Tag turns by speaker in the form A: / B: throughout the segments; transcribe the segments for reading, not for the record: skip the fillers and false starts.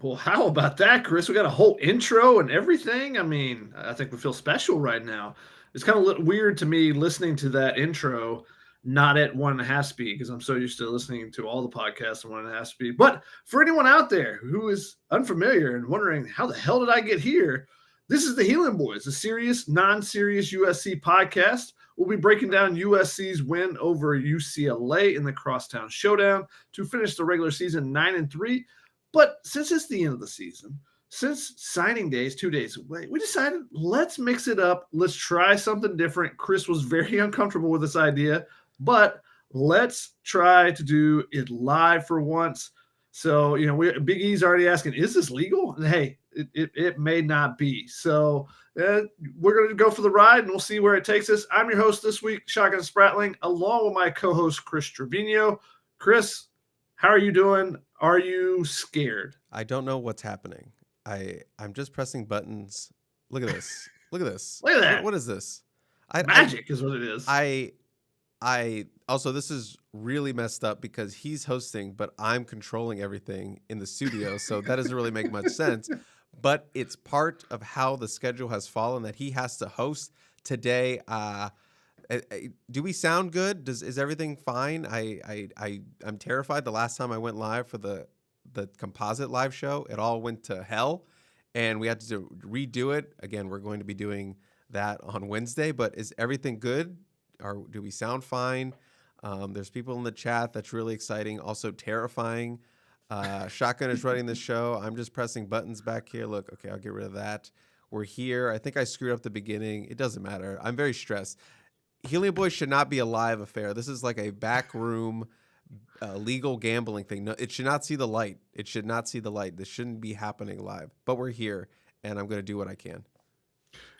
A: Well, how about that, Chris? We got a whole intro and everything. I mean, I think we feel special right now. It's kind of weird to me listening to that intro not at 1.5 speed because I'm so used to listening to all the podcasts at 1.5 speed. But for anyone out there who is unfamiliar and wondering how the hell did I get here, this is the Helium Boys, a serious, non-serious USC podcast. We'll be breaking down USC's win over UCLA in the Crosstown Showdown to finish the regular season 9-3. But since it's the end of the season, since signing day is 2 days away, we decided let's mix it up. Let's try something different. Chris was very uncomfortable with this idea, but let's try to do it live for once. So, Big E's already asking, is this legal? And hey, it may not be. So we're going to go for the ride and we'll see where it takes us. I'm your host this week, Shotgun Spratling, along with my co-host, Chris Trevino. Chris, how are you doing? Are you scared?
B: I don't know what's happening. I'm just pressing buttons. Look at this. Look at this.
A: Look at that.
B: What is this?
A: Magic is what it is.
B: I also, this is really messed up because he's hosting, but I'm controlling everything in the studio. So that doesn't really make much sense. But it's part of how the schedule has fallen that he has to host today. Do we sound good? Is everything fine? I'm terrified. The last time I went live for the composite live show, it all went to hell, and we had to redo it again. We're going to be doing that on Wednesday. But is everything good? Or do we sound fine? There's people in the chat. That's really exciting. Also terrifying. Shotgun is running the show. I'm just pressing buttons back here. Look, okay, I'll get rid of that. We're here. I think I screwed up the beginning. It doesn't matter. I'm very stressed. Helium Boys should not be a live affair. This is like a backroom legal gambling thing. No, it should not see the light. It should not see the light. This shouldn't be happening live. But we're here, and I'm going to do what I can.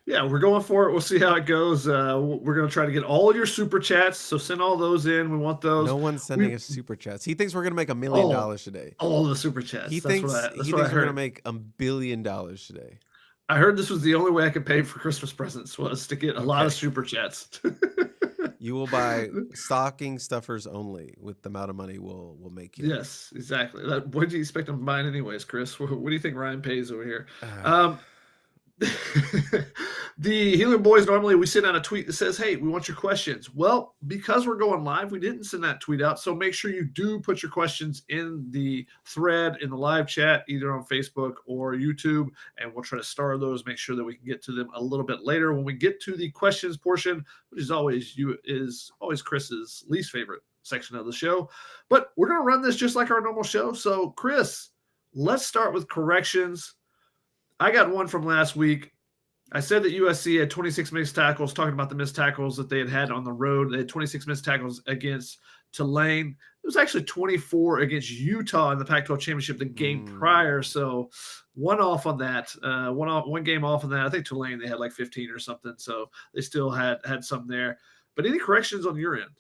A: Yeah, we're going for it. We'll see how it goes. We're going to try to get all of your super chats, so send all those in. We want those.
B: No one's sending us super chats. He thinks we're going to make $1 million today.
A: All the super chats.
B: He thinks we're going to make $1 billion today.
A: I heard this was the only way I could pay for Christmas presents was to get a lot of super chats.
B: You will buy stocking stuffers only with the amount of money we'll make you.
A: Yes, exactly. What do you expect them buying anyways, Chris? What do you think Ryan pays over here? The Helium Boys, normally we send out a tweet that says, hey, we want your questions. Well, because we're going live, we didn't send that tweet out. So make sure you do put your questions in the thread in the live chat, either on Facebook or YouTube, and we'll try to star those, make sure that we can get to them a little bit later when we get to the questions portion, which is always Chris's least favorite section of the show. But we're going to run this just like our normal show. So Chris, let's start with corrections. I got one from last week. I said that USC had 26 missed tackles, talking about the missed tackles that they had on the road. They had 26 missed tackles against Tulane. It was actually 24 against Utah in the Pac-12 championship the game prior. So one off on that, one game off on that. I think Tulane, they had like 15 or something. So they still had some there. But any corrections on your end?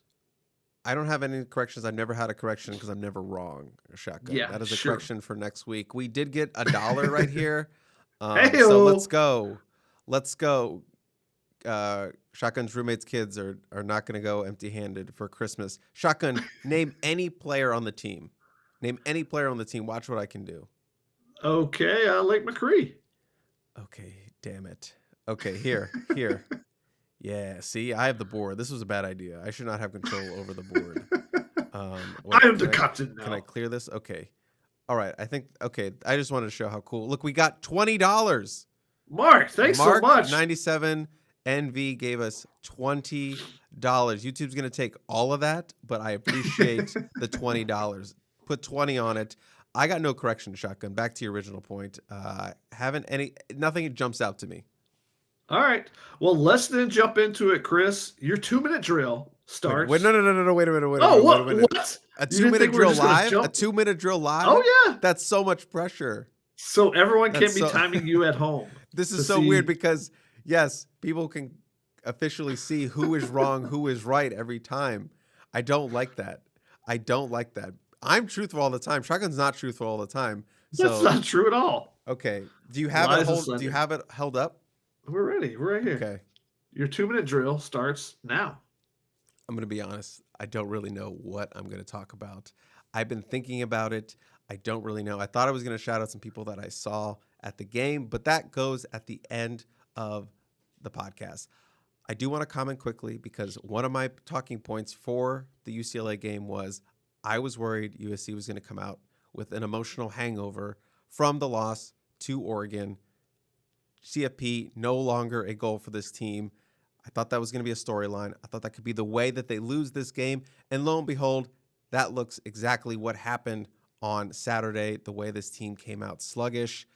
B: I don't have any corrections. I've never had a correction because I'm never wrong. Shotgun.
A: Yeah,
B: that is a
A: sure.
B: correction for next week. We did get $1 right here.
A: So
B: let's go. Let's go. Shotgun's roommates' kids are not going to go empty-handed for Christmas. Shotgun, name any player on the team. Name any player on the team. Watch what I can do.
A: Okay, Lake McCree.
B: Okay, damn it. Okay, here. Yeah, see, I have the board. This was a bad idea. I should not have control over the board.
A: I am the captain now.
B: Can I clear this? Okay. All right, I just wanted to show how cool. Look, we got $20.
A: Mark, thanks so much.
B: 97 NV gave us $20. YouTube's going to take all of that, but I appreciate the $20. Put 20 on it. I got no correction, Shotgun. Back to your original point. Nothing jumps out to me.
A: All right. Well, let's then jump into it, Chris. Your 2-minute drill starts.
B: Wait, no. Wait a minute.
A: What?
B: A 2-minute drill live? A 2-minute drill live?
A: Oh, yeah.
B: That's so much pressure.
A: So everyone can be timing you at home.
B: This is so weird because, yes, people can officially see who is wrong, who is right every time. I don't like that. I'm truthful all the time. Shotgun's not truthful all the time.
A: That's not true at all.
B: Okay. Do you have it held up?
A: We're ready. We're right here.
B: Okay.
A: Your 2-minute drill starts now.
B: I'm going to be honest. I don't really know what I'm going to talk about. I've been thinking about it. I don't really know. I thought I was going to shout out some people that I saw at the game, but that goes at the end of the podcast. I do want to comment quickly because one of my talking points for the UCLA game was I was worried USC was going to come out with an emotional hangover from the loss to Oregon. CFP, no longer a goal for this team. I thought that was going to be a storyline. I thought that could be the way that they lose this game. And lo and behold, that looks exactly what happened on Saturday, the way this team came out sluggish,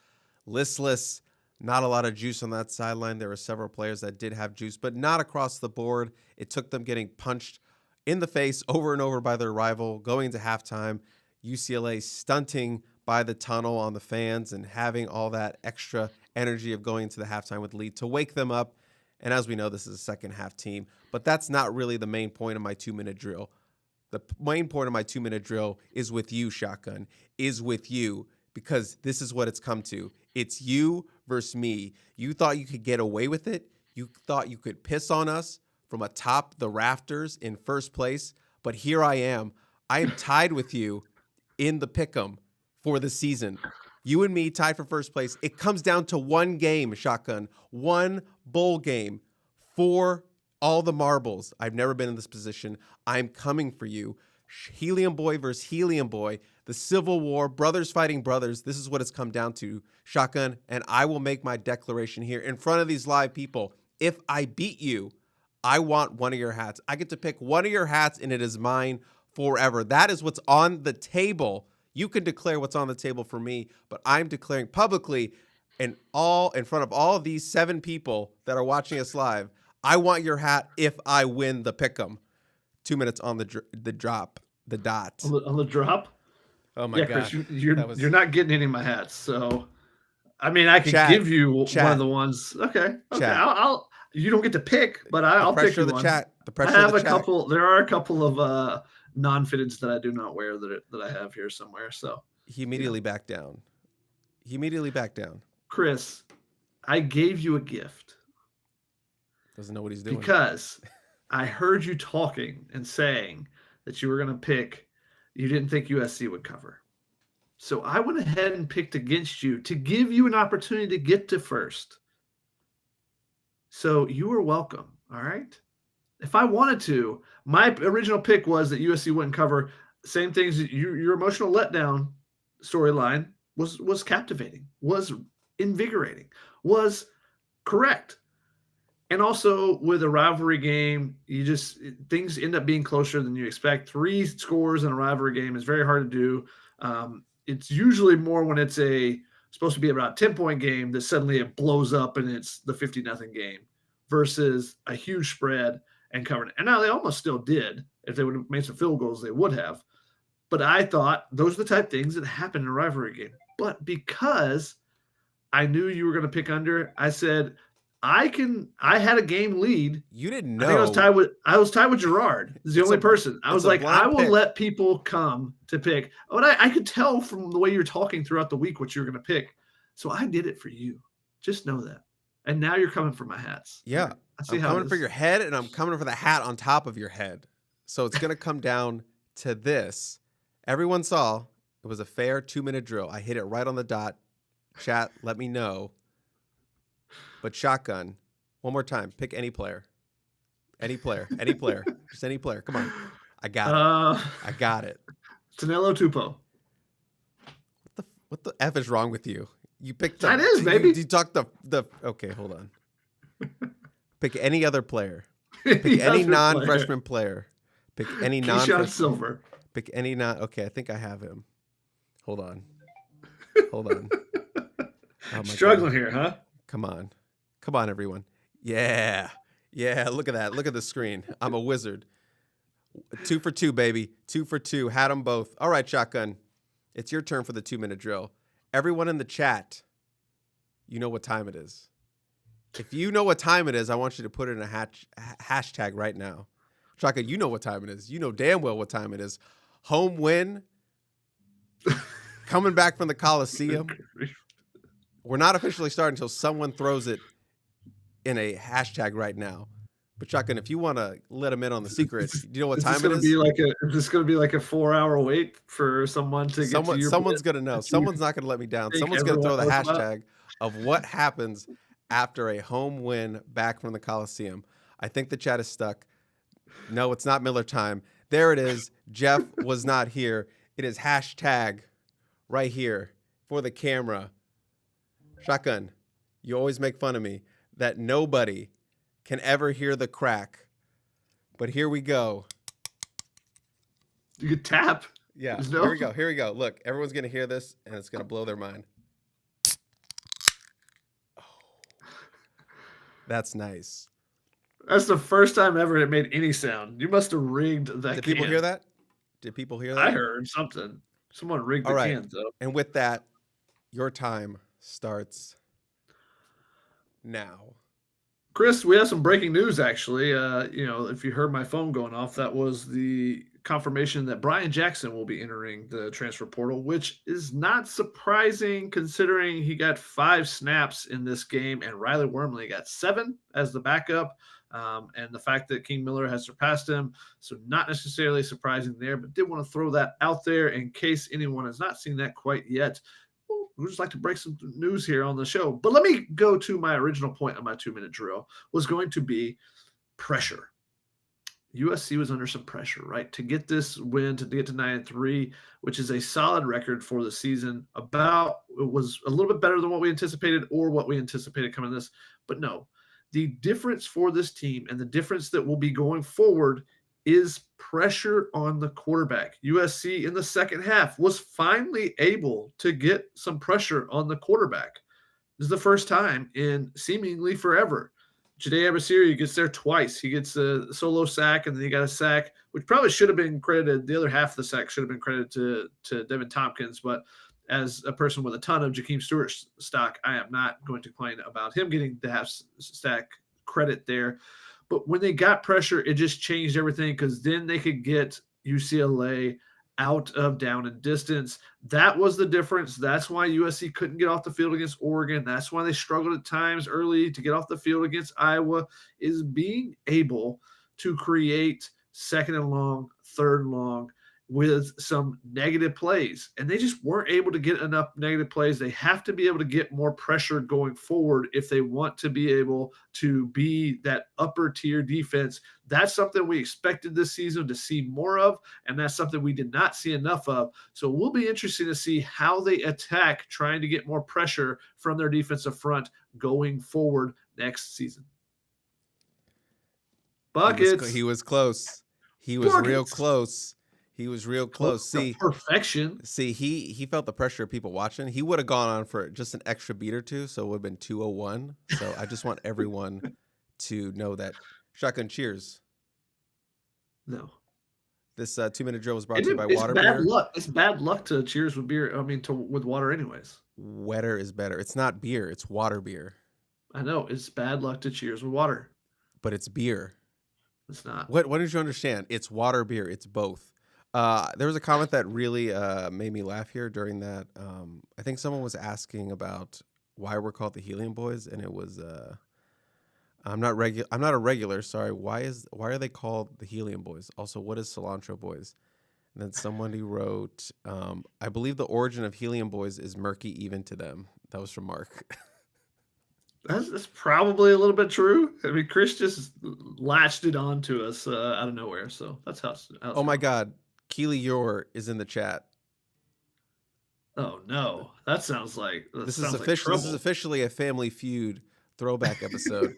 B: listless, not a lot of juice on that sideline. There were several players that did have juice, but not across the board. It took them getting punched in the face over and over by their rival, going into halftime, UCLA stunting by the tunnel on the fans and having all that extra energy of going into the halftime with the lead to wake them up. And as we know, this is a second half team, but that's not really the main point of my 2-minute drill. The main point of my 2-minute drill is with you, Shotgun, is with you, because this is what it's come to. It's you versus me. You thought you could get away with it. You thought you could piss on us from atop the rafters in first place. But here I am. I am tied with you in the pick'em for the season. You and me tied for first place. It comes down to one game, Shotgun, one bowl game for all the marbles. I've never been in this position. I'm coming for you. Helium Boy versus Helium Boy. The Civil War, brothers fighting brothers. This is what it's come down to, Shotgun. And I will make my declaration here in front of these live people. If I beat you, I want one of your hats. I get to pick one of your hats, and it is mine forever. That is what's on the table. You can declare what's on the table for me, but I'm declaring publicly in front of all of these 7 people that are watching us live, I want your hat if I win the pick'em. 2 minutes on the drop, the dot.
A: On the drop?
B: Oh my
A: gosh.
B: God.
A: Chris, you're not getting any of my hats. So, I mean, I can give you one of the ones. Okay. I'll you don't get to pick, but I'll pick you one.
B: The pressure
A: I have
B: of the
A: a couple. There are a couple of non-fitteds that I do not wear that I have here somewhere. So
B: he immediately backed down.
A: Chris, I gave you a gift.
B: Doesn't know what he's doing.
A: Because I heard you talking and saying that you were going to pick, you didn't think USC would cover. So I went ahead and picked against you to give you an opportunity to get to first. So you are welcome. All right. If I wanted to, my original pick was that USC wouldn't cover. Same things. Your emotional letdown storyline was captivating, was invigorating, was correct. And also with a rivalry game, things end up being closer than you expect. 3 scores in a rivalry game is very hard to do. It's usually more when it's supposed to be about a 10-point game that suddenly it blows up and it's the 50-0 game versus a huge spread and covering it. And now they almost still did. If they would have made some field goals, they would have. But I thought those are the type of things that happen in a rivalry game. But because I knew you were going to pick under, I said – I had a game lead.
B: You didn't know.
A: I think I was tied with Gerard. He's the only person. I was like, I will let people come to pick. But I could tell from the way you're talking throughout the week what you're going to pick. So I did it for you. Just know that. And now you're coming for my hats.
B: Yeah. I'm coming for your head, and I'm coming for the hat on top of your head. So it's going to come down to this. Everyone saw it was a fair 2-minute drill. I hit it right on the dot. Chat, let me know. But Shotgun, one more time, pick any player. Any player. Just any player. Come on. I got it.
A: Tanelo Tupo.
B: What the F is wrong with you? You picked
A: that is, baby.
B: You talked the okay, hold on. Pick any other player. Pick any non-freshman player. Pick any non-freshman.
A: Silver.
B: Pick any okay, I think I have him. Hold on. Oh
A: Struggling here, huh?
B: Come on, everyone. Yeah, look at that. Look at the screen. I'm a wizard. 2 for 2, baby. 2 for 2. Had them both. All right, Shotgun. It's your turn for the 2-minute drill. Everyone in the chat, you know what time it is. If you know what time it is, I want you to put it in a hashtag right now. Shotgun, you know what time it is. You know damn well what time it is. Home win. Coming back from the Coliseum. We're not officially starting until someone throws it in a hashtag right now. But Shotgun, if you want to let him in on the secret, do you know what
A: Is
B: time
A: this
B: it
A: gonna
B: is?
A: be like is this gonna be like a 4-hour wait for someone to get to your
B: Someone's
A: bit
B: gonna know.
A: that you
B: Someone's not gonna let me down.
A: think
B: Someone's gonna
A: everyone
B: throw the
A: knows about?
B: hashtag of what happens after a home win back from the Coliseum. I think the chat is stuck. No, it's not Miller time. There it is. Jeff was not here. It is hashtag right here for the camera. Shotgun, you always make fun of me that nobody can ever hear the crack. But here we go.
A: You could tap.
B: Yeah,
A: There's
B: here we go. Here we go. Look, everyone's going to hear this, and it's going to blow their mind. Oh, that's nice.
A: That's the first time ever it made any sound. You must have rigged that
B: Did
A: can.
B: people hear that? Did people hear that?
A: I heard something. Someone rigged
B: All
A: the
B: right.
A: cans up.
B: And with that, your time starts now.
A: Chris, we have some breaking news actually. If you heard my phone going off, that was the confirmation that Brian Jackson will be entering the transfer portal, which is not surprising considering he got 5 snaps in this game and Riley Wormley got 7 as the backup. And the fact that King Miller has surpassed him. So not necessarily surprising there, but did want to throw that out there in case anyone has not seen that quite yet. We'd just like to break some news here on the show. But let me go to my original point of my 2-minute drill was going to be pressure. USC was under some pressure, right? To get this win, to get to 9-3, which is a solid record for the season. It was a little bit better than what we anticipated or what we anticipated coming this. But no, the difference for this team and the difference that will be going forward is pressure on the quarterback. USC in the second half was finally able to get some pressure on the quarterback. This is the first time in seemingly forever. Jade Abasiri gets there twice. He gets a solo sack, and then he got a sack, which probably should have been credited. The other half of the sack should have been credited to Devin Tompkins. But as a person with a ton of Jakeem Stewart stock, I am not going to complain about him getting the half stack credit there. But when they got pressure, it just changed everything because then they could get UCLA out of down and distance. That was the difference. That's why USC couldn't get off the field against Oregon. That's why they struggled at times early to get off the field against Iowa, is being able to create second and long, third and long with some negative plays. And they just weren't able to get enough negative plays. They have to be able to get more pressure going forward if they want to be able to be that upper tier defense. That's something we expected this season to see more of, and that's something we did not see enough of. So we'll be interested to see how they attack trying to get more pressure from their defensive front going forward next season. Buckets.
B: He was close. He was
A: Buckets.
B: real close. He was real close. See,
A: perfection.
B: See, he felt the pressure of people watching. He would have gone on for just an extra beat or two, so it would have been 201. So I just want everyone to know that. Shotgun, cheers.
A: No.
B: This 2-minute drill was brought to you by Water
A: Bad
B: Beer.
A: luck. It's bad luck to cheers with beer. With water, anyways.
B: Wetter is better. It's not beer. It's water beer.
A: I know it's bad luck to cheers with water,
B: but it's beer.
A: It's not.
B: What did you understand? It's water beer. It's both. There was a comment that really made me laugh here during that. I think someone was asking about why we're called the Helium Boys, and it was I'm not a regular. Sorry. Why are they called the Helium Boys? Also, what is Cilantro Boys? And then somebody wrote, I believe the origin of Helium Boys is murky even to them. That was from Mark.
A: That's probably a little bit true. I mean, Chris just latched it on to us out of nowhere. So that's how.
B: Oh my God. Keely Yor is in the chat.
A: Oh no, that sounds like
B: this is officially a Family Feud throwback episode.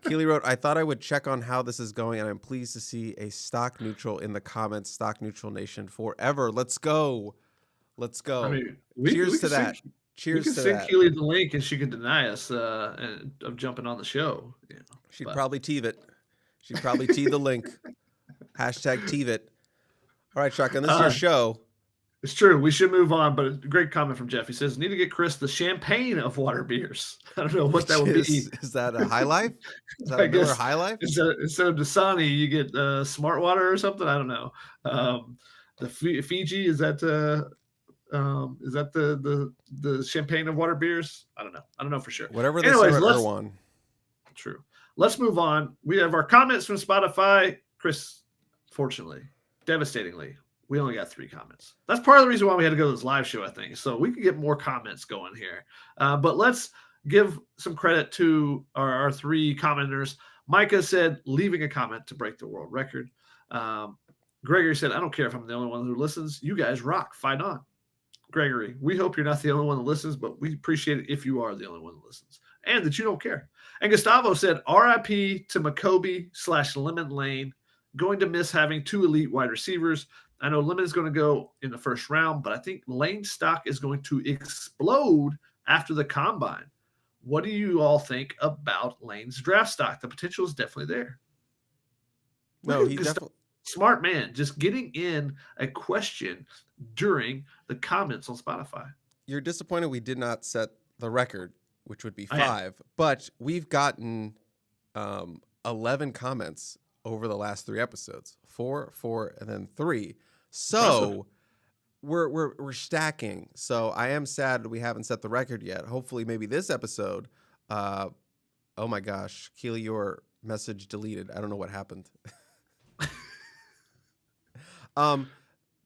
B: Keely wrote, I thought I would check on how this is going, and I'm pleased to see a stock neutral in the comments. Stock neutral nation forever. Let's go. Let's go.
A: I mean,
B: cheers to that. Cheers to that. We can
A: send Keely the link, and she could deny us of jumping on the show.
B: She'd probably teeve it. She'd probably teeve the link. Hashtag teeve it. All right, Shotgun, this is your show.
A: It's true. We should move on, but a great comment from Jeff. He says, need to get Chris the champagne of water beers. I don't know what that would be.
B: Is that a High Life? Is that a Miller High Life?
A: Instead of Dasani, you get Smart Water or something. I don't know. The Fiji, is that the champagne of water beers? I don't know. I don't know for sure.
B: Whatever they serve at Erewhon.
A: True. let's move on. We have our comments from Spotify. Chris, fortunately, devastatingly, we only got 3 comments. That's part of the reason why we had to go to this live show, I think. So we could get more comments going here. But let's give some credit to our 3 commenters. Micah said, leaving a comment to break the world record. Gregory said, I don't care if I'm the only one who listens. You guys rock. Fight on. Gregory, we hope you're not the only one that listens, but we appreciate it if you are the only one that listens and that you don't care. And Gustavo said, RIP to Makobe/Lemon Lane. Going to miss having 2 elite wide receivers. I know Lemon is going to go in the first round, but I think Lane's stock is going to explode after the combine. What do you all think about Lane's draft stock? The potential is definitely there.
B: No, he definitely
A: smart man, just getting in a question during the comments on Spotify.
B: You're disappointed we did not set the record, which would be 5, but we've gotten 11 comments over the last 3 episodes, 4, and then 3. So we're stacking. So I am sad we haven't set the record yet. Hopefully, maybe this episode. Oh my gosh, Keely, your message deleted. I don't know what happened.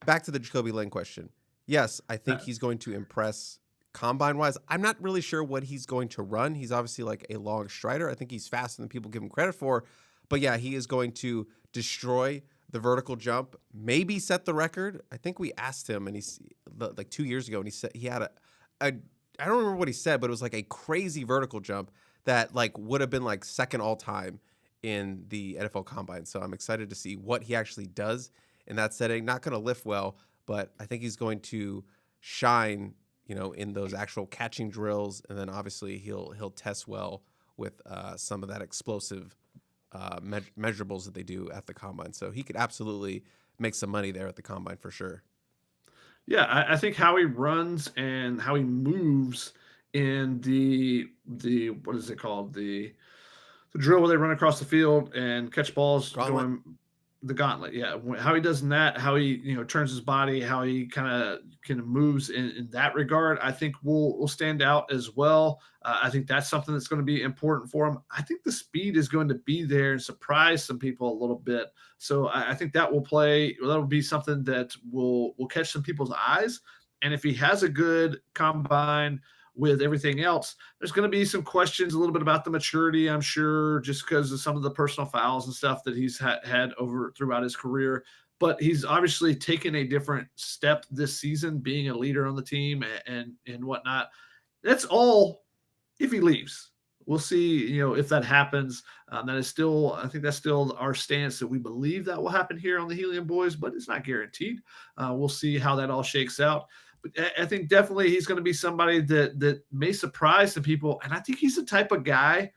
B: Back to the Jacoby Lane question. Yes, I think he's going to impress combine-wise. I'm not really sure what he's going to run. He's obviously like a long strider. I think he's faster than people give him credit for. But yeah, he is going to destroy the vertical jump, maybe set the record. I think we asked him, and he's like 2 years ago, and he said he had I don't remember what he said, but it was like a crazy vertical jump that like would have been like second all time in the NFL Combine. So I'm excited to see what he actually does in that setting. Not going to lift well, but I think he's going to shine, in those actual catching drills, and then obviously he'll test well with some of that explosive measurables that they do at the combine. So he could absolutely make some money there at the combine for sure.
A: Yeah, I think how he runs and how he moves in the what is it called, the drill where they run across the field and catch balls, going the gauntlet. Yeah, how he does in that, how he turns his body, how he kind of moves in that regard, I think will stand out as well. I think that's something that's going to be important for him. I think the speed is going to be there and surprise some people a little bit. So I think that will be something that will catch some people's eyes. And if he has a good combine with everything else, there's going to be some questions a little bit about the maturity, I'm sure, just because of some of the personal fouls and stuff that he's had over throughout his career. But he's obviously taken a different step this season, being a leader on the team and whatnot. That's all if he leaves. We'll see, if that happens. I think that's still our stance, that we believe that will happen here on the Helium Boys, but it's not guaranteed. We'll see how that all shakes out. But I think definitely he's going to be somebody that may surprise some people. And I think he's the type of guy,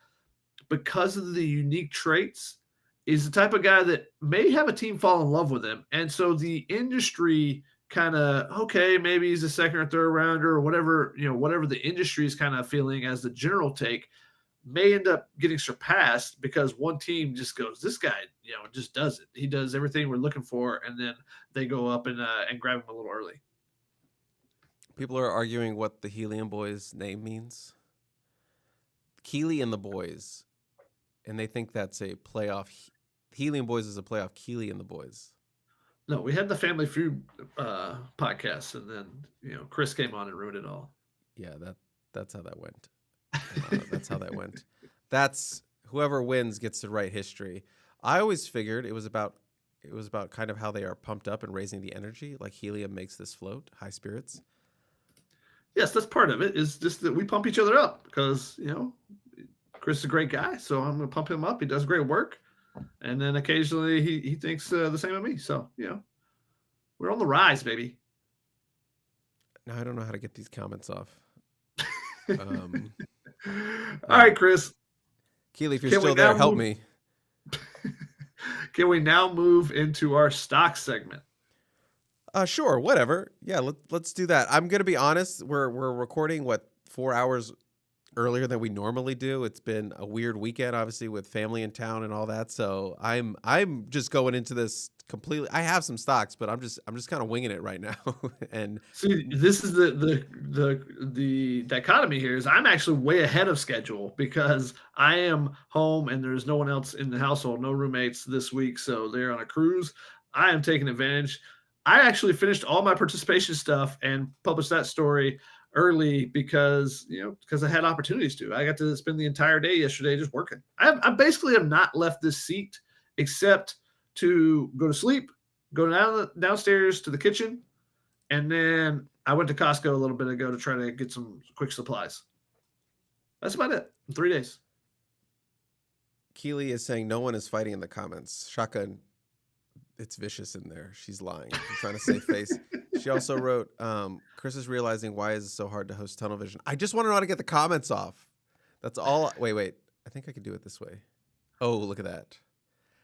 A: because of the unique traits, is the type of guy that may have a team fall in love with him. And so the industry kind of, okay, maybe he's a second or third rounder or whatever the industry is kind of feeling as the general take, may end up getting surpassed because one team just goes, this guy, just does it. He does everything we're looking for. And then they go up and grab him a little early.
B: People are arguing what the Helium Boys name means. Keely and the Boys. And they think that's a playoff. Helium Boys is a playoff Keely and the Boys.
A: No, we had the Family Feud podcast, and then Chris came on and ruined it all.
B: Yeah, that's how that went. That's how that went. That's whoever wins gets to write history. I always figured it was about kind of how they are pumped up and raising the energy, like helium makes this float, high spirits.
A: Yes, that's part of it, is just that we pump each other up because, Chris is a great guy, so I'm going to pump him up. He does great work. And then occasionally he thinks the same of me. So, we're on the rise, baby.
B: Now I don't know how to get these comments off.
A: All right, Chris.
B: Keely, if you're still there, help me.
A: Can we now move into our stock segment?
B: Sure, whatever. Yeah, let's do that. I'm gonna be honest. We're recording 4 hours earlier than we normally do. It's been a weird weekend, obviously, with family in town and all that. So I'm just going into this completely. I have some stocks, but I'm just kind of winging it right now. And
A: See, this is the dichotomy here is I'm actually way ahead of schedule because I am home and there's no one else in the household, no roommates this week, so they're on a cruise. I am taking advantage. I actually finished all my participation stuff and published that story early because I had opportunities to. I got to spend the entire day yesterday just working. I basically have not left this seat except to go to sleep, go downstairs to the kitchen, and then I went to Costco a little bit ago to try to get some quick supplies. That's about it in 3 days.
B: Keely is saying no one is fighting in the comments. Shotgun, it's vicious in there. She's lying. She's trying to save face. She also wrote, Chris is realizing why is it so hard to host tunnel vision. I just want to know how to get the comments off. That's all. Wait. I think I could do it this way. Oh, look at that.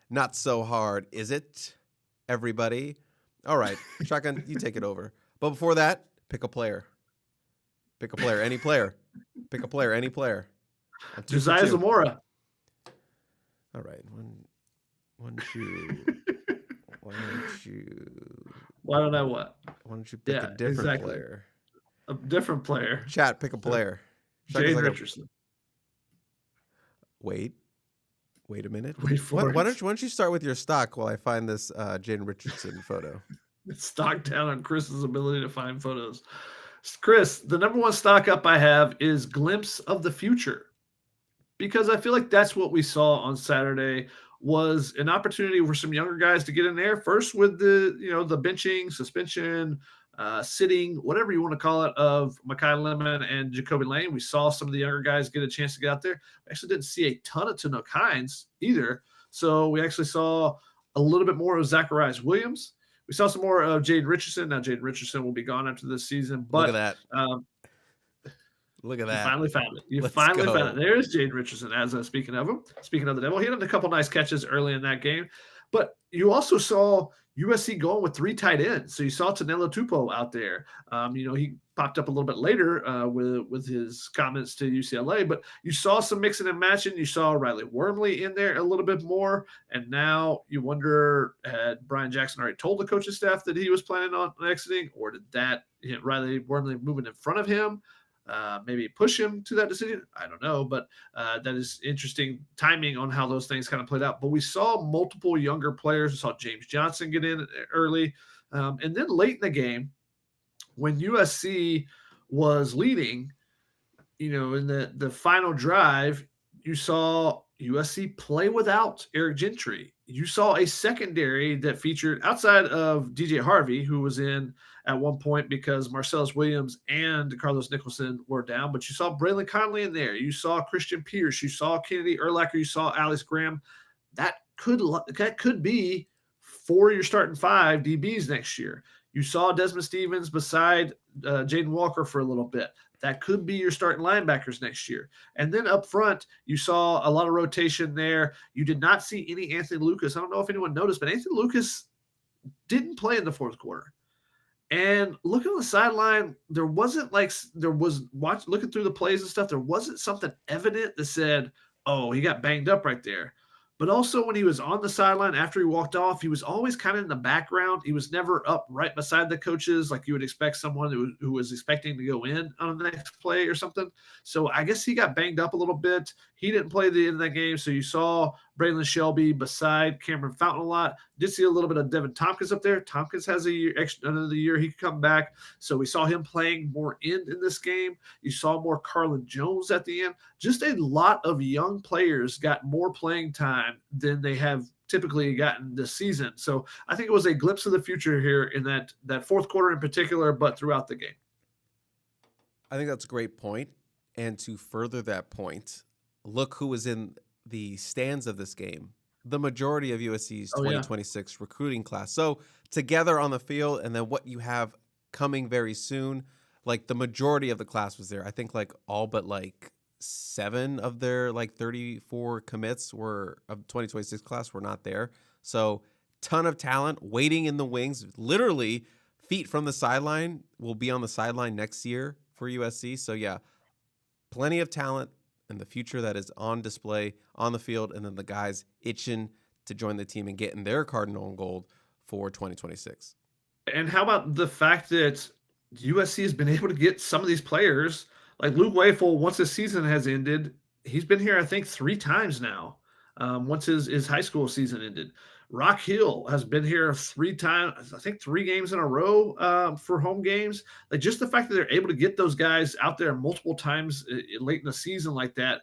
B: Not so hard, is it, everybody? All right, Shotgun, you take it over. But before that, pick a player. Pick a player, any player. Pick a player, any player.
A: Josiah Zamora.
B: All right, one, two. Why don't
A: I what?
B: Why don't you pick a different player?
A: A different player.
B: Chat, pick a player.
A: Jaden Richardson.
B: Wait a minute.
A: Why
B: don't you start with your stock while I find this Jaden Richardson photo?
A: It's stock down on Chris's ability to find photos. Chris, the number one stock up I have is Glimpse of the Future, because I feel like that's what we saw on Saturday was an opportunity for some younger guys to get in there first with the benching, suspension, sitting, whatever you want to call it, of Mekhi Lemon and Jacoby Lane. We saw some of the younger guys get a chance to get out there. We actually didn't see a ton of Tanook Hines either. So we actually saw a little bit more of Zacharias Williams. We saw some more of Jaden Richardson. Now, Jaden Richardson will be gone after this season. But
B: look at that. Look at that.
A: You finally found it. You finally found it. There's Jaden Richardson. As speaking of him, speaking of the devil, he had a couple nice catches early in that game. But you also saw USC going with 3 tight ends. So you saw Tanelo Tupo out there. He popped up a little bit later with his comments to UCLA, but you saw some mixing and matching. You saw Riley Wormley in there a little bit more. And now you wonder, had Brian Jackson already told the coaching staff that he was planning on exiting, or did that Riley Wormley moving in front of him maybe push him to that decision? I don't know, but that is interesting timing on how those things kind of played out. But we saw multiple younger players. We saw James Johnson get in early. And then late in the game, when USC was leading, in the final drive, you saw USC play without Eric Gentry. You saw a secondary that featured, outside of DJ Harvey, who was in at one point because Marcellus Williams and Carlos Nicholson were down, but you saw Braylon Conley in there. You saw Christian Pierce. You saw Kennedy Urlacher. You saw Alex Graham. That could be 4 of your starting 5 DBs next year. You saw Desmond Stevens beside Jaden Walker for a little bit. That could be your starting linebackers next year. And then up front, you saw a lot of rotation there. You did not see any Anthony Lucas. I don't know if anyone noticed, but Anthony Lucas didn't play in the fourth quarter. And looking on the sideline, looking through the plays and stuff, there wasn't something evident that said, oh, he got banged up right there. But also when he was on the sideline after he walked off, he was always kind of in the background. He was never up right beside the coaches like you would expect someone who was expecting to go in on the next play or something. So I guess he got banged up a little bit. He didn't play the end of that game. So you saw Braylon Shelby beside Cameron Fountain a lot. Did see a little bit of Devin Tompkins up there. Tompkins has another year he could come back. So we saw him playing more in this game. You saw more Carlin Jones at the end. Just a lot of young players got more playing time than they have typically gotten this season. So I think it was a glimpse of the future here in that fourth quarter in particular, but throughout the game.
B: I think that's a great point. And to further that point, look who was in the stands of this game. The majority of USC's 2026 recruiting class. So together on the field, and then what you have coming very soon, like the majority of the class was there. I think like all but like 7 of their like 34 commits of 2026 class were not there. So ton of talent waiting in the wings, literally feet from the sideline, will be on the sideline next year for USC. So yeah, plenty of talent and the future that is on display on the field, and then the guys itching to join the team and getting their cardinal and gold for 2026.
A: And how about the fact that USC has been able to get some of these players, like Luke Wafel, once his season has ended, he's been here, I think, 3 times now. Once his high school season ended. Rock Hill has been here 3 times, I think 3 games in a row for home games. Like just the fact that they're able to get those guys out there multiple times late in the season like that.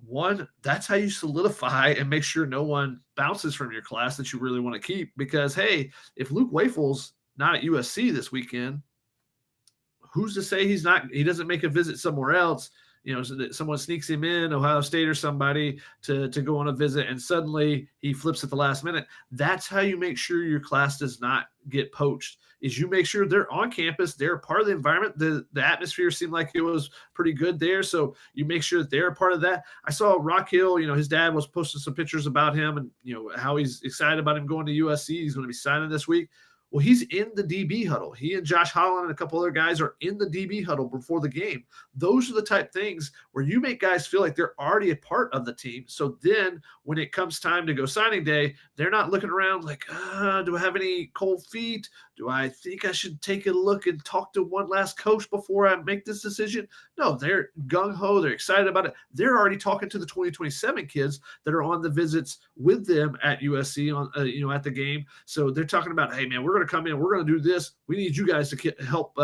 A: One, that's how you solidify and make sure no one bounces from your class that you really want to keep. Because hey, if Luke Wafel's not at USC this weekend, who's to say he doesn't make a visit somewhere else, so that someone sneaks him in, Ohio State or somebody, to go on a visit, and suddenly he flips at the last minute. That's how you make sure your class does not get poached, is you make sure they're on campus, they're part of the environment. The atmosphere seemed like it was pretty good there, so you make sure that they're a part of that. I saw Rock Hill, his dad was posting some pictures about him and how he's excited about him going to USC. He's going to be signing this week. Well, he's in the DB huddle. He and Josh Holland and a couple other guys are in the DB huddle before the game. Those are the type things where you make guys feel like they're already a part of the team. So then when it comes time to go signing day, they're not looking around like, do I have any cold feet? Do I think I should take a look and talk to one last coach before I make this decision? No, they're gung-ho. They're excited about it. They're already talking to the 2027 kids that are on the visits with them at USC at the game. So they're talking about, hey, man, we're going to come in. We're going to do this. We need you guys to help,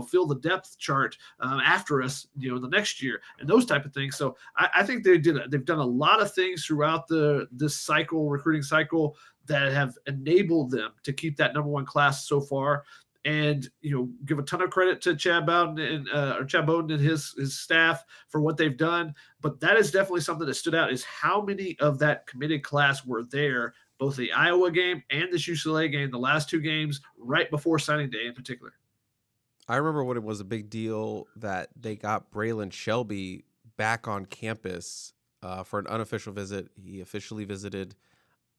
A: fill the depth chart after us, the next year, and those type of things. So I think they've done a lot of things throughout this recruiting cycle that have enabled them to keep that number one class so far. And give a ton of credit to Chad Bowden and his staff for what they've done. But that is definitely something that stood out, is how many of that committed class were there, both the Iowa game and this UCLA game, the last 2 games right before signing day in particular.
B: I remember when it was a big deal that they got Braylon Shelby back on campus for an unofficial visit. He officially visited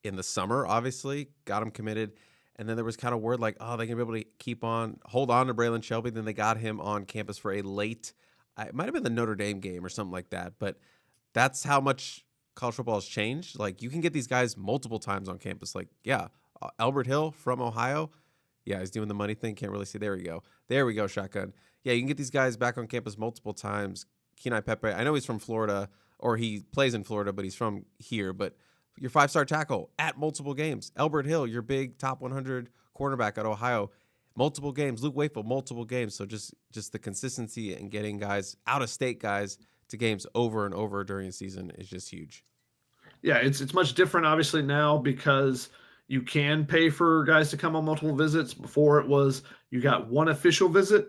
B: in the summer, obviously, got him committed. And then there was kind of word like, they're going to be able to hold on to Braylon Shelby. Then they got him on campus for a late, it might have been the Notre Dame game or something like that. But that's how much college football has changed. Like, you can get these guys multiple times on campus. Like, yeah, Albert Hill from Ohio. Yeah, he's doing the money thing. Can't really see. There we go. There we go, shotgun. Yeah, you can get these guys back on campus multiple times. Kenai Pepe, I know he's from Florida, or he plays in Florida, but he's from here. But your 5-star tackle at multiple games. Albert Hill, your big top 100 cornerback at Ohio, multiple games. Luke Wafel, multiple games. So just the consistency and getting guys, out-of-state guys, to games over and over during the season is just huge.
A: Yeah, it's much different, obviously, now because you can pay for guys to come on multiple visits. Before it was you got one official visit,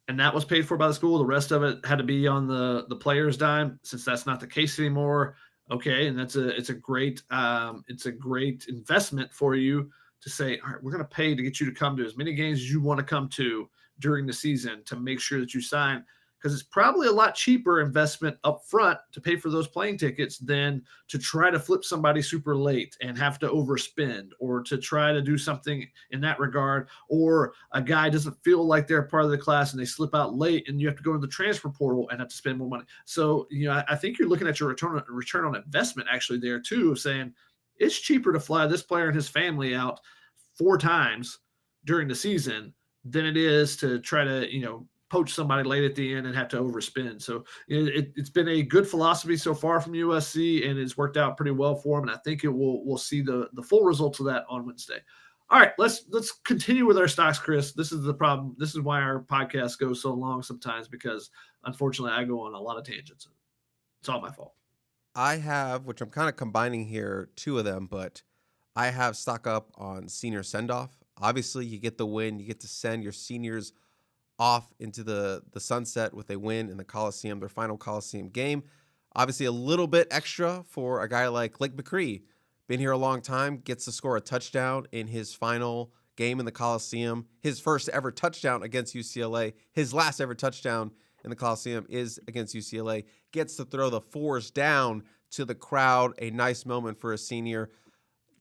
A: and that was paid for by the school. The rest of it had to be on the player's dime. Since that's not the case anymore, okay, and it's a great investment for you to say, all right, we're going to pay to get you to come to as many games as you want to come to during the season to make sure that you sign, because it's probably a lot cheaper investment up front to pay for those plane tickets than to try to flip somebody super late and have to overspend, or to try to do something in that regard, or a guy doesn't feel like they're part of the class and they slip out late and you have to go in the transfer portal and have to spend more money. So, I think you're looking at your return on investment actually there too, of saying it's cheaper to fly this player and his family out 4 times during the season than it is to try to, poach somebody late at the end and have to overspend. So it's been a good philosophy so far from USC, and it's worked out pretty well for them. And I think we'll see the full results of that on Wednesday. All right, let's continue with our stocks, Chris. This is the problem. This is why our podcast goes so long sometimes, because unfortunately I go on a lot of tangents. It's all my fault.
B: I have, which I'm kind of combining here, 2 of them, but I have stock up on senior send-off. Obviously, you get the win. You get to send your seniors off into the sunset with a win in the Coliseum, their final Coliseum game. Obviously, a little bit extra for a guy like Lake McCree. Been here a long time, gets to score a touchdown in his final game in the Coliseum. His first ever touchdown against UCLA. His last ever touchdown in the Coliseum is against UCLA. Gets to throw the 4s down to the crowd. A nice moment for a senior.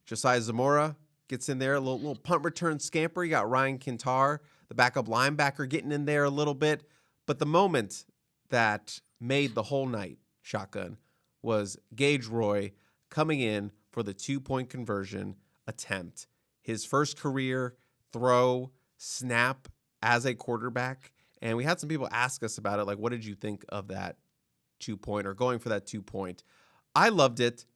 B: Josiah Zamora gets in there, a little punt return scamper. You got Ryan Kintar, the backup linebacker, getting in there a little bit. But the moment that made the whole night, Shotgun, was Gage Roy coming in for the 2-point conversion attempt. His first career throw snap as a quarterback. And we had some people ask us about it. Like, what did you think of that 2-point or going for that 2-point? I loved it.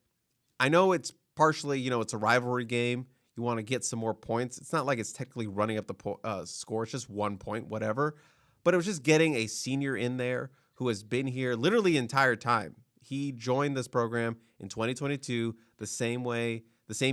B: I know it's partially, it's a rivalry game. You want to get some more points. It's not like it's technically running up the score. It's just 1 point, whatever. But it was just getting a senior in there who has been here literally the entire time. He joined this program in 2022, the same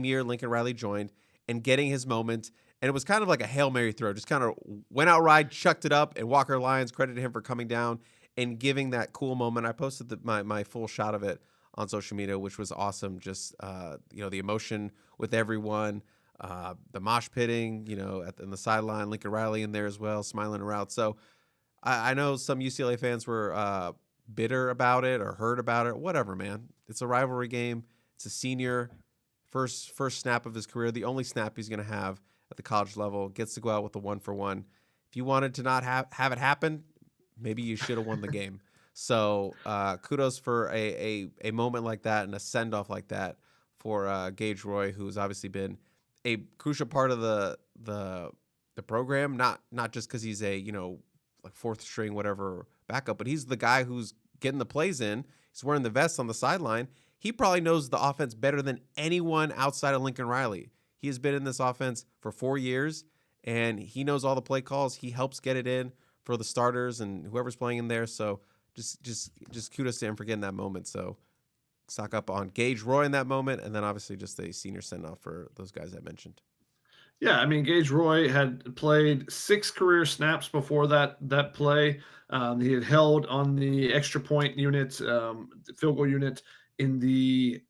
B: year Lincoln Riley joined, and getting his moment. And it was kind of like a Hail Mary throw. Just kind of went out right, chucked it up, and Walker Lyons credited him for coming down and giving that cool moment. I posted my full shot of it on social media, which was awesome. Just, the emotion with everyone, the mosh pitting, in the sideline, Lincoln Riley in there as well, smiling around. So I know some UCLA fans were bitter about it or heard about it, whatever, man. It's a rivalry game. It's a senior, first snap of his career, the only snap he's going to have at the college level, gets to go out with a 1-for-1. If you wanted to not have it happen, maybe you should have won the game. So kudos for a moment like that and a send-off like that for Gage Roy, who's obviously been a crucial part of the program, not just because he's a, like fourth string, whatever, backup, but he's the guy who's getting the plays in. He's wearing the vest on the sideline. He probably knows the offense better than anyone outside of Lincoln Riley. He has been in this offense for 4 years, and he knows all the play calls. He helps get it in for the starters and whoever's playing in there. So just kudos to him for getting that moment. So stock up on Gage Roy in that moment, and then obviously just a senior send-off for those guys I mentioned.
A: Yeah, I mean, Gage Roy had played 6 career snaps before that play. He had held on the extra point unit, field goal unit in the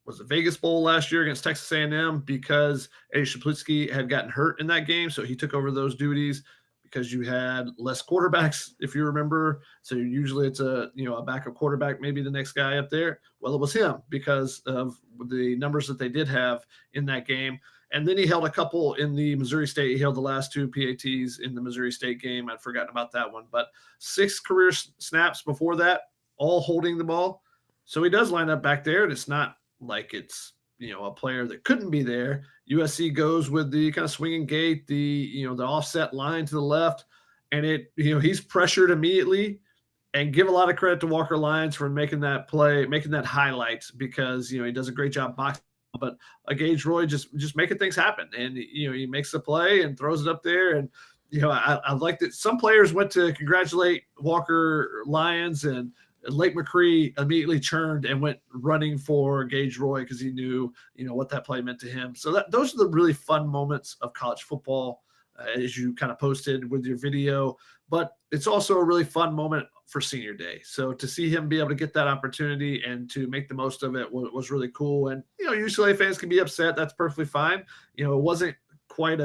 A: Vegas Bowl last year against Texas A&M because Eddie Shaplitsky had gotten hurt in that game, so he took over those duties because you had less quarterbacks, if you remember. So usually it's a backup quarterback, maybe the next guy up there. Well, it was him because of the numbers that they did have in that game. And then he held a couple in the Missouri State. He held the last 2 PATs in the Missouri State game. I'd forgotten about that one. But 6 career snaps before that, all holding the ball. So he does line up back there. And it's not like it's, a player that couldn't be there. USC goes with the kind of swinging gate, the offset line to the left. And he's pressured immediately. And give a lot of credit to Walker Lyons for making that play, making that highlight because, he does a great job boxing. But Gage Roy just making things happen, and he makes the play and throws it up there. And I like that some players went to congratulate Walker Lyons, and Lake McCree immediately turned and went running for Gage Roy because he knew what that play meant to him. So those are the really fun moments of college football, as you kind of posted with your video. But it's also a really fun moment for senior day. So to see him be able to get that opportunity and to make the most of it was really cool. And, UCLA fans can be upset. That's perfectly fine. It wasn't quite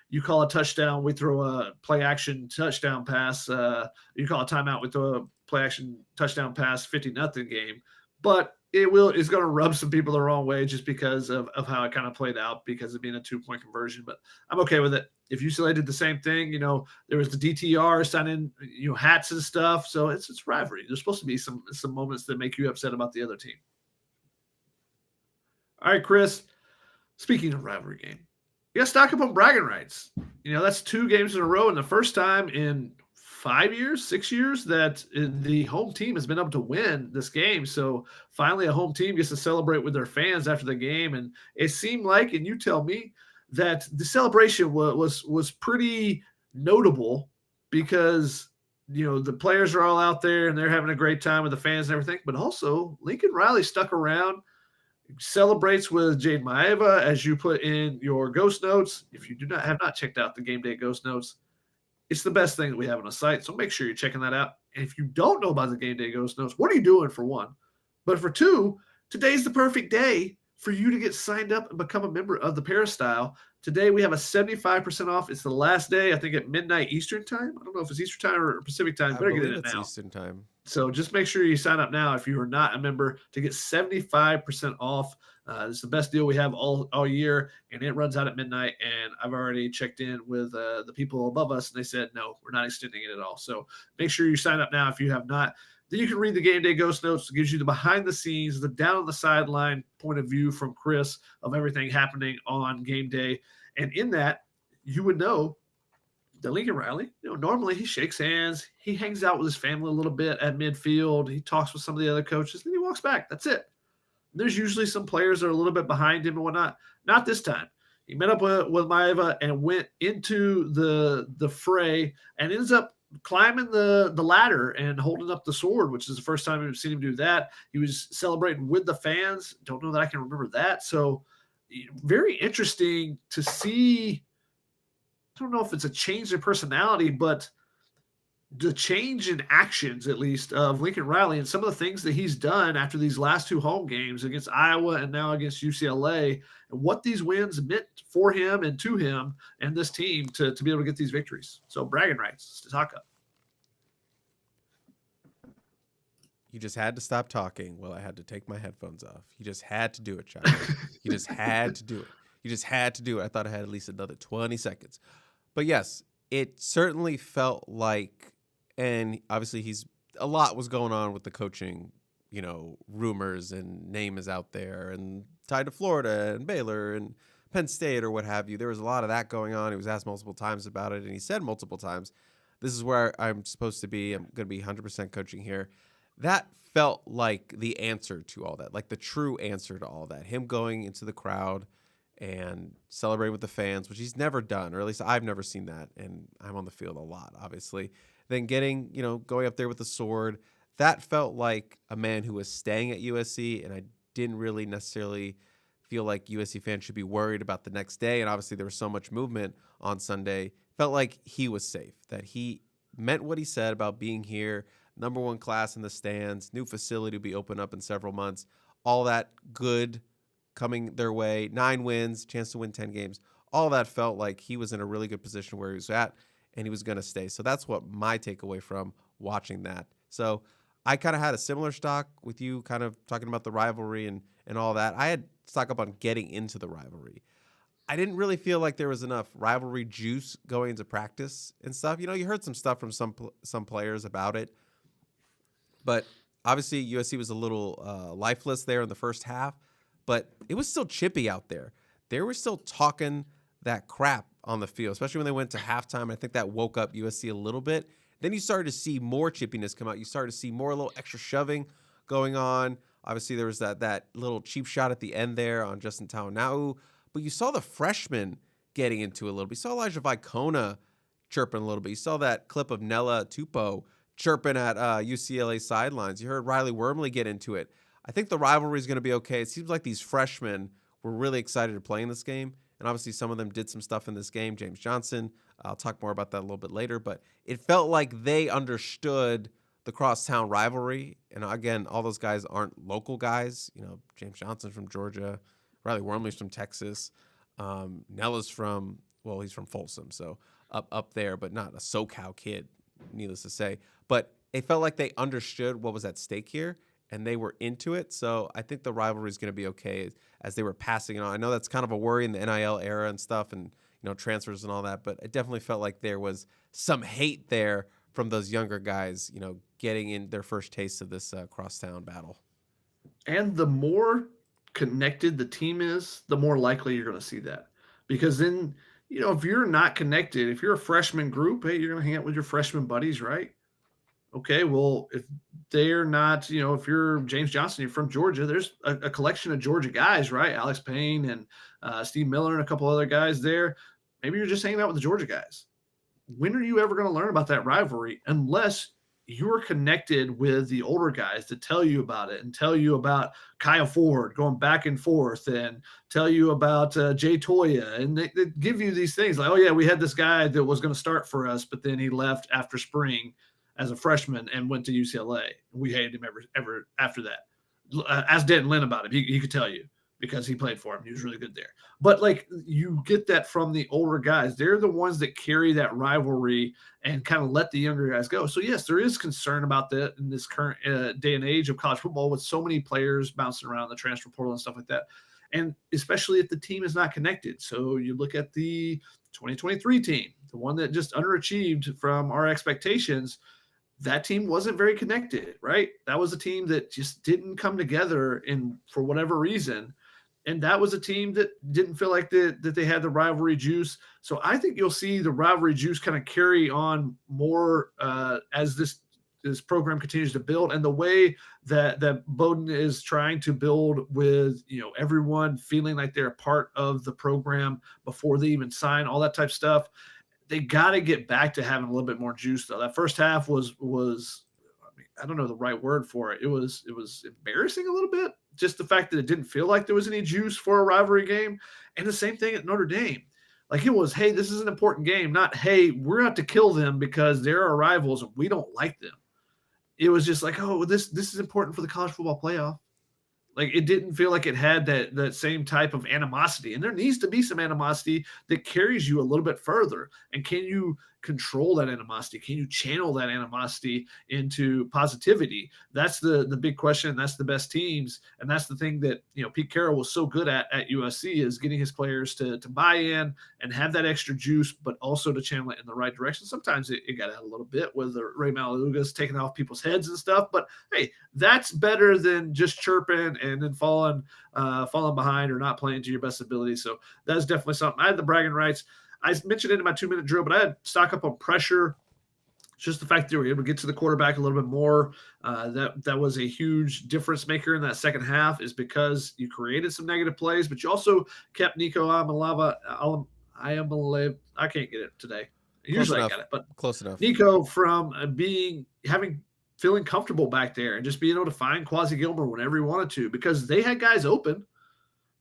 A: you call a touchdown, we throw a play action touchdown pass. You call a timeout, we throw a play action touchdown pass, 50-0 game. But it's going to rub some people the wrong way just because of how it kind of played out because of being a 2-point conversion. But I'm okay with it. If UCLA did the same thing, there was the DTR signing, hats and stuff. So it's rivalry. There's supposed to be some moments that make you upset about the other team. All right, Chris, speaking of rivalry game, you got to stock up on bragging rights. That's 2 games in a row and the first time in 5 years, 6 years that the home team has been able to win this game. So finally a home team gets to celebrate with their fans after the game. And it seemed like, and you tell me, that the celebration was pretty notable because, the players are all out there and they're having a great time with the fans and everything. But also Lincoln Riley stuck around, celebrates with Jade Maeva, as you put in your ghost notes. If you have not checked out the game day ghost notes, it's the best thing that we have on the site. So make sure you're checking that out. And if you don't know about the game day ghost notes, what are you doing for one? But for two, today's the perfect day for you to get signed up and become a member of the Peristyle. Today we have a 75% off. It's the last day, I think at midnight Eastern time. I don't know if it's Eastern time or Pacific time. Better get it now.
B: Eastern time.
A: So just make sure you sign up now if you are not a member to get 75% off. It's the best deal we have all year, and it runs out at midnight. And I've already checked in with the people above us, and they said, no, we're not extending it at all. So make sure you sign up now if you have not. Then you can read the game day ghost notes. It gives you the behind the scenes, the down on the sideline point of view from Chris of everything happening on game day. And in that, you would know that Lincoln Riley, normally he shakes hands, he hangs out with his family a little bit at midfield, he talks with some of the other coaches, then he walks back. That's it. There's usually some players that are a little bit behind him and whatnot. Not this time. He met up with Maeva and went into the fray and ends up climbing the ladder and holding up the sword, which is the first time we've seen him do that. He was celebrating with the fans. Don't know that I can remember that. So very interesting to see. I don't know if it's a change in personality, but the change in actions, at least, of Lincoln Riley and some of the things that he's done after these last two home games against Iowa and now against UCLA, and what these wins meant for him and to him and this team to be able to get these victories. So bragging rights to talk up.
B: You just had to stop talking. Well, I had to take my headphones off. You just had to do it, Chuck. You just had to do it. You just had to do it. I thought I had at least another 20 seconds. But yes, it certainly felt like, and obviously a lot was going on with the coaching, rumors and name is out there and tied to Florida and Baylor and Penn State or what have you. There was a lot of that going on. He was asked multiple times about it, and he said multiple times, this is where I'm supposed to be. I'm going to be 100% coaching here. That felt like the answer to all that, like the true answer to all that. Him going into the crowd and celebrating with the fans, which he's never done, or at least I've never seen that, and I'm on the field a lot, obviously. Then getting, going up there with the sword, that felt like a man who was staying at USC, and I didn't really necessarily feel like USC fans should be worried about the next day, and obviously there was so much movement on Sunday. Felt like he was safe, that he meant what he said about being here, number one class in the stands, new facility to be open up in several months, all that good coming their way, 9 wins, chance to win 10 games. All that felt like he was in a really good position where he was at, and he was going to stay. So that's what my takeaway from watching that. So I kind of had a similar stock with you, kind of talking about the rivalry and all that. I had stock up on getting into the rivalry. I didn't really feel like there was enough rivalry juice going into practice and stuff. You heard some stuff from some players about it, but obviously USC was a little lifeless there in the first half. But it was still chippy out there. They were still talking that crap on the field, especially when they went to halftime. I think that woke up USC a little bit. Then you started to see more chippiness come out. You started to see more, a little extra shoving going on. Obviously, there was that little cheap shot at the end there on Justin Taonau. But you saw the freshmen getting into it a little bit. You saw Elijah Vicona chirping a little bit. You saw that clip of Nella Tupou chirping at UCLA sidelines. You heard Riley Wormley get into it. I think the rivalry is going to be okay. It seems like these freshmen were really excited to play in this game, and obviously some of them did some stuff in this game. James Johnson, I'll talk more about that a little bit later, but it felt like they understood the crosstown rivalry. And again, all those guys aren't local guys. James Johnson's from Georgia, Riley Wormley's from Texas, Nella's he's from Folsom, so up there, but not a SoCal kid, needless to say. But it felt like they understood what was at stake here, and they were into it. So I think the rivalry is going to be okay as they were passing it on. I know that's kind of a worry in the NIL era and stuff and, transfers and all that, but it definitely felt like there was some hate there from those younger guys, getting in their first taste of this crosstown battle.
A: And the more connected the team is, the more likely you're going to see that. Because then, if you're not connected, if you're a freshman group, hey, you're going to hang out with your freshman buddies, right? Okay, well, if they're not, if you're James Johnson, you're from Georgia, there's a collection of Georgia guys, right? Alex Payne and Steve Miller and a couple other guys there. Maybe you're just hanging out with the Georgia guys. When are you ever going to learn about that rivalry unless you're connected with the older guys to tell you about it and tell you about Kyle Ford going back and forth and tell you about Jay Toya. And they give you these things like, oh, yeah, we had this guy that was going to start for us, but then he left after spring as a freshman and went to UCLA. We hated him ever after that. Ask Dan Lynn about him. He could tell you because he played for him. He was really good there. But you get that from the older guys. They're the ones that carry that rivalry and kind of let the younger guys go. So yes, there is concern about that in this current day and age of college football with so many players bouncing around the transfer portal and stuff like that. And especially if the team is not connected. So you look at the 2023 team, the one that just underachieved from our expectations. that team wasn't very connected, right? That was a team that just didn't come together in for whatever reason. And that was a team that didn't feel like that they had the rivalry juice. So I think you'll see the rivalry juice kind of carry on more as this program continues to build, and the way that Bowden is trying to build with everyone feeling like they're a part of the program before they even sign, all that type of stuff. They got to get back to having a little bit more juice though. That first half was I don't know the right word for it. It was embarrassing a little bit. Just the fact that it didn't feel like there was any juice for a rivalry game. And the same thing at Notre Dame. Like it was, hey, this is an important game, not hey, we're out to kill them because they're our rivals and we don't like them. It was just like, oh, this is important for the college football playoff. Like it didn't feel like it had that same type of animosity, and there needs to be some animosity that carries you a little bit further. And can you control that animosity? Can you channel that animosity into positivity? That's the big question. That's the best teams, and that's the thing that Pete Carroll was so good at USC is getting his players to buy in and have that extra juice, but also to channel it in the right direction. Sometimes it got out a little bit with the Ray Malalugas taking off people's heads and stuff, but hey, that's better than just chirping and then falling behind or not playing to your best ability. So that's definitely something. I had the bragging rights. I mentioned it in my 2-minute drill, but I had stock up on pressure. Just the fact that they were able to get to the quarterback a little bit more, that was a huge difference maker in that second half, is because you created some negative plays, but you also kept Nico Iamaleava. I can't get it today. Usually I got it, but
B: close enough.
A: Nico from feeling comfortable back there and just being able to find Quasi Gilmer whenever he wanted to, because they had guys open,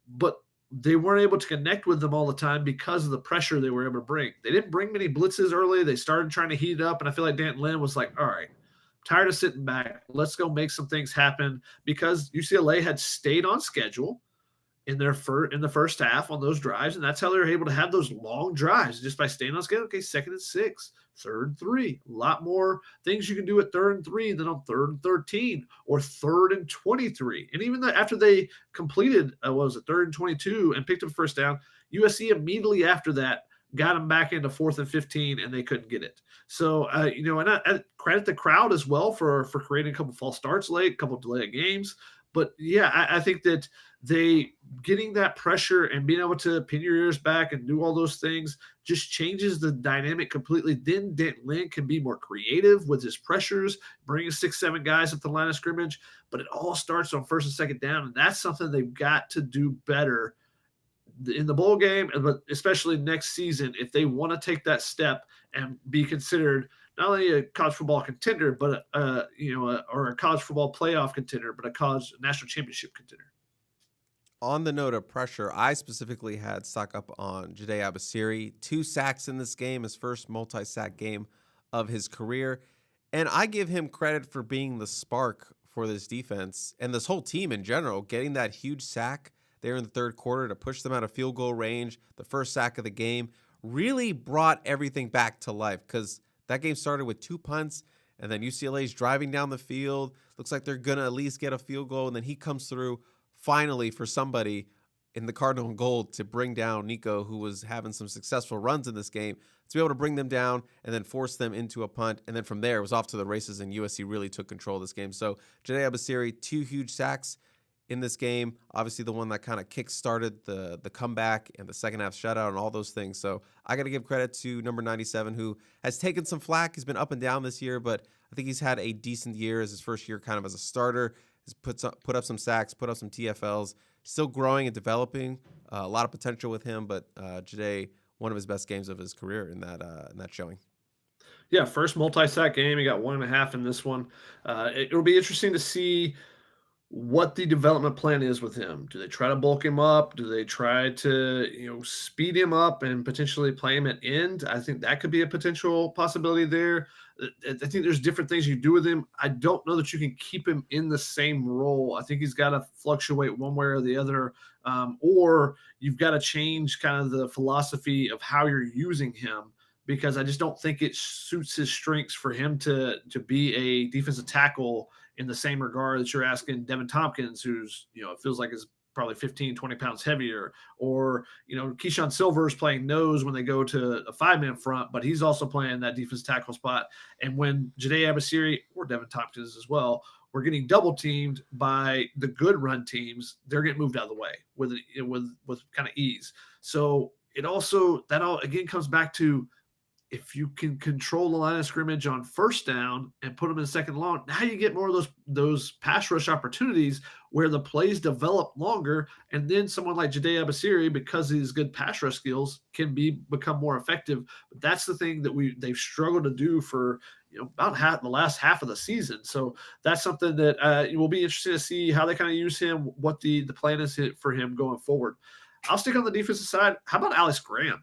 A: but they weren't able to connect with them all the time because of the pressure they were able to bring. They didn't bring many blitzes early. They started trying to heat it up, and I feel like Danton Lynn was like, all right, I'm tired of sitting back. Let's go make some things happen, because UCLA had stayed on schedule in the first half on those drives, and that's how they're able to have those long drives, just by staying on schedule. Okay, 2nd and 6, 3rd and 3, a lot more things you can do at 3rd and 3 than on 3rd and 13 or 3rd and 23. And even after they completed 3rd and 22 and picked up a first down, USC immediately after that got them back into 4th and 15, and they couldn't get it. So and I credit the crowd as well for creating a couple false starts late, a couple delayed games. But yeah, I think that they getting that pressure and being able to pin your ears back and do all those things just changes the dynamic completely. Then Danton Lynn can be more creative with his pressures, bringing 6-7 guys up the line of scrimmage. But it all starts on 1st and 2nd down, and that's something they've got to do better in the bowl game, but especially next season if they want to take that step and be considered not only a college football contender, but or a college football playoff contender, but a college national championship contender.
B: On the note of pressure, I specifically had stock up on Jade Abasiri. 2 sacks in this game, his first multi-sack game of his career. And I give him credit for being the spark for this defense and this whole team in general, getting that huge sack there in the 3rd quarter to push them out of field goal range. The first sack of the game really brought everything back to life, because that game started with 2 punts, and then UCLA's driving down the field. Looks like they're going to at least get a field goal, and then he comes through finally for somebody in the Cardinal and Gold to bring down Nico, who was having some successful runs in this game, to be able to bring them down and then force them into a punt. And then from there, it was off to the races, and USC really took control of this game. So Jade Abasiri, 2 huge sacks in this game. Obviously, the one that kind of kick-started the comeback and the second half shutout and all those things. So I got to give credit to number 97, who has taken some flack. He's been up and down this year, but I think he's had a decent year as his first year kind of as a starter. He's put up some sacks, put up some TFLs, still growing and developing. A lot of potential with him, but Jade, one of his best games of his career in that showing.
A: Yeah, first multi-sack game. He got 1.5 in this one. It'll be interesting to see what the development plan is with him. Do they try to bulk him up? Do they try to, speed him up and potentially play him at end? I think that could be a potential possibility there. I think there's different things you do with him. I don't know that you can keep him in the same role. I think he's got to fluctuate one way or the other, or you've got to change kind of the philosophy of how you're using him, because I just don't think it suits his strengths for him to be a defensive tackle in the same regard that you're asking Devin Tompkins, who's, it feels like is probably 15, 20 pounds heavier. Or, Keyshawn Silver is playing nose when they go to a 5-man front, but he's also playing that defense tackle spot. And when Janae Abasiri or Devin Tompkins as well, we're getting double teamed by the good run teams, they're getting moved out of the way with kind of ease. So that all again comes back to, if you can control the line of scrimmage on first down and put them in second long, now you get more of those pass rush opportunities where the plays develop longer, and then someone like Janae Abasiri, because of his good pass rush skills, can become more effective. But that's the thing that they've struggled to do for about the last half of the season. So that's something that it will be interesting to see how they kind of use him, what the plan is for him going forward. I'll stick on the defensive side. How about Alex Graham?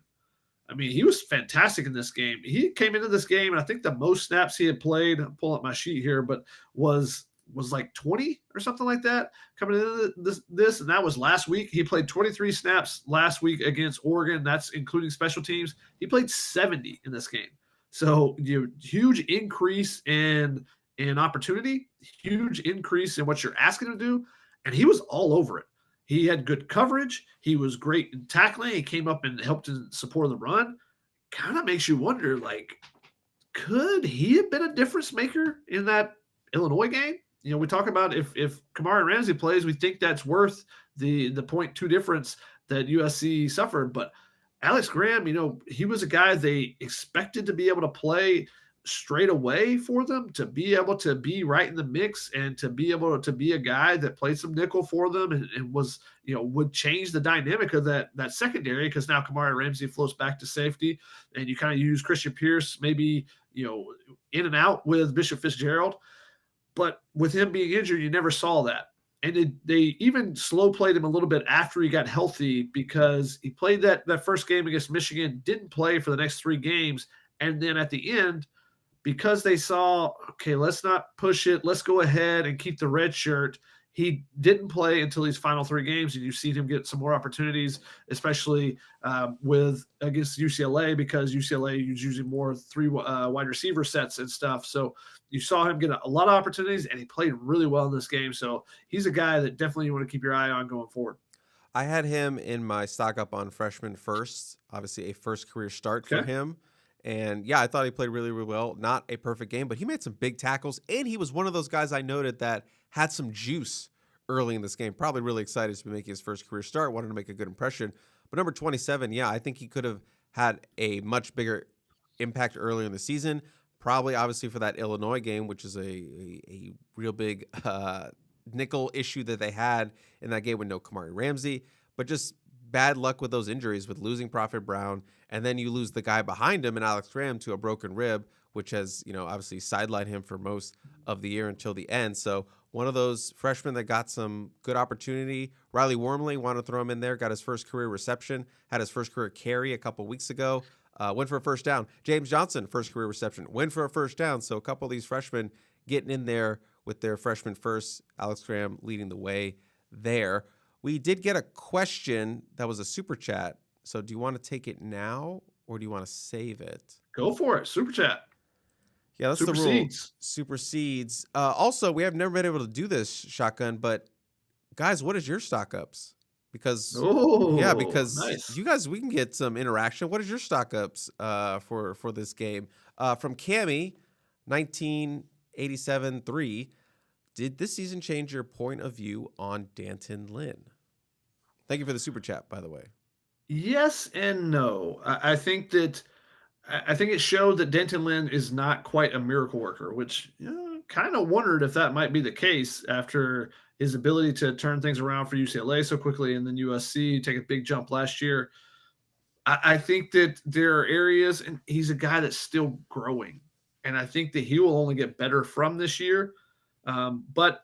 A: I mean, he was fantastic in this game. He came into this game, and I think the most snaps he had played, I'm pulling up my sheet here, but was like 20 or something like that coming into this, and that was last week. He played 23 snaps last week against Oregon. That's including special teams. He played 70 in this game. So huge increase in opportunity, huge increase in what you're asking him to do, and he was all over it. He had good coverage. He was great in tackling. He came up and helped to support the run. Kind of makes you wonder, like, could he have been a difference maker in that Illinois game? We talk about if Kamari Ramsey plays, we think that's worth the 0.2 difference that USC suffered. But Alex Graham, he was a guy they expected to be able to play straight away for them, to be able to be right in the mix and to be able to be a guy that played some nickel for them and was, would change the dynamic of that secondary, because now Kamari Ramsey floats back to safety and you kind of use Christian Pierce maybe, in and out with Bishop Fitzgerald. But with him being injured, you never saw that. And they even slow played him a little bit after he got healthy, because he played that first game against Michigan, didn't play for the next 3 games. And then at the end, because they saw, okay, let's not push it, let's go ahead and keep the red shirt, he didn't play until these final 3 games, and you've seen him get some more opportunities, especially against UCLA, because UCLA is using more 3 wide receiver sets and stuff. So you saw him get a lot of opportunities, and he played really well in this game. So he's a guy that definitely you want to keep your eye on going forward.
B: I had him in my stock up on freshman first, obviously a first career start for him. And yeah, I thought he played really, really well. Not a perfect game, but he made some big tackles. And he was one of those guys I noted that had some juice early in this game. Probably really excited to be making his first career start. Wanted to make a good impression. But number 27, yeah, I think he could have had a much bigger impact earlier in the season. Probably, obviously, for that Illinois game, which is a real big nickel issue that they had in that game with no Kamari Ramsey. But just bad luck with those injuries, with losing Prophet Brown, and then you lose the guy behind him in Alex Graham to a broken rib, which has, obviously sidelined him for most of the year until the end. So one of those freshmen that got some good opportunity. Riley Wormley, wanted to throw him in there, got his first career reception, had his first career carry a couple weeks ago, went for a first down. James Johnson, first career reception, went for a first down. So a couple of these freshmen getting in there with their freshman first. Alex Graham leading the way there. We did get a question that was a super chat. So do you want to take it now or do you want to save it?
A: Go for it. Super chat.
B: Yeah, that's the rule. Supersedes. Also, we have never been able to do this, Shotgun, but guys, what is your stock ups? Because nice. You guys, we can get some interaction. What is your stock ups for this game? From Cammy, 1987-3. Did this season change your point of view on Danton Lynn? Thank you for the super chat, by the way.
A: Yes and no. I think it showed that Danton Lynn is not quite a miracle worker, which kind of wondered if that might be the case after his ability to turn things around for UCLA so quickly and then USC take a big jump last year. I think that there are areas, and he's a guy that's still growing, and I think that he will only get better from this year. But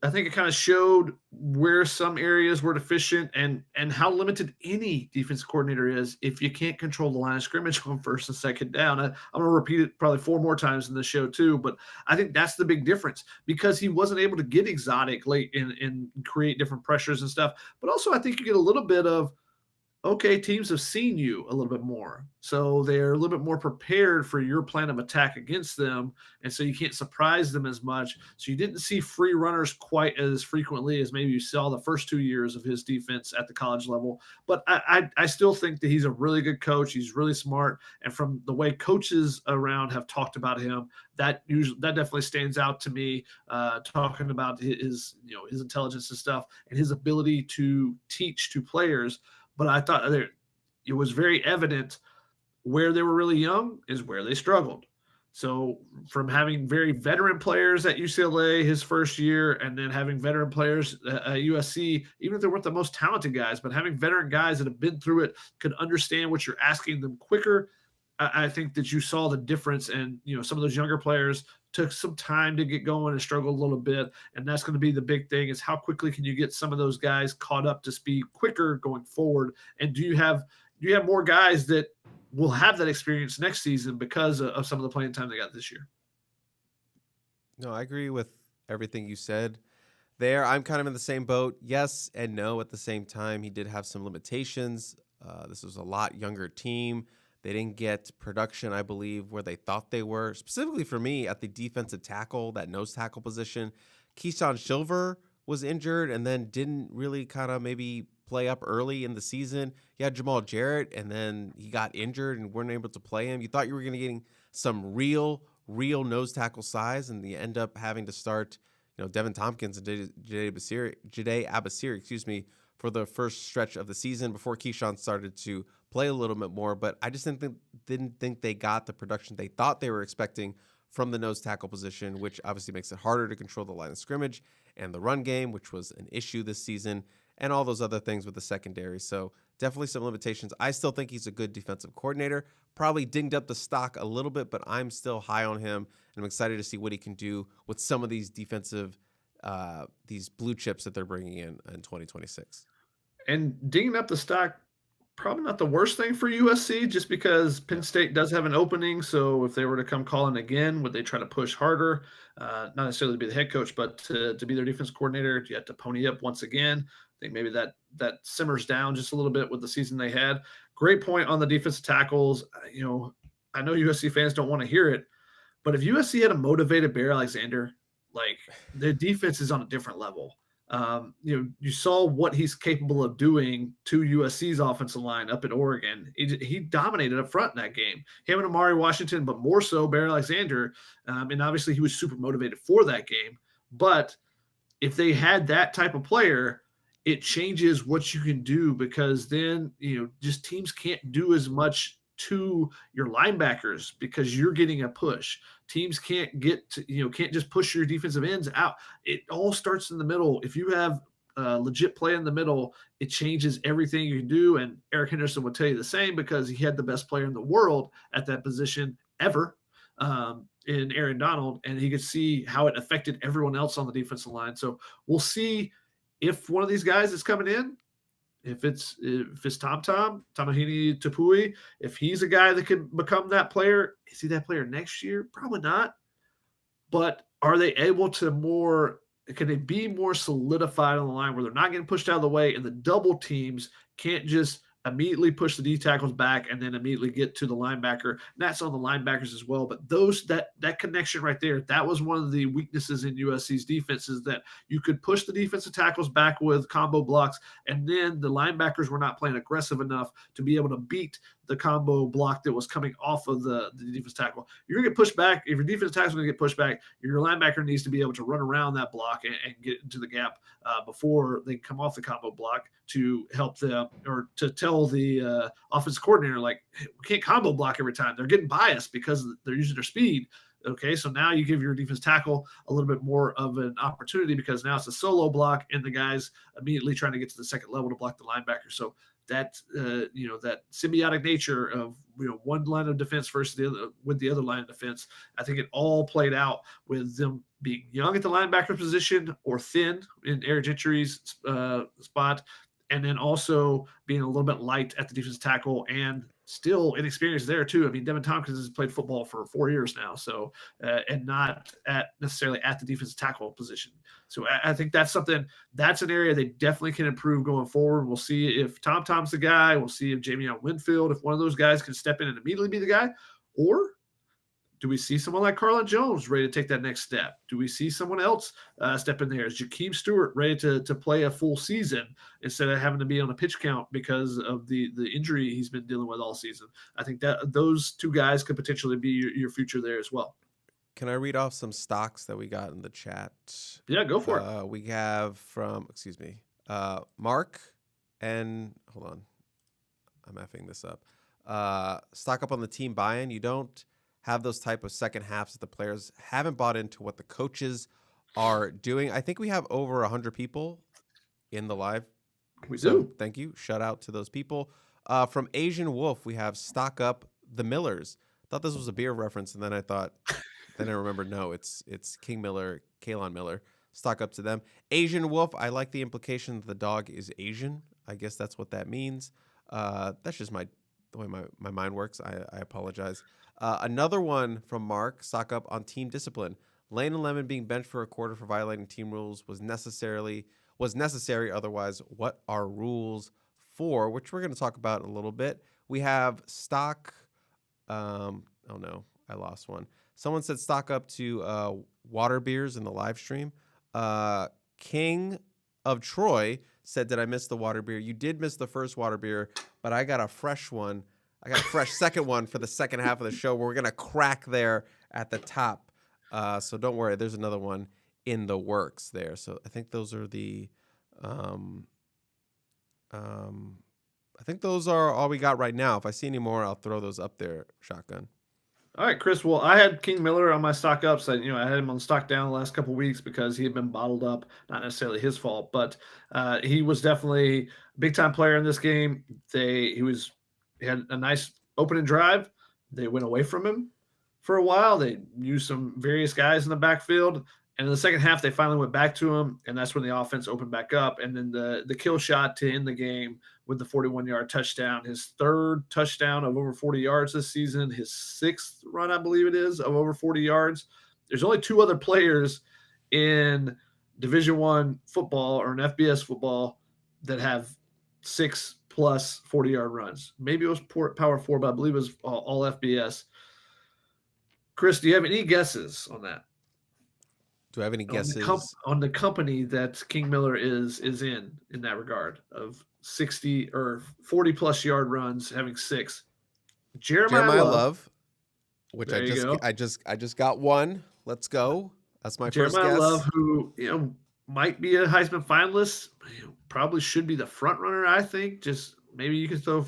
A: I think it kind of showed where some areas were deficient and how limited any defensive coordinator is if you can't control the line of scrimmage on first and second down. I'm going to repeat it probably 4 more times in the show too, but I think that's the big difference, because he wasn't able to get exotic late and create different pressures and stuff. But also I think you get a little bit of okay, teams have seen you a little bit more. So they're a little bit more prepared for your plan of attack against them. And so you can't surprise them as much. So you didn't see free runners quite as frequently as maybe you saw the first 2 years of his defense at the college level. But I still think that he's a really good coach. He's really smart. And from the way coaches around have talked about him, that definitely stands out to me, talking about his, his intelligence and stuff and his ability to teach to players. But I thought it was very evident where they were really young is where they struggled. So from having very veteran players at UCLA his first year, and then having veteran players at USC, even if they weren't the most talented guys, but having veteran guys that have been through it, could understand what you're asking them quicker. I think that you saw the difference, and some of those younger players took some time to get going and struggled a little bit, and that's going to be the big thing: is how quickly can you get some of those guys caught up to speed quicker going forward, and do you have more guys that will have that experience next season because of some of the playing time they got this year?
B: No, I agree with everything you said there. I'm kind of in the same boat. Yes and no at the same time. He did have some limitations. This was a lot younger team. They didn't get production, I believe, where they thought they were. Specifically for me, at the defensive tackle, that nose tackle position, Keyshawn Silver was injured and then didn't really kind of maybe play up early in the season. You had Jamal Jarrett, and then he got injured and weren't able to play him. You thought you were going to getting some real nose tackle size, and you end up having to start, Devin Tompkins and Jade Abasiri, excuse me, for the first stretch of the season before Keyshawn started to play a little bit more. But I just didn't think they got the production they thought they were expecting from the nose tackle position, which obviously makes it harder to control the line of scrimmage and the run game, which was an issue this season, and all those other things with the secondary. So definitely some limitations. I still think he's a good defensive coordinator. Probably dinged up the stock a little bit, but I'm still high on him, and I'm excited to see what he can do with some of these defensive, these blue chips that they're bringing in 2026.
A: And dinging up the stock, probably not the worst thing for USC, just because Penn
B: Yeah.
A: State does have an opening. So if they were to come calling again, would they try to push harder? Not necessarily to be the head coach, but to be their defense coordinator, you have to pony up once again. I think maybe that simmers down just a little bit with the season they had. Great point on the defensive tackles. I know USC fans don't want to hear it, but if USC had a motivated Bear Alexander, like, their defense is on a different level. You saw what he's capable of doing to USC's offensive line up in Oregon. He dominated up front in that game. Him and Amari Washington, but more so Bear Alexander. And obviously he was super motivated for that game. But if they had that type of player, it changes what you can do, because then just teams can't do as much to your linebackers because you're getting a push. Teams can't just push your defensive ends out. It all starts in the middle. If you have legit play in the middle, it changes everything you can do. And Eric Henderson would tell you the same, because he had the best player in the world at that position ever, in Aaron Donald, and he could see how it affected everyone else on the defensive line. So we'll see if one of these guys is coming in, if it's Tamahini Tapui, if he's a guy that can become that player. Is he that player next year? Probably not. But are they able to can they be more solidified on the line where they're not getting pushed out of the way, and the double teams can't just immediately push the D tackles back and then immediately get to the linebacker? And that's on the linebackers as well. But that connection right there, that was one of the weaknesses in USC's defense, is that you could push the defensive tackles back with combo blocks, and then the linebackers were not playing aggressive enough to be able to beat the combo block that was coming off of the defense tackle. You're going to get pushed back. If your defense tackle is going to get pushed back, your linebacker needs to be able to run around that block and get into the gap before they come off the combo block, to help them, or to tell the offensive coordinator, like, hey, we can't combo block every time. They're getting biased because they're using their speed. Okay, so now you give your defense tackle a little bit more of an opportunity, because now it's a solo block and the guy's immediately trying to get to the second level to block the linebacker. So that that symbiotic nature of one line of defense versus the other line of defense, I think it all played out with them being young at the linebacker position, or thin in Eric Gentry's spot, and then also being a little bit light at the defensive tackle and still inexperienced there too. I mean, Devin Tompkins has played football for 4 years now, so and not at necessarily at the defensive tackle position. So I think that's something that's an area they definitely can improve going forward. We'll see if Tom's the guy. We'll see if Jamion Winfield, if one of those guys can step in and immediately be the guy, or do we see someone like Carlin Jones ready to take that next step? Do we see someone else step in there? Is Jakeem Stewart ready to play a full season instead of having to be on a pitch count because of the injury he's been dealing with all season? I think that those two guys could potentially be your future there as well.
B: Can I read off some stocks that we got in the chat?
A: Yeah, go for it.
B: We have from, Mark, and hold on, I'm effing this up. Stock up on the team buy-in. You don't have those type of second halves that the players haven't bought into what the coaches are doing. I think we have over 100 people in the live.
A: We do.
B: Thank you. Shout out to those people. From Asian Wolf, we have stock up the Millers. Thought this was a beer reference, and then I remembered, no, it's King Miller, Kalon Miller. Stock up to them. Asian Wolf, I like the implication that the dog is Asian. I guess that's what that means. That's just the way my mind works. I apologize. Another one from Mark, stock up on team discipline. Lane and Lemon being benched for a quarter for violating team rules was necessary. Otherwise, what are rules for? Which we're going to talk about in a little bit. We have stock. Oh no, I lost one. Someone said stock up to water beers in the live stream. King of Troy said, did I miss the water beer? You did miss the first water beer, but I got a fresh one. I got a fresh second one for the second half of the show. We're going to crack there at the top. So don't worry. There's another one in the works there. So I think those are I think those are all we got right now. If I see any more, I'll throw those up there, Shotgun.
A: All right, Chris. Well, I had King Miller on my stock up. So, I had him on stock down the last couple of weeks because he had been bottled up. Not necessarily his fault, but he was definitely a big-time player in this game. He had a nice opening drive. They went away from him for a while. They used some various guys in the backfield. And in the second half, they finally went back to him, and that's when the offense opened back up. And then the kill shot to end the game with the 41-yard touchdown, his third touchdown of over 40 yards this season, his sixth run, I believe it is, of over 40 yards. There's only two other players in Division I football or an FBS football that have 6+ 40-yard runs. Maybe it was Power 4, but I believe it was all FBS. Chris, do you have any guesses on that?
B: Do I have any guesses
A: on the company that King Miller is in that regard of 60 or 40+ yard runs, having 6? Jeremiah Love,
B: which I just got one. Let's go. That's my first guess.
A: Jeremiah Love, who might be a Heisman finalist, probably should be the front runner. I think. Just maybe you could throw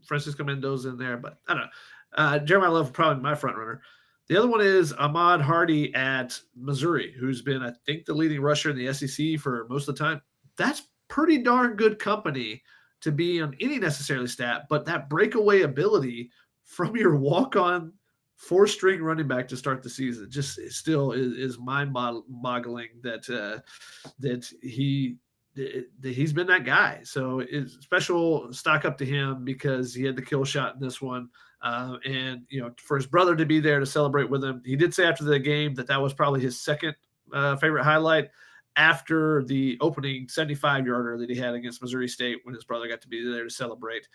A: Francisco Mendoza in there, but I don't know. Jeremiah Love probably my front runner. The other one is Ahmad Hardy at Missouri, who's been, I think, the leading rusher in the SEC for most of the time. That's pretty darn good company to be on any necessarily stat, but that breakaway ability from your walk-on 4-string running back to start the season just still is mind-boggling that he's been that guy. So it's special stock up to him because he had the kill shot in this one. And for his brother to be there to celebrate with him, he did say after the game that was probably his second favorite highlight after the opening 75-yarder that he had against Missouri State when his brother got to be there to celebrate.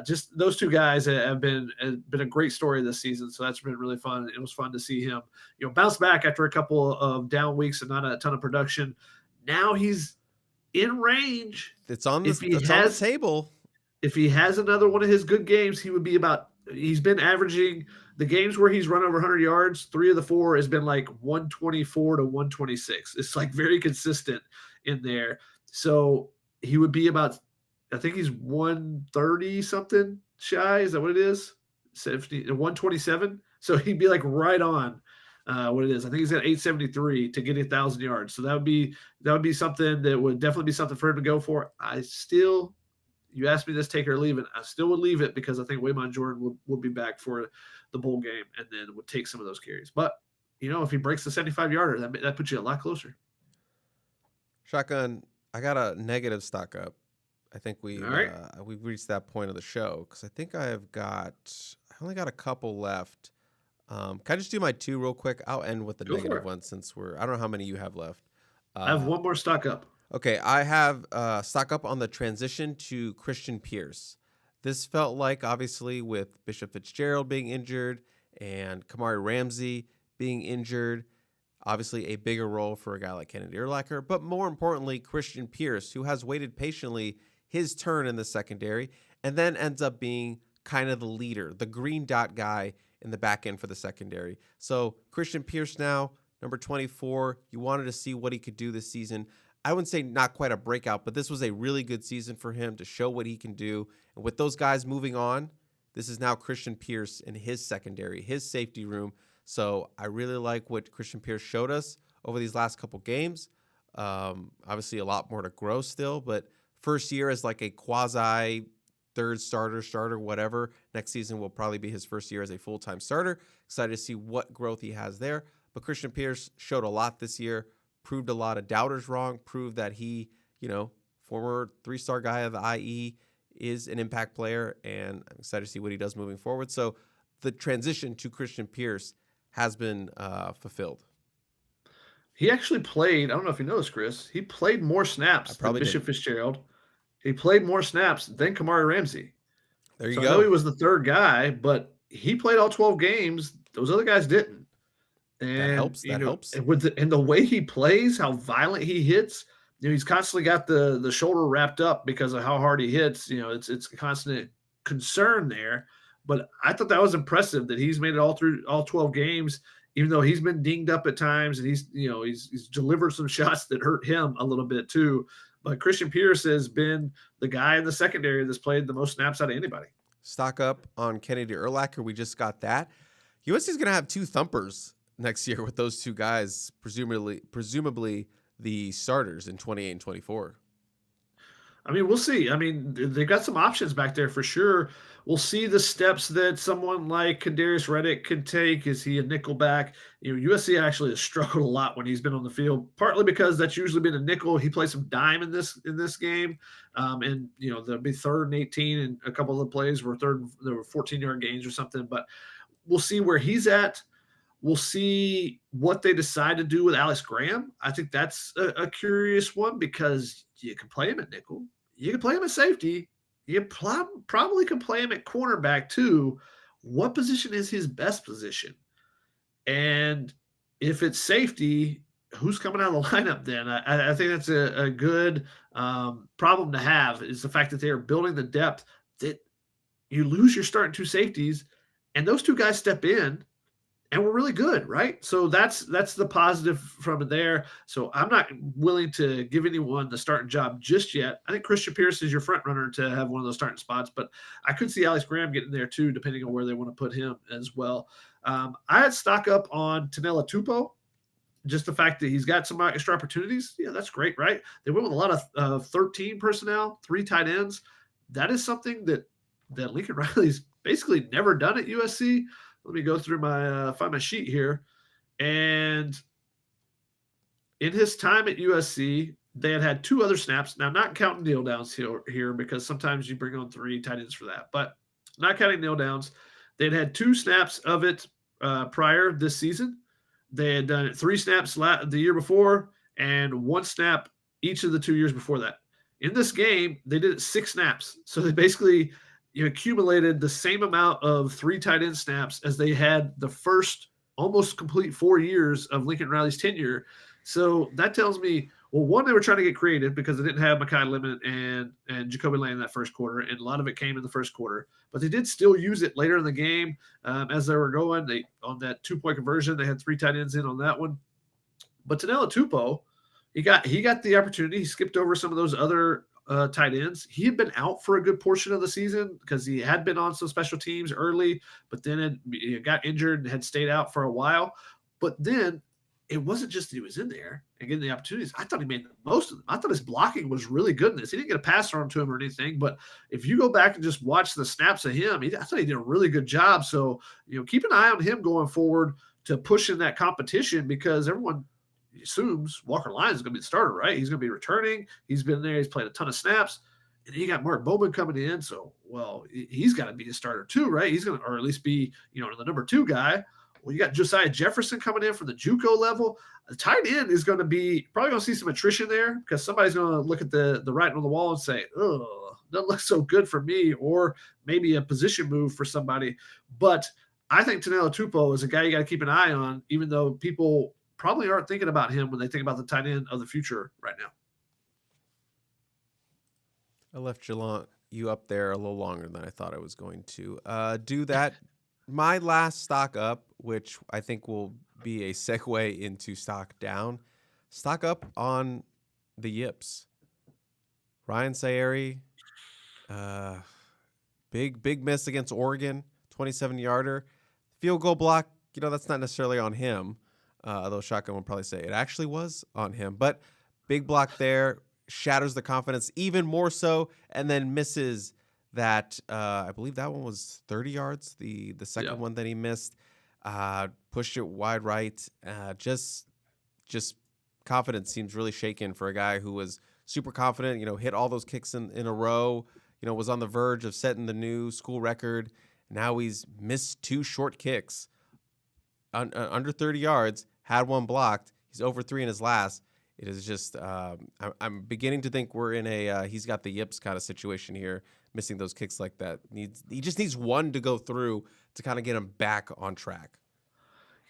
A: Just those two guys have been a great story this season, so that's been really fun. It was fun to see him bounce back after a couple of down weeks and not a ton of production. Now he's in range.
B: It's on the table.
A: If he has another one of his good games, he would be about. He's been averaging the games where he's run over 100 yards. 3 of the 4 has been like 124 to 126. It's like very consistent in there. So he would be about, I think he's 130 something shy. Is that what it is? 127. So he'd be like right on what it is. I think he's got 873 to get 1,000 yards. So that would be something that would definitely be something for him to go for. You asked me this, take it or leave it. I still would leave it because I think Waymon Jordan will be back for the bowl game and then would take some of those carries. But, if he breaks the 75-yarder, that puts you a lot closer.
B: Shotgun, I got a negative stock up. I think
A: All right,
B: we've reached that point of the show because I think I only got a couple left. Can I just do my two real quick? I'll end with the
A: go for
B: negative
A: it.
B: one since I don't know how many you have left.
A: I have
B: Uh,
A: one more stock up.
B: okay, I have stock up on the transition to Christian Pierce. This felt like obviously with Bishop Fitzgerald being injured and Kamari Ramsey being injured, obviously a bigger role for a guy like Kennedy Urlacher, but more importantly, Christian Pierce, who has waited patiently his turn in the secondary and then ends up being kind of the leader, the green dot guy in the back end for the secondary. So Christian Pierce now, number 24, you wanted to see what he could do this season. I wouldn't say not quite a breakout, but this was a really good season for him to show what he can do. And with those guys moving on, this is now Christian Pierce in his secondary, his safety room. So I really like what Christian Pierce showed us over these last couple games. Obviously, a lot more to grow still, but first year as like a quasi third starter, whatever. Next season will probably be his first year as a full-time starter. Excited to see what growth he has there. But Christian Pierce showed a lot this year, proved a lot of doubters wrong, proved that he, former 3-star guy of the IE, is an impact player, and I'm excited to see what he does moving forward. So the transition to Christian Pierce has been fulfilled.
A: He actually played. I don't know if you know this, Chris. He played more
B: I
A: snaps than
B: probably
A: Bishop
B: didn't.
A: Fitzgerald. He played more snaps than Kamari Ramsey.
B: There you
A: So I know he
B: go.
A: was the third guy, but he played all 12 games. Those other guys didn't.
B: That
A: And
B: helps. That helps.
A: and the way he plays, how violent he hits, he's constantly got the shoulder wrapped up because of how hard he hits. It's a constant concern there. But I thought that was impressive that he's made it all through all 12 games, even though he's been dinged up at times and he's delivered some shots that hurt him a little bit too. But Christian Pierce has been the guy in the secondary that's played the most snaps out of anybody.
B: Stock up on Kennedy Urlacher. We just got that. USC is going to have 2 thumpers next year with those 2 guys, presumably the starters in 28 and 24.
A: I mean, we'll see. I mean, they've got some options back there for sure. We'll see the steps that someone like Kadarius Reddick could take. Is he a nickelback? USC actually has struggled a lot when he's been on the field, partly because that's usually been a nickel. He played some dime in this game, and there'll be 3rd and 18, and a couple of the plays were there were 14-yard gains or something. But we'll see where he's at. We'll see what they decide to do with Alex Graham. I think that's a curious one because you can play him at nickel. You can play him at safety. You probably can play him at cornerback too. What position is his best position? And if it's safety, who's coming out of the lineup then? I think that's a good problem to have, is the fact that they are building the depth that you lose your starting 2 safeties, and those 2 guys step in and we're really good, right? So that's the positive from there. So I'm not willing to give anyone the starting job just yet. I think Christian Pierce is your front runner to have one of those starting spots, but I could see Alex Graham getting there too, depending on where they want to put him as well. I had stock up on Tanela Tupou. Just the fact that he's got some extra opportunities, yeah, that's great, right? They went with a lot of 13 personnel, 3 tight ends. That is something that Lincoln Riley's basically never done at USC. Let me go through find my sheet here. And in his time at USC, they had 2 other snaps. Now, not counting kneel downs here because sometimes you bring on 3 tight ends for that, but not counting kneel downs. They'd had 2 snaps of it prior this season. They had done 3 snaps the year before and 1 snap each of the 2 years before that. In this game, they did it 6 snaps. So they basically accumulated the same amount of 3 tight end snaps as they had the first almost complete 4 years of Lincoln Riley's tenure. So that tells me, well, one, they were trying to get creative because they didn't have Mekhi Lemon and Jacoby Lane in that first quarter, and a lot of it came in the first quarter. But they did still use it later in the game as they were going. They on that 2-point conversion, they had 3 tight ends in on that one. But Tanela Tupou, he got the opportunity. He skipped over some of those other tight ends. He had been out for a good portion of the season because he had been on some special teams early, but then he got injured and had stayed out for a while. But then it wasn't just that he was in there and getting the opportunities. I thought he made the most of them. I thought his blocking was really good in this. He didn't get a pass thrown to him or anything, but if you go back and just watch the snaps of him, I thought he did a really good job. So, keep an eye on him going forward to push in that competition because everyone assumes Walker Lyons is going to be the starter, right? He's going to be returning. He's been there. He's played a ton of snaps. And then you got Mark Bowman coming in. So, well, he's got to be a starter too, right? He's going to, or at least be, the number 2 guy. Well, you got Josiah Jefferson coming in from the JUCO level. The tight end is going to be probably going to see some attrition there because somebody's going to look at the writing on the wall and say, oh, doesn't look so good for me, or maybe a position move for somebody. But I think Tanelo Tupou is a guy you got to keep an eye on, even though people probably aren't thinking about him when they think about the tight end of the future right now.
B: I left you up there a little longer than I thought I was going to do that. My last stock up, which I think will be a segue into stock down, stock up on the Yips. Ryan Sayeri, big miss against Oregon, 27-yarder. Field goal block, that's not necessarily on him, although Shotgun would probably say it actually was on him. But big block there, shatters the confidence even more so, and then misses that. I believe that one was 30 yards, the second one that he missed. Pushed it wide right. Just confidence seems really shaken for a guy who was super confident, hit all those kicks in a row, was on the verge of setting the new school record. Now he's missed 2 short kicks under 30 yards, had one blocked. He's over 3 in his last. It is just, I'm beginning to think we're in a he's got the yips kind of situation here, missing those kicks like that. He just needs one to go through to kind of get him back on track.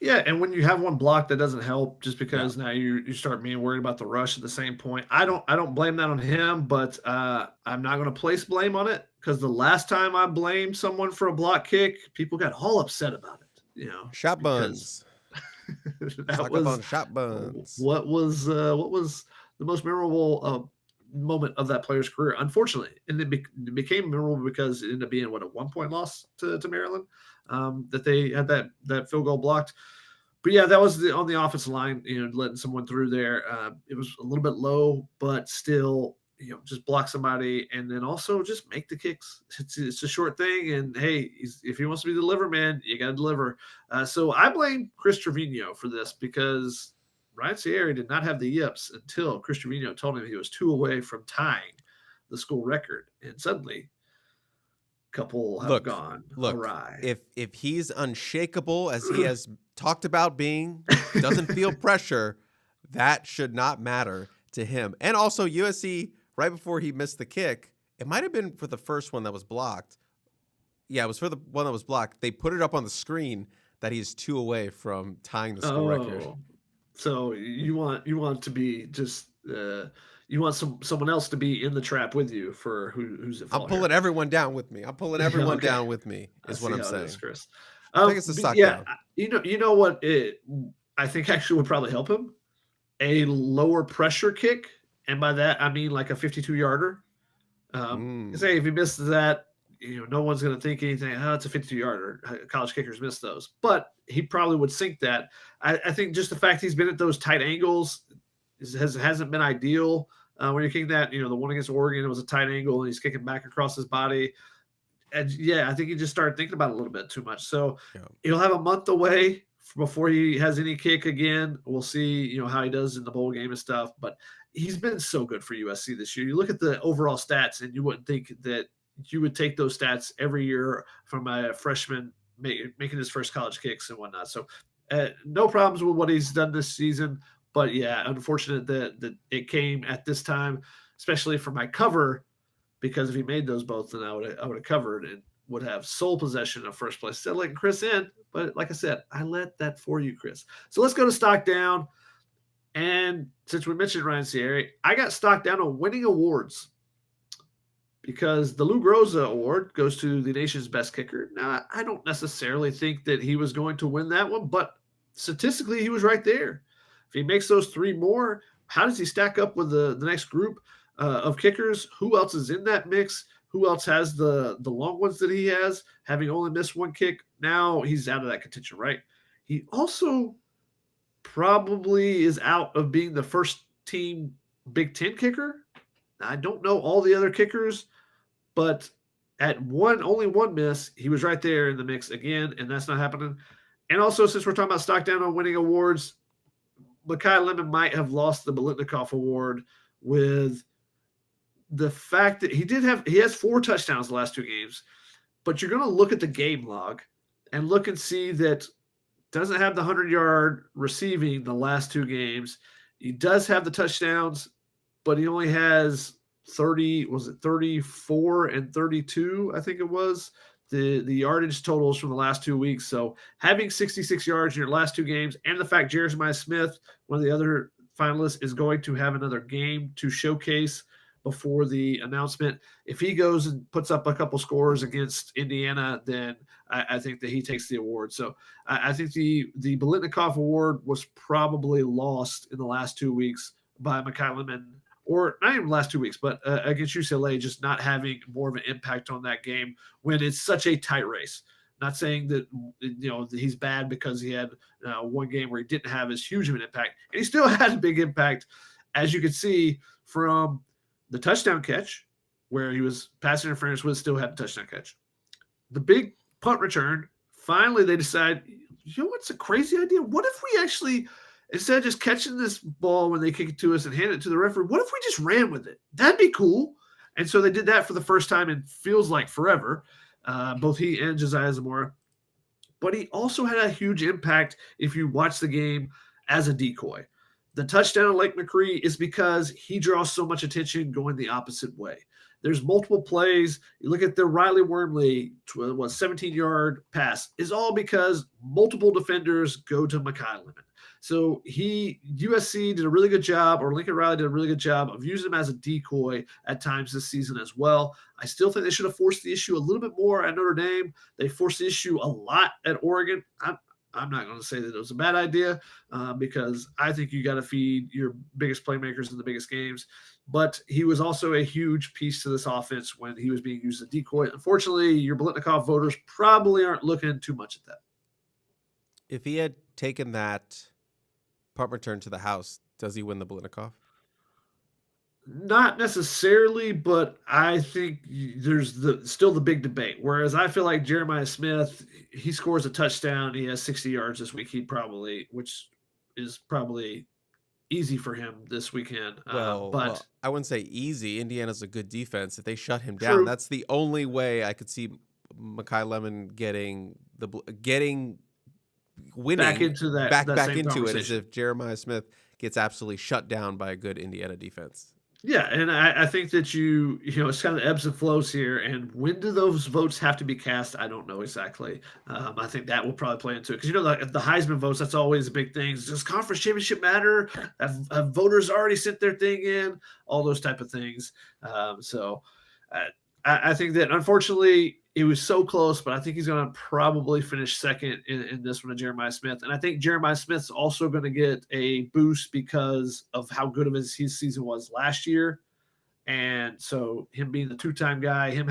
A: Yeah, and when you have one block, that doesn't help just because now you start being worried about the rush at the same point. I don't blame that on him, but I'm not going to place blame on it because the last time I blamed someone for a block kick, people got all upset about it.
B: Shot buns.
A: That was
B: on shot buns.
A: What was the most memorable moment of that player's career? Unfortunately, and it became memorable because it ended up being a 1-point loss to Maryland. That they had that field goal blocked. But yeah, that was on the offensive line, letting someone through there. It was a little bit low, but still, just block somebody and then also just make the kicks. It's a short thing. And hey, if he wants to be the deliver man, you got to deliver. So I blame Chris Trevino for this because Ryan Sayeri did not have the yips until Chris Trevino told him he was 2 away from tying the school record. And suddenly, couple have gone awry.
B: If he's unshakable as he has talked about being, doesn't feel pressure, that should not matter to him. And also USC, right before he missed the kick, it might have been for the first one that was blocked. Yeah, it was for the one that was blocked. They put it up on the screen that he's 2 away from tying the school record.
A: So you want to be just you want someone else to be in the trap with you for who's at fault.
B: I'm pulling everyone down with me. I'm pulling everyone down with me. Is what I'm saying,
A: is, Chris.
B: I think it's a stock down.
A: You know what? I think actually would probably help him. A lower pressure kick, and by that I mean like a 52-yarder. Say if he misses that, no one's going to think anything. Oh, it's a 52-yarder. College kickers miss those, but he probably would sink that. I think just the fact he's been at those tight angles hasn't been ideal. When you're kicking that, the one against Oregon, it was a tight angle, and he's kicking back across his body. And I think he just started thinking about it a little bit too much. So he'll have a month away before he has any kick again. We'll see, how he does in the bowl game and stuff. But he's been so good for USC this year. You look at the overall stats, and you wouldn't think that you would take those stats every year from a freshman making his first college kicks and whatnot. So no problems with what he's done this season. But yeah, unfortunate that it came at this time, especially for my cover, because if he made those both, then I would have covered and would have sole possession of first place. Instead of letting Chris in, but like I said, I let that for you, Chris. So let's go to stock down. And since we mentioned Ryan Sayeri, I got stock down on winning awards because the Lou Groza Award goes to the nation's best kicker. Now, I don't necessarily think that he was going to win that one, but statistically, he was right there. If he makes those 3 more, how does he stack up with the next group of kickers? Who else is in that mix? Who else has the long ones that he has, having only missed 1 kick? Now he's out of that contention, right? He also probably is out of being the first team Big Ten kicker. Now, I don't know all the other kickers, but at only one miss, he was right there in the mix again, and that's not happening. And also, since we're talking about stock down on winning awards, Mekhi Lemon might have lost the Biletnikoff Award with the fact that he has 4 touchdowns the last 2 games, but you're going to look at the game log and look and see that doesn't have the 100-yard receiving the last 2 games. He does have the touchdowns, but he only has 34 and 32, I think it was, the yardage totals from the last 2 weeks. So having 66 yards in your last 2 games, and the fact Jeremiah Smith, one of the other finalists, is going to have another game to showcase before the announcement. If he goes and puts up a couple scores against Indiana, then I think that he takes the award. So I think the Biletnikoff Award was probably lost in the last 2 weeks by McKyleman, or not even the last 2 weeks, but against UCLA, just not having more of an impact on that game when it's such a tight race. Not saying that he's bad because he had one game where he didn't have as huge of an impact, and he still had a big impact, as you can see from the touchdown catch, where he was passing interference with, still had a touchdown catch. The big punt return, finally they decide, what's a crazy idea? What if we actually, instead of just catching this ball when they kick it to us and hand it to the referee, what if we just ran with it? That'd be cool. And so they did that for the first time in feels like forever, both he and Josiah Zamora. But he also had a huge impact if you watch the game as a decoy. The touchdown of Lake McCree is because he draws so much attention going the opposite way. There's multiple plays. You look at the Riley Wormley 17-yard pass is all because multiple defenders go to McKyleman. So USC did a really good job, or Lincoln Riley did a really good job of using him as a decoy at times this season as well. I still think they should have forced the issue a little bit more at Notre Dame. They forced the issue a lot at Oregon. I'm not going to say that it was a bad idea because I think you got to feed your biggest playmakers in the biggest games. But he was also a huge piece to this offense when he was being used as a decoy. Unfortunately, your Biletnikoff voters probably aren't looking too much at that.
B: If he had taken that punt return to the house, does he win the Biletnikoff?
A: Not necessarily, but I think there's still the big debate. Whereas I feel like Jeremiah Smith, he scores a touchdown, he has 60 yards this week. Which is probably easy for him this weekend. But
B: I wouldn't say easy. Indiana's a good defense. If they shut him
A: True.
B: down, that's the only way I could see McKyleman winning
A: back into that
B: back
A: same
B: into it, is if Jeremiah Smith gets absolutely shut down by a good Indiana defense.
A: Yeah, and I think that it's kind of ebbs and flows here. And when do those votes have to be cast? I don't know exactly. I think that will probably play into it because the Heisman votes. That's always a big thing. Does conference championship matter? Have voters already sent their thing in? All those type of things. So I think that unfortunately it was so close, but I think he's going to probably finish second in this one to Jeremiah Smith. And I think Jeremiah Smith's also going to get a boost because of how good of his season was last year. And so him being the two-time guy, him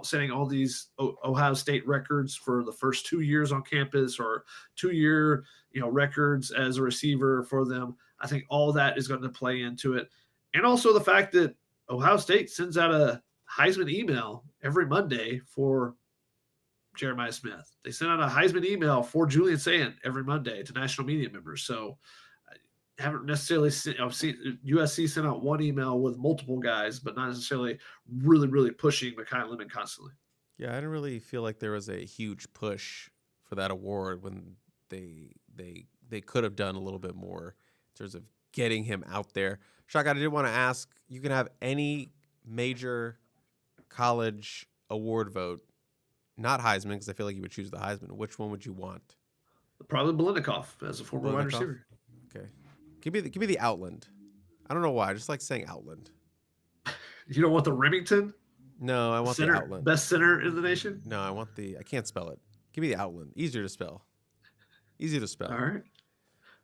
A: setting all these Ohio State records for the first 2 years on campus, or 2-year records as a receiver for them, I think all that is going to play into it. And also the fact that Ohio State sends out a Heisman email every Monday for Jeremiah Smith. They sent out a Heisman email for Julian Sand every Monday to national media members. So I haven't necessarily seen USC sent out one email with multiple guys, but not necessarily really, really pushing McKyleman constantly.
B: Yeah, I didn't really feel like there was a huge push for that award when they could have done a little bit more in terms of getting him out there. Shaka, I did want to ask, you can have any major college award vote, not Heisman, because I feel like you would choose the Heisman. Which one would you want?
A: Probably Biletnikoff as a former wide receiver.
B: Okay, give me the Outland. I don't know why. I just like saying Outland.
A: You don't want the Remington?
B: No, I want the Outland.
A: Best center in the nation?
B: No, I want I can't spell it. Give me the Outland. Easier to spell. Easy to spell.
A: All right.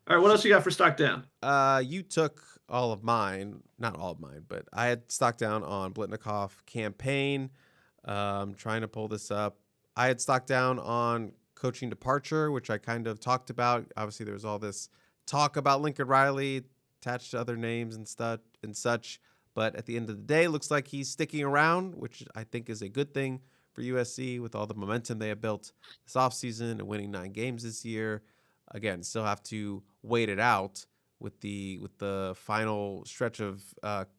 A: What else you got for stock down?
B: You took all of mine, not all of mine, but I had stock down on Biletnikoff campaign. Trying to pull this up. I had stock down on coaching departure, which I kind of talked about. Obviously, there was all this talk about Lincoln Riley attached to other names and such. But at the end of the day, looks like he's sticking around, which I think is a good thing for USC with all the momentum they have built this offseason and winning 9 games this year. Again, still have to wait it out with the final stretch of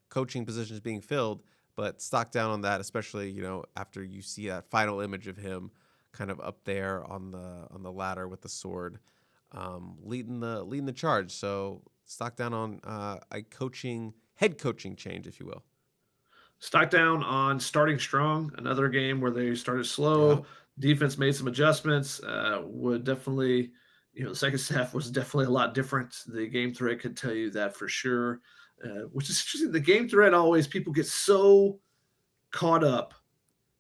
B: coaching positions being filled. But stock down on that, especially, after you see that final image of him kind of up there on the ladder with the sword, leading the charge. So stock down on a head coaching change, if you will.
A: Stock down on starting strong. Another game where they started
B: Yeah.
A: slow. Defense made some adjustments. Would definitely, the second half was definitely a lot different. The game thread could tell you that for sure. Which is interesting. The game thread always people get so caught up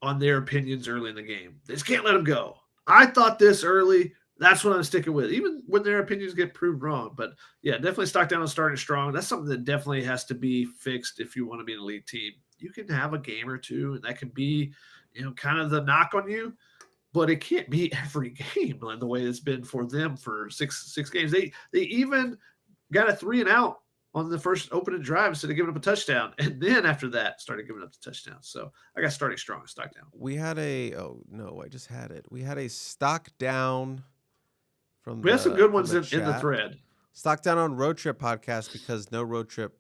A: on their opinions early in the game. They just can't let them go. I thought this early. That's what I'm sticking with, even when their opinions get proved wrong. But yeah, definitely stock down on starting strong. That's something that definitely has to be fixed if you want to be an elite team. You can have a game or two, and that can be, kind of the knock on you, but it can't be every game like the way it's been for them for six games. They even got a 3-and-out on the first opening drive instead of giving up a touchdown. And then after that, started giving up the touchdown. So I got starting strong, stock down.
B: We had I just had it. We had a stock down from
A: We had some good ones in the
B: chat.
A: thread.
B: Stock down on Road Trip podcast because no road trip,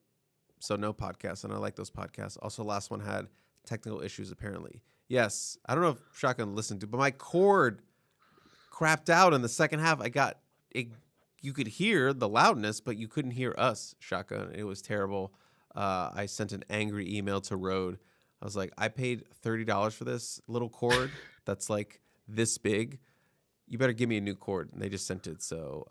B: so no podcast. And I like those podcasts. Also, last one had technical issues, apparently. Yes, I don't know if Shotgun listened to, but my cord crapped out in the second half. You could hear the loudness, but you couldn't hear us, Shotgun. It was terrible. I sent an angry email to Rode. I was like, I paid $30 for this little cord that's like this big. You better give me a new cord. And they just sent it. So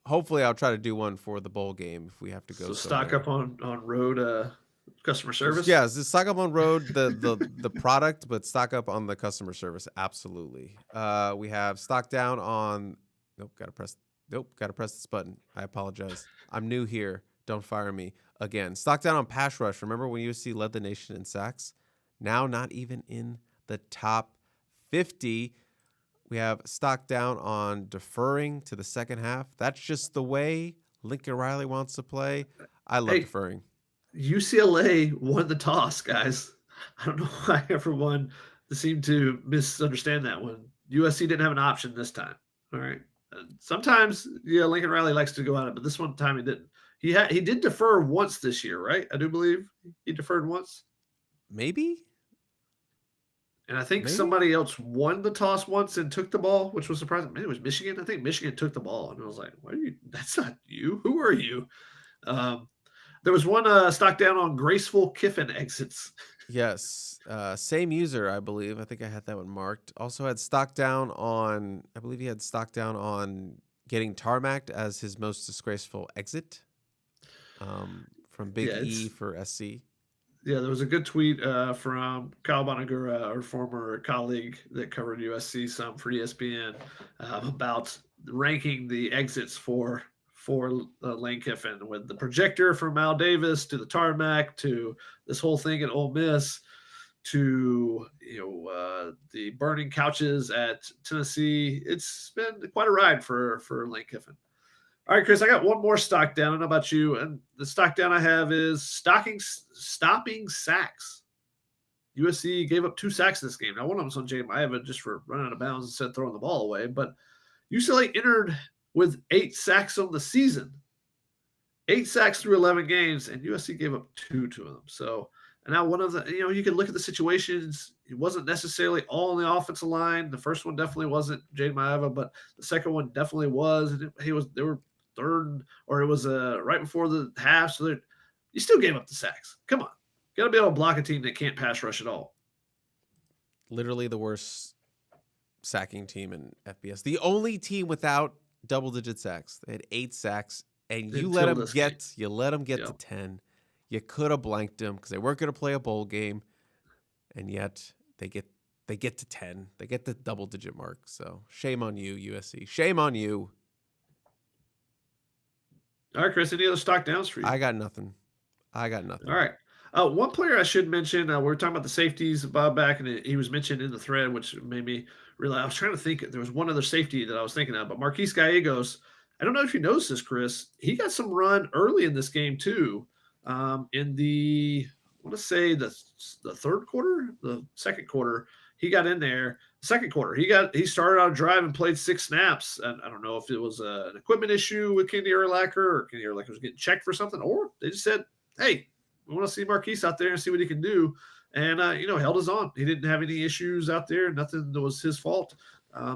B: hopefully I'll try to do one for the bowl game if we have to go.
A: So stock up on Rode customer service.
B: Yeah, stock up on Rode the product, but stock up on the customer service. Absolutely. We have stock down on. Gotta press this button. I apologize. I'm new here. Don't fire me again. Stock down on pass rush. Remember when USC led the nation in sacks? Now not even in the top 50. We have stock down on deferring to the second half. That's just the way Lincoln Riley wants to play. I love deferring.
A: UCLA won the toss, guys. I don't know why everyone seemed to misunderstand that one. USC didn't have an option this time. All right. Sometimes, Lincoln Riley likes to go at it, but this one time he didn't. He did defer once this year, right? I do believe he deferred once.
B: Maybe.
A: And I think somebody else won the toss once and took the ball, which was surprising. Maybe it was Michigan. I think Michigan took the ball, and I was like, "What are you? That's not you. Who are you?" There was one stock down on graceful Kiffin exits.
B: Yes. Same user, I believe. I think I had that one marked. Also had stock down on, I believe he had stock down on getting tarmacked as his most disgraceful exit from Big E for SC.
A: Yeah, there was a good tweet from Kyle Bonagura, our former colleague that covered USC some for ESPN, about ranking the exits for Lane Kiffin, with the projector from Al Davis to the tarmac to this whole thing at Ole Miss to the burning couches at Tennessee. It's been quite a ride for Lane Kiffin. All right, Chris, I got one more stock down. I don't know about you. And the stock down I have is stopping sacks. USC gave up 2 sacks this game. Now, one of them was on Jay Maeva just for running out of bounds instead of throwing the ball away. But UCLA entered with 8 sacks on the season. 8 sacks through 11 games, and USC gave up 2 to them. So, and now one of the, you can look at the situations. It wasn't necessarily all on the offensive line. The first one definitely wasn't Jay Maeva, but the second one definitely was. And they were third, or it was right before the half. So you still gave up the sacks. Come on. Got to be able to block a team that can't pass rush at all.
B: Literally the worst sacking team in FBS. The only team without double-digit sacks. They had 8 sacks, and you let them get to 10. You could have blanked them because they weren't going to play a bowl game, and yet they get to 10. They get the double-digit mark. So shame on you, USC. Shame on you.
A: All right, Chris, any other stock downs for you?
B: I got nothing.
A: All right. One player I should mention, we were talking about the safeties Bob back, and he was mentioned in the thread, which made me realize, I was trying to think, there was one other safety that I was thinking of, but Marquise Gallegos, I don't know if you noticed this, Chris, he got some run early in this game too, in the, I want to say the third quarter, the second quarter, he got in there. Second quarter, he started out a drive and played 6 snaps. And I don't know if it was an equipment issue with Kenny Urlacher, or Kenny Urlacher was getting checked for something, or they just said, hey, We want to see Marquise out there and see what he can do. And, held his own. He didn't have any issues out there. Nothing that was his fault.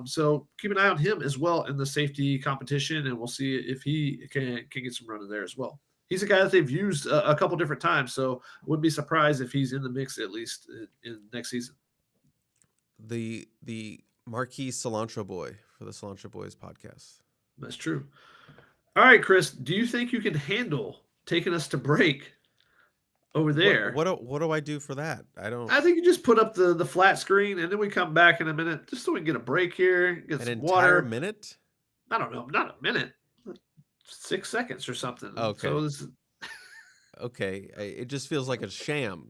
A: So keep an eye on him as well in the safety competition, and we'll see if he can get some run in there as well. He's a guy that they've used a couple different times, so wouldn't be surprised if he's in the mix at least in next season.
B: The marquee cilantro boy for the Cilantro Boys podcast.
A: That's true. All right, Chris, do you think you can handle taking us to break over there?
B: What do I do for that?
A: I think you just put up the flat screen, and then we come back in a minute just so we can get a break here, get
B: an
A: some
B: entire
A: water.
B: Minute?
A: I don't know, not a minute, 6 seconds or something.
B: Okay.
A: So this is...
B: Okay, it just feels like a sham.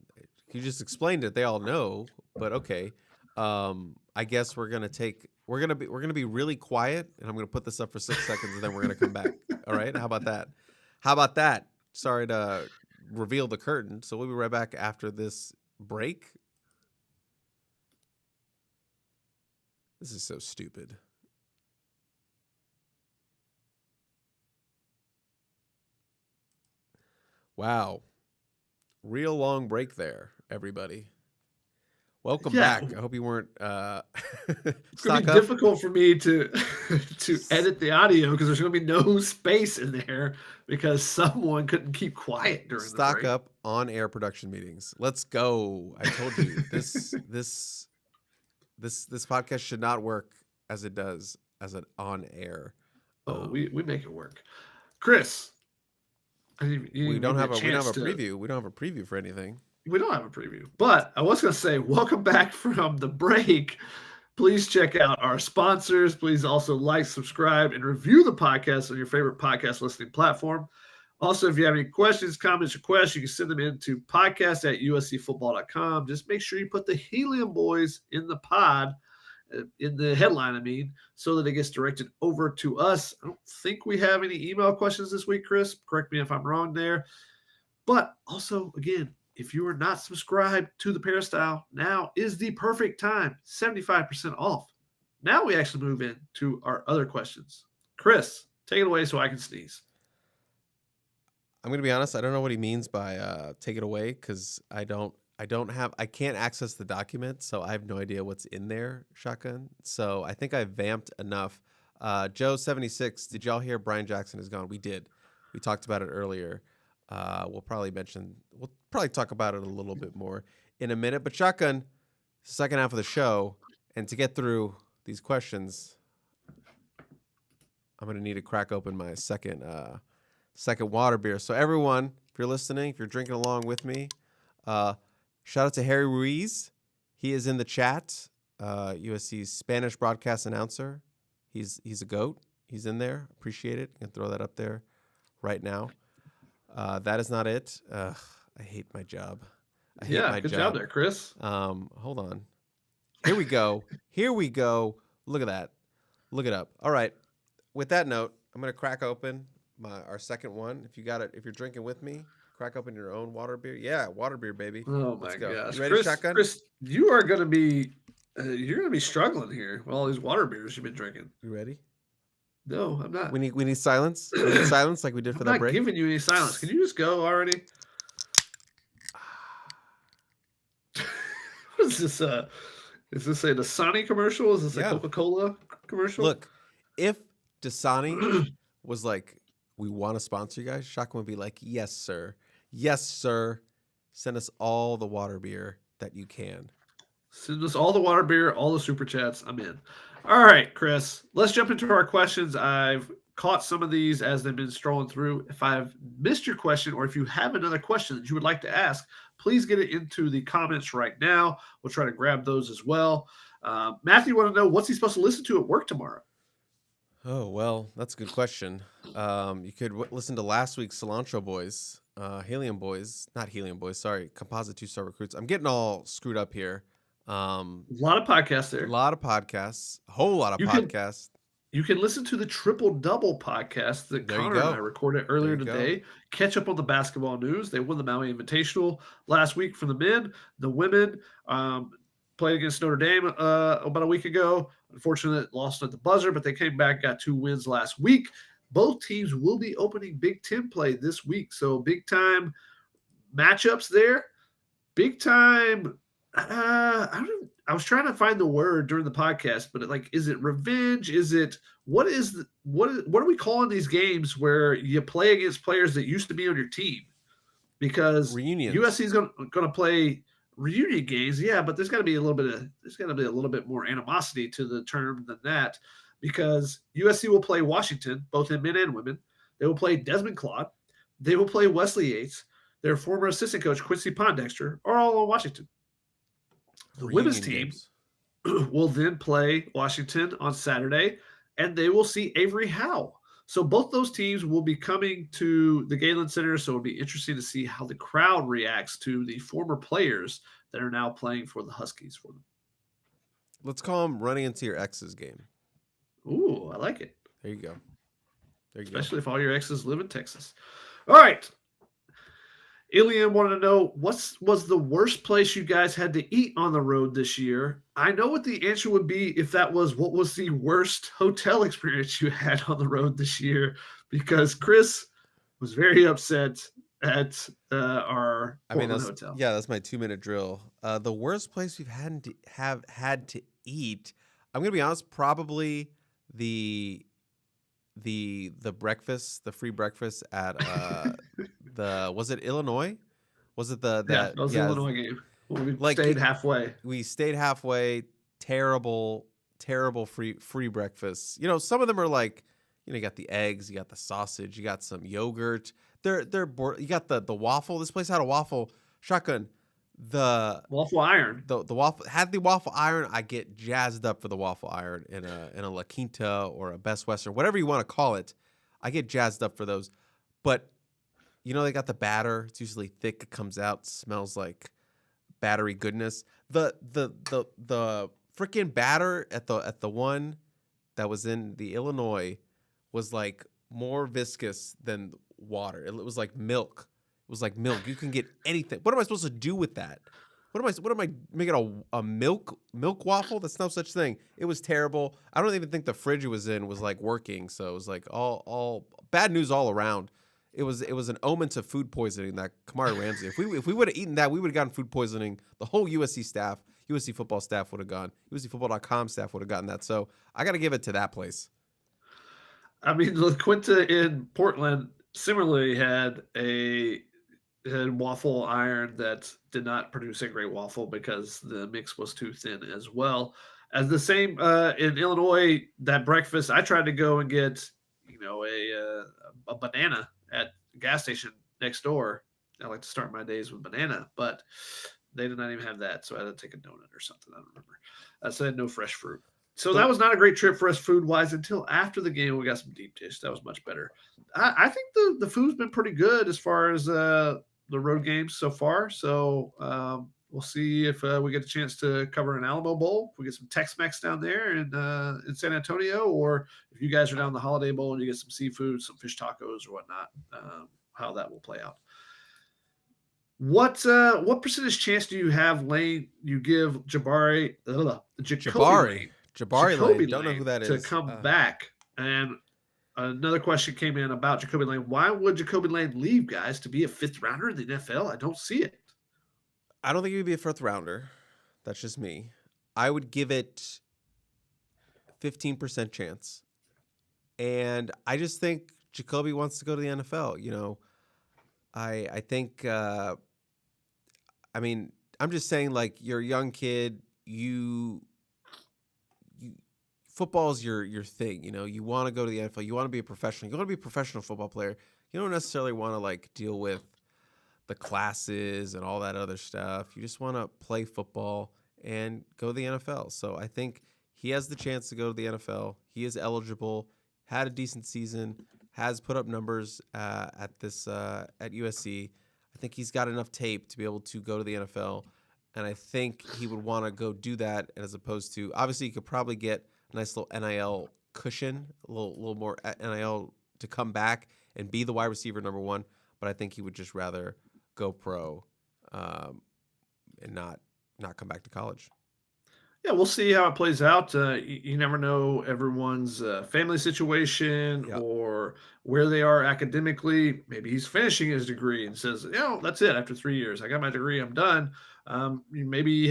B: You just explained it; they all know. But okay, I guess we're gonna be really quiet, and I'm gonna put this up for 6 seconds, and then we're gonna come back. All right? How about that? How about that? Sorry to reveal the curtain. So we'll be right back after this break. This is so stupid. Wow. Real long break there, everybody. Welcome back. I hope you weren't
A: it's gonna be difficult for me to edit the audio because there's gonna be no space in there because someone couldn't keep quiet during the break.
B: Stock up on air production meetings. Let's go. I told you this podcast should not work as it does as an on air.
A: We make it work. Chris.
B: We don't have a preview. We don't have a preview for anything.
A: We don't have a preview. But I was going to say, welcome back from the break. Please check out our sponsors. Please also like, subscribe, and review the podcast on your favorite podcast listening platform. Also, if you have any questions, comments, or questions, you can send them in to podcast@uscfootball.com. Just make sure you put the Helium Boys in the pod, in the headline, so that it gets directed over to us. I don't think we have any email questions this week, Chris. Correct me if I'm wrong there. But also, again, if you are not subscribed to the Peristyle, now is the perfect time. 75% off. Now we actually move in to our other questions. Chris, take it away so I can sneeze.
B: I'm going to be honest. I don't know what he means by take it away because I can't access the document, so I have no idea what's in there, Shotgun. So I think I vamped enough. Joe76, did y'all hear Brian Jackson is gone? We did. We talked about it earlier. We'll probably talk about it a little bit more in a minute. But Shotgun, second half of the show, and to get through these questions, I'm going to need to crack open my second water beer. So everyone, if you're listening, if you're drinking along with me, shout out to Harry Ruiz. He is in the chat. USC's Spanish broadcast announcer. He's a goat. He's in there. Appreciate it. You can throw that up there right now. That is not it. I hate my job.
A: Good job there, Chris.
B: Hold on. Here we go. Look at that. Look it up. All right. With that note, I'm going to crack open our second one. If you got it, if you're drinking with me, crack open your own water beer. Yeah, water beer, baby.
A: Oh my gosh,
B: you ready, Shotgun?
A: Chris, you are going to be struggling here with all these water beers you've been drinking.
B: You ready?
A: No, I'm not.
B: We need silence. We need silence like we did for that break.
A: I'm not giving you any silence. Can you just go already? What is this? Is this a Dasani commercial? Is this a Coca-Cola commercial?
B: Look, if Dasani was like, we want to sponsor you guys, Shotgun would be like, yes, sir. Yes, sir. Send us all the water beer that you can.
A: Send us all the water beer, all the super chats. I'm in. All right, Chris, let's jump into our questions. I've caught some of these as they've been strolling through. If I've missed your question or if you have another question that you would like to ask, please get it into the comments right now. We'll try to grab those as well. Matthew, want to know what's he supposed to listen to at work tomorrow?
B: Oh, well, that's a good question. You could listen to last week's Cilantro Boys, Helium Boys, not Helium Boys, sorry, Composite 2-Star Recruits. I'm getting all screwed up here.
A: A lot of podcasts there.
B: A lot of podcasts. A whole lot of podcasts.
A: You can listen to the Triple Double podcast that Connor and I recorded earlier today. Catch up on the basketball news. They won the Maui Invitational last week for the men. The women played against Notre Dame about a week ago. Unfortunately, lost at the buzzer, but they came back, got 2 wins last week. Both teams will be opening Big Ten play this week. So big time matchups there, big time. I was trying to find the word during the podcast, but is it revenge? Is it what are we calling these games where you play against players that used to be on your team? Because
B: Reunions.
A: USC is going to play reunion games, yeah, but there's got to be a little bit more animosity to the term than that, because USC will play Washington, both in men and women. They will play Desmond Claude. They will play Wesley Yates. Their former assistant coach Quincy Pondexter are all on Washington. The women's team will then play Washington on Saturday, and they will see Avery Howe. So both those teams will be coming to the Galen Center, so it'll be interesting to see how the crowd reacts to the former players that are now playing for the Huskies for them.
B: Let's call them running into your ex's game.
A: Ooh, I like it.
B: There you go.
A: Especially if all your exes live in Texas. All right. Ilian wanted to know, what was the worst place you guys had to eat on the road this year? I know what the answer would be if that was what was the worst hotel experience you had on the road this year, because Chris was very upset at our Portland hotel.
B: Yeah, that's my 2-minute drill. The worst place we've had to eat, I'm going to be honest, probably the breakfast, the free breakfast at was it Illinois? Was it
A: that was the Illinois game? We stayed halfway.
B: We stayed halfway. Terrible free breakfasts. Some of them are like, you got the eggs, you got the sausage, you got some yogurt. You got the waffle. This place had a waffle shotgun. The
A: waffle iron.
B: The waffle had the waffle iron. I get jazzed up for the waffle iron in a La Quinta or a Best Western, whatever you want to call it. I get jazzed up for those. But they got the batter. It's usually thick. It comes out, smells like battery goodness. The freaking batter at the one that was in the Illinois was like more viscous than water. It was like milk. It was like milk. You can get anything. What am I supposed to do with that? What am I making a milk waffle? That's no such thing. It was terrible. I don't even think the fridge it was in was like working. So it was like all bad news all around. It was an omen to food poisoning, that Kamari Ramsey. If we would have eaten that, we would have gotten food poisoning. The whole USC staff, USC football staff would have gone. USCfootball.com staff would have gotten that. So I got to give it to that place.
A: I mean, La Quinta in Portland similarly had waffle iron that did not produce a great waffle because the mix was too thin as well. As the same in Illinois, that breakfast, I tried to go and get a banana at the gas station next door. I like to start my days with banana, but they did not even have that, so I had to take a donut or something. I don't remember. So I had no fresh fruit. So that was not a great trip for us food-wise until after the game. We got some deep dish. That was much better. I think the food's been pretty good as far as the road games so far. So we'll see if we get a chance to cover an Alamo Bowl. If we get some Tex-Mex down there in San Antonio, or if you guys are down the Holiday Bowl and you get some seafood, some fish tacos or whatnot, how that will play out. What percentage chance do you have, Lane? You give Jacoby Lane,
B: don't know who that is,
A: to come back. And another question came in about Jacoby Lane. Why would Jacoby Lane leave, guys, to be a 5th rounder in the NFL? I don't see it.
B: I don't think he would be a 4th rounder. That's just me. I would give it 15% chance. And I just think Jacoby wants to go to the NFL. I think, I'm just saying, like, you're a young kid. Football is your thing. You want to go to the NFL. You want to be a professional. You want to be a professional football player. You don't necessarily want to, like, deal with the classes and all that other stuff. You just want to play football and go to the NFL. So I think he has the chance to go to the NFL. He is eligible, had a decent season, has put up numbers at USC. I think he's got enough tape to be able to go to the NFL, and I think he would want to go do that as opposed to, obviously, you could probably get a nice little NIL cushion, a little more NIL to come back and be the wide receiver number 1, but I think he would just rather go pro and not come back to college.
A: Yeah, we'll see how it plays out. You never know everyone's family situation
B: Yeah.
A: or where they are academically. Maybe he's finishing his degree and says, that's it. After 3 years, I got my degree. I'm done. Maybe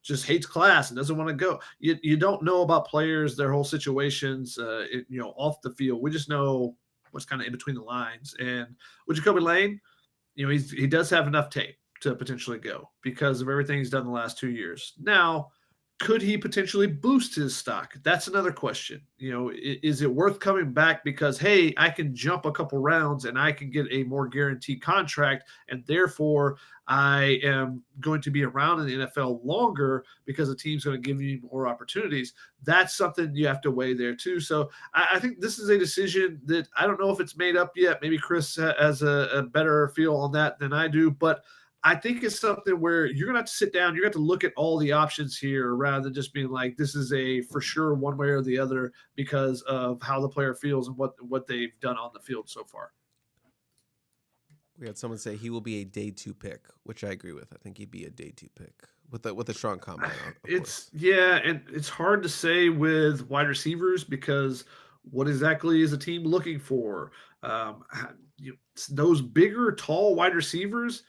A: just hates class and doesn't want to go. You don't know about players, their whole situations, off the field. We just know what's kind of in between the lines. And with Jacoby Lane, he does have enough tape to potentially go because of everything he's done the last 2 years. Now, could he potentially boost his stock? That's another question. Is it worth coming back because, hey, I can jump a couple rounds and I can get a more guaranteed contract, and therefore I am going to be around in the NFL longer because the team's going to give me more opportunities. That's something you have to weigh there too. So I think this is a decision that I don't know if it's made up yet. Maybe Chris has a better feel on that than I do, but I think it's something where you're going to have to sit down. You're going to have to look at all the options here rather than just being like, this is a for sure one way or the other because of how the player feels and what they've done on the field so far.
B: We had someone say he will be a day 2 pick, which I agree with. I think he'd be a day 2 pick with a strong combine.
A: Yeah, and it's hard to say with wide receivers because what exactly is a team looking for? Those bigger, tall wide receivers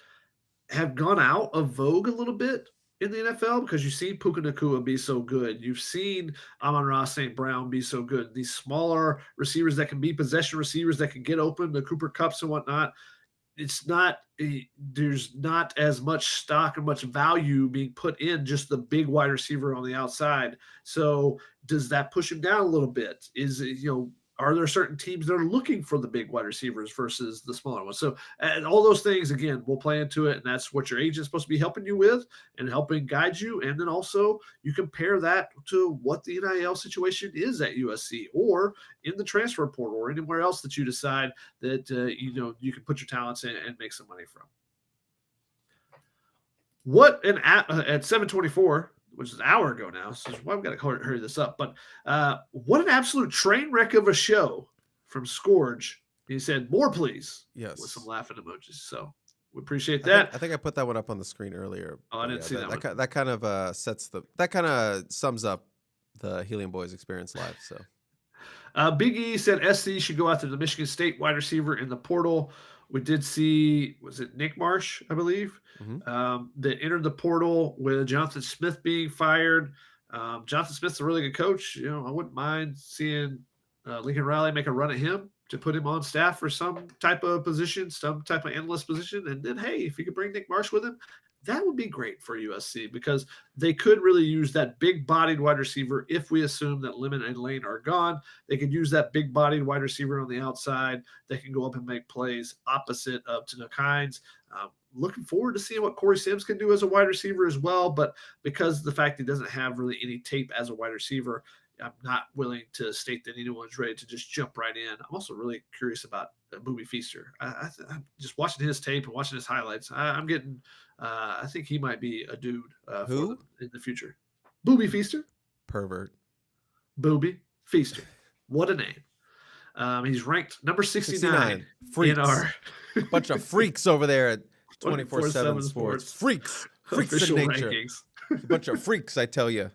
A: have gone out of vogue a little bit in the NFL because you've seen Puka Nacua be so good. You've seen Amon-Ra St. Brown be so good. These smaller receivers that can be possession receivers that can get open, the Cooper Kupps and whatnot. There's not as much stock and much value being put in just the big wide receiver on the outside. So does that push him down a little bit? Are there certain teams that are looking for the big wide receivers versus the smaller ones? So, and all those things, again, will play into it. And that's what your agent's supposed to be helping you with and helping guide you. And then also you compare that to what the NIL situation is at USC or in the transfer portal or anywhere else that you decide that, you can put your talents in and make some money from. At 7:24, which is an hour ago now, so I've got to hurry this up. But what an absolute train wreck of a show from Scourge. He said, "More, please."
B: Yes,
A: with some laughing emojis. So we appreciate that.
B: I think I put that one up on the screen earlier.
A: Oh, I didn't see that one.
B: That kind of sums up the Helium Boys experience live. So,
A: Big E said SC should go after the Michigan State wide receiver in the portal. We did see, was it Nick Marsh, I believe, that entered the portal with Jonathan Smith being fired. Jonathan Smith's a really good coach. I wouldn't mind seeing Lincoln Riley make a run at him to put him on staff for some type of position, some type of analyst position. And then, hey, if you could bring Nick Marsh with him, that would be great for USC because they could really use that big-bodied wide receiver if we assume that Lemon and Lane are gone. They could use that big-bodied wide receiver on the outside that can go up and make plays opposite of Tanook Hines. Looking forward to seeing what Corey Sims can do as a wide receiver as well, but because of the fact he doesn't have really any tape as a wide receiver, I'm not willing to state that anyone's ready to just jump right in. I'm also really curious about Booby Feaster. I'm just watching his tape and watching his highlights. I'm getting I think he might be a dude
B: who
A: in the future. Booby Feaster,
B: pervert.
A: Booby Feaster, what a name. He's ranked number 69 in our
B: bunch of freaks over there at 24/7 Sports. Freaks in nature. A bunch of freaks, I tell you.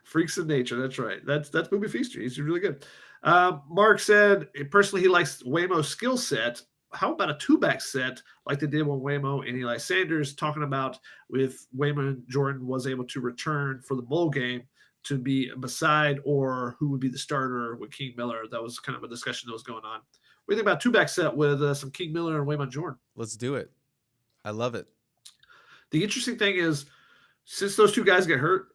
A: Freaks in nature. That's right. That's Booby Feaster. He's really good. Mark said personally he likes Waymo's skill set. How about a 2-back set like they did when Waymo and Eli Sanders, talking about if Waymo and Jordan was able to return for the bowl game to be beside or who would be the starter with King Miller? That was kind of a discussion that was going on. What do you think about a 2-back set with some King Miller and Waymo Jordan?
B: Let's do it. I love it.
A: The interesting thing is, since those two guys get hurt,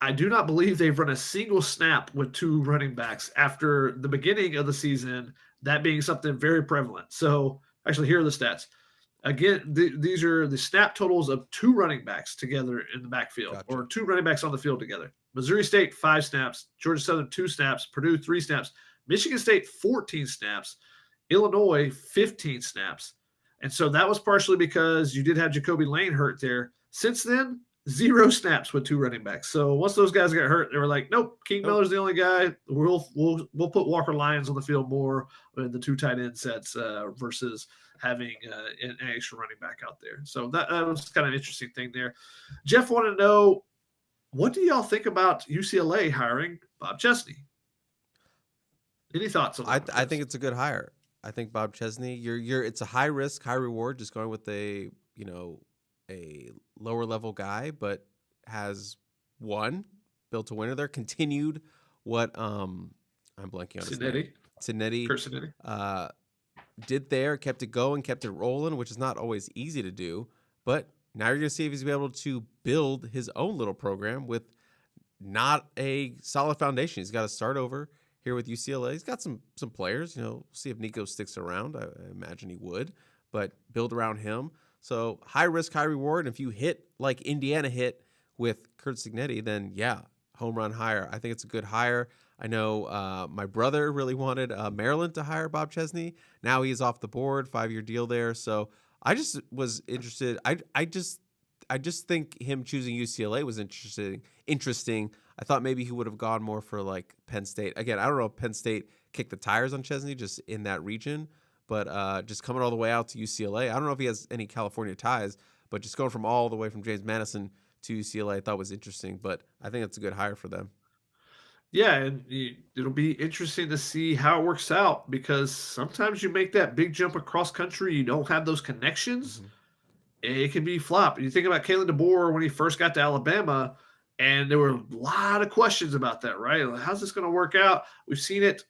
A: I do not believe they've run a single snap with 2 running backs after the beginning of the season, that being something very prevalent. So actually, here are the stats. Again, these are the snap totals of 2 running backs together in the backfield, or 2 running backs on the field together. Missouri State, 5 snaps. Georgia Southern, 2 snaps. Purdue, 3 snaps. Michigan State, 14 snaps. Illinois, 15 snaps. And so that was partially because you did have Jacoby Lane hurt there. Since then, 0 snaps with 2 running backs. So once those guys got hurt, they were like, nope, King Miller's the only guy. We'll put Walker Lyons on the field more in the 2 tight end sets versus having an extra running back out there. So that was kind of an interesting thing there. Jeff wanted to know, What do y'all think about UCLA hiring Bob Chesney? Any thoughts on that one,
B: I think
A: Chris?
B: it's a good hire. I think Bob Chesney, it's a high risk, high reward, just going with a lower level guy, but has won, built a winner there, continued what I'm blanking on his name.
A: Cinetti,
B: Cinetti
A: Kurt Cinetti.
B: did there, kept it going, kept it rolling, which is not always easy to do. But now you're gonna see if he's able to build his own little program with not a solid foundation. He's got to start over here with UCLA. He's got some players. We'll see if Nico sticks around. I imagine he would, but build around him. So high risk, high reward. And if you hit like Indiana hit with Kurt Signetti, then yeah, home run hire. I think it's a good hire. I know my brother really wanted Maryland to hire Bob Chesney. Now he's off the board, 5-year deal there. So I just was interested. I just think him choosing UCLA was interesting. I thought maybe he would have gone more for like Penn State. Again, I don't know if Penn State kicked the tires on Chesney just in that region, but just coming all the way out to UCLA. I don't know if he has any California ties, but just going from all the way from James Madison to UCLA, I thought was interesting. But I think it's a good hire for them.
A: Yeah, and it'll be interesting to see how it works out because sometimes you make that big jump across country, you don't have those connections,
B: Mm-hmm.
A: it can be flop. You think about Kalen DeBoer when he first got to Alabama, and there were a lot of questions about that, right? Like, how's this going to work out? We've seen it.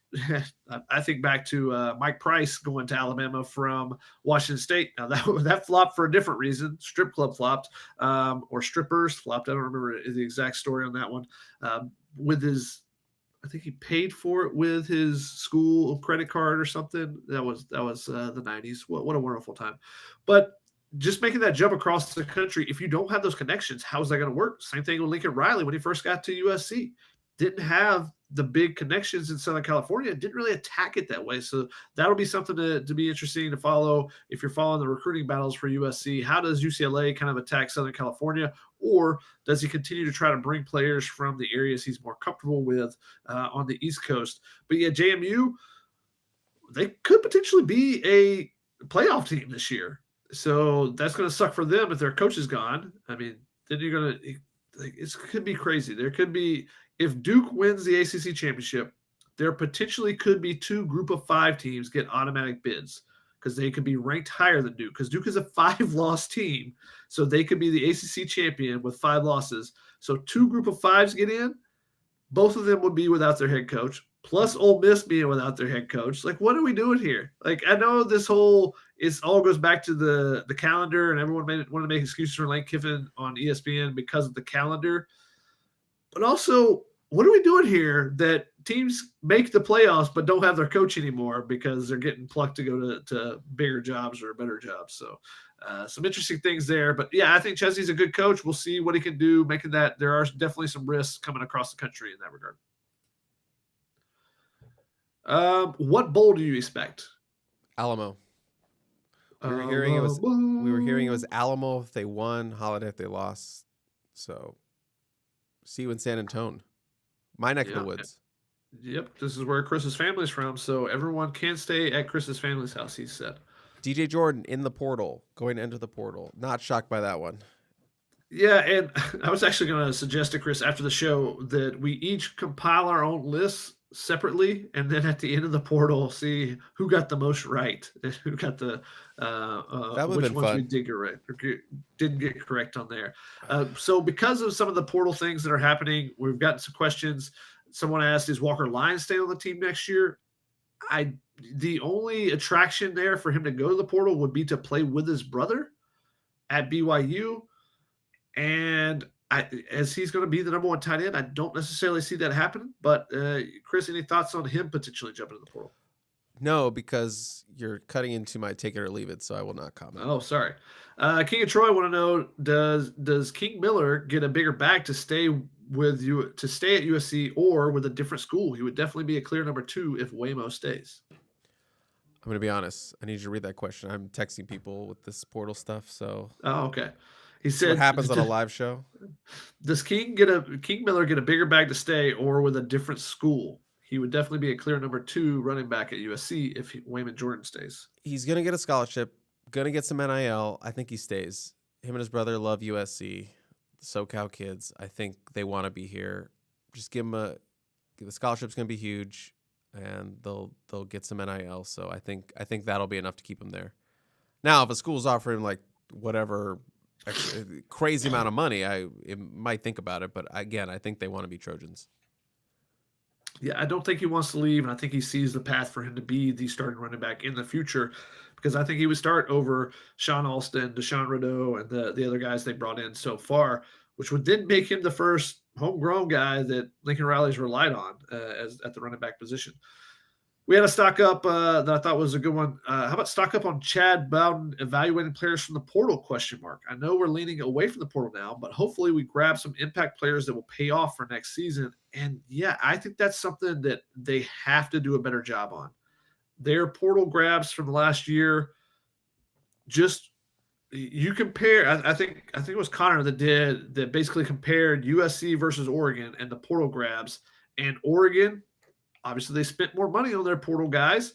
A: I think back to Mike Price going to Alabama from Washington State. Now that flopped for a different reason. Strip club flopped, or strippers flopped. I don't remember the exact story on that one. With his, I think he paid for it with his school credit card or something. That was the '90s. What a wonderful time! But just making that jump across the country, if you don't have those connections, how's that going to work? Same thing with Lincoln Riley when he first got to USC. Didn't have the big connections in Southern California, didn't really attack it that way. So that'll be something to be interesting to follow if you're following the recruiting battles for USC. How does UCLA kind of attack Southern California? Or does he continue to try to bring players from the areas he's more comfortable with on the East Coast? But yeah, JMU, they could potentially be a playoff team this year. So that's going to suck for them if their coach is gone. I mean, then you're going to, it could be crazy. There could be, if Duke wins the ACC championship, there potentially could be 2 group of 5 teams get automatic bids because they could be ranked higher than Duke because Duke is a 5-loss team. So they could be the ACC champion with 5 losses. So 2 group of 5s get in. Both of them would be without their head coach, plus Ole Miss being without their head coach. Like, what are we doing here? Like, I know this whole all goes back to the calendar, and everyone wanted to make excuses for Lane Kiffin on ESPN because of the calendar. But also, what are we doing here that teams make the playoffs but don't have their coach anymore because they're getting plucked to go to bigger jobs or better jobs? So some interesting things there. But yeah, I think Chesney's a good coach. We'll see what he can do, making that. There are definitely some risks coming across the country in that regard. What bowl do you expect?
B: Alamo. We were hearing it was Alamo if they won, Holiday if they lost. So see you in San Antonio. My neck of the woods.
A: Yep, this is where Chris's family's from, so everyone can stay at Chris's family's house, he said.
B: DJ Jordan in the portal, going to enter the portal. Not shocked by that one.
A: Yeah, and I was actually going to suggest to Chris after the show that we each compile our own lists separately, and then at the end of the portal, see who got the most right, and who got the which ones
B: fun.
A: we did get right or didn't get correct on there. So because of some of the portal things that are happening, we've gotten some questions. Someone asked, "Is Walker Lyons staying on the team next year?" The only attraction there for him to go to the portal would be to play with his brother at BYU. And as he's going to be the number 1 tight end, I don't necessarily see that happening. But Chris, any thoughts on him potentially jumping in the portal?
B: No, because you're cutting into my take it or leave it, so I will not comment.
A: Oh, sorry. King of Troy want to know: Does King Miller get a bigger bag to stay with you at USC or with a different school? He would definitely be a clear number 2 if Waymo stays.
B: I'm going to be honest. I need you to read that question. I'm texting people with this portal stuff, so.
A: Oh, okay. He said,
B: "What happens on a live show?
A: Does King Miller get a bigger bag to stay or with a different school? He would definitely be a clear number 2 running back at USC if Wayman Jordan stays.
B: He's going to get a scholarship, going to get some NIL. I think he stays. Him and his brother love USC. the SoCal kids. I think they want to be here. Just give them the scholarship's going to be huge, and they'll get some NIL. So I think that'll be enough to keep them there. Now, if a school's offering like whatever crazy amount of money, I might think about it. But again, I think they want to be Trojans.
A: Yeah, I don't think he wants to leave, and I think he sees the path for him to be the starting running back in the future, because I think he would start over Sean Alston, Deshaun Rideau, and the other guys they brought in so far, which would then make him the first homegrown guy that Lincoln Riley's relied on as at the running back position. We had a stock up that I thought was a good one. How about stock up on Chad Bowden evaluating players from the portal? Question mark. I know we're leaning away from the portal now, but hopefully we grab some impact players that will pay off for next season. And yeah, I think that's something that they have to do a better job on. Their portal grabs from last year, just you compare. I think it was Connor that basically compared USC versus Oregon and the portal grabs, and Oregon. Obviously, they spent more money on their portal guys,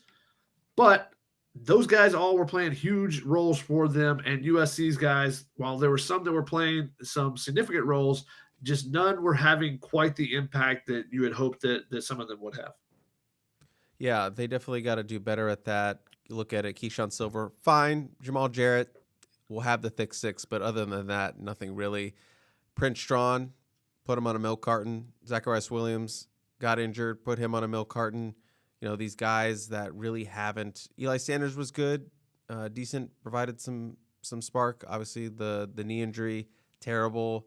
A: but those guys all were playing huge roles for them. And USC's guys, while there were some that were playing some significant roles, just none were having quite the impact that you had hoped that some of them would have.
B: Yeah, they definitely got to do better at that. You look at it, Keyshawn Silver, fine. Jamal Jarrett will have the thick six, but other than that, nothing really. Prince Strawn, put him on a milk carton. Zacharias Williams got injured, put him on a milk carton. You know, these guys that really haven't. Eli Sanders was good, decent, provided some spark. Obviously, the knee injury, terrible.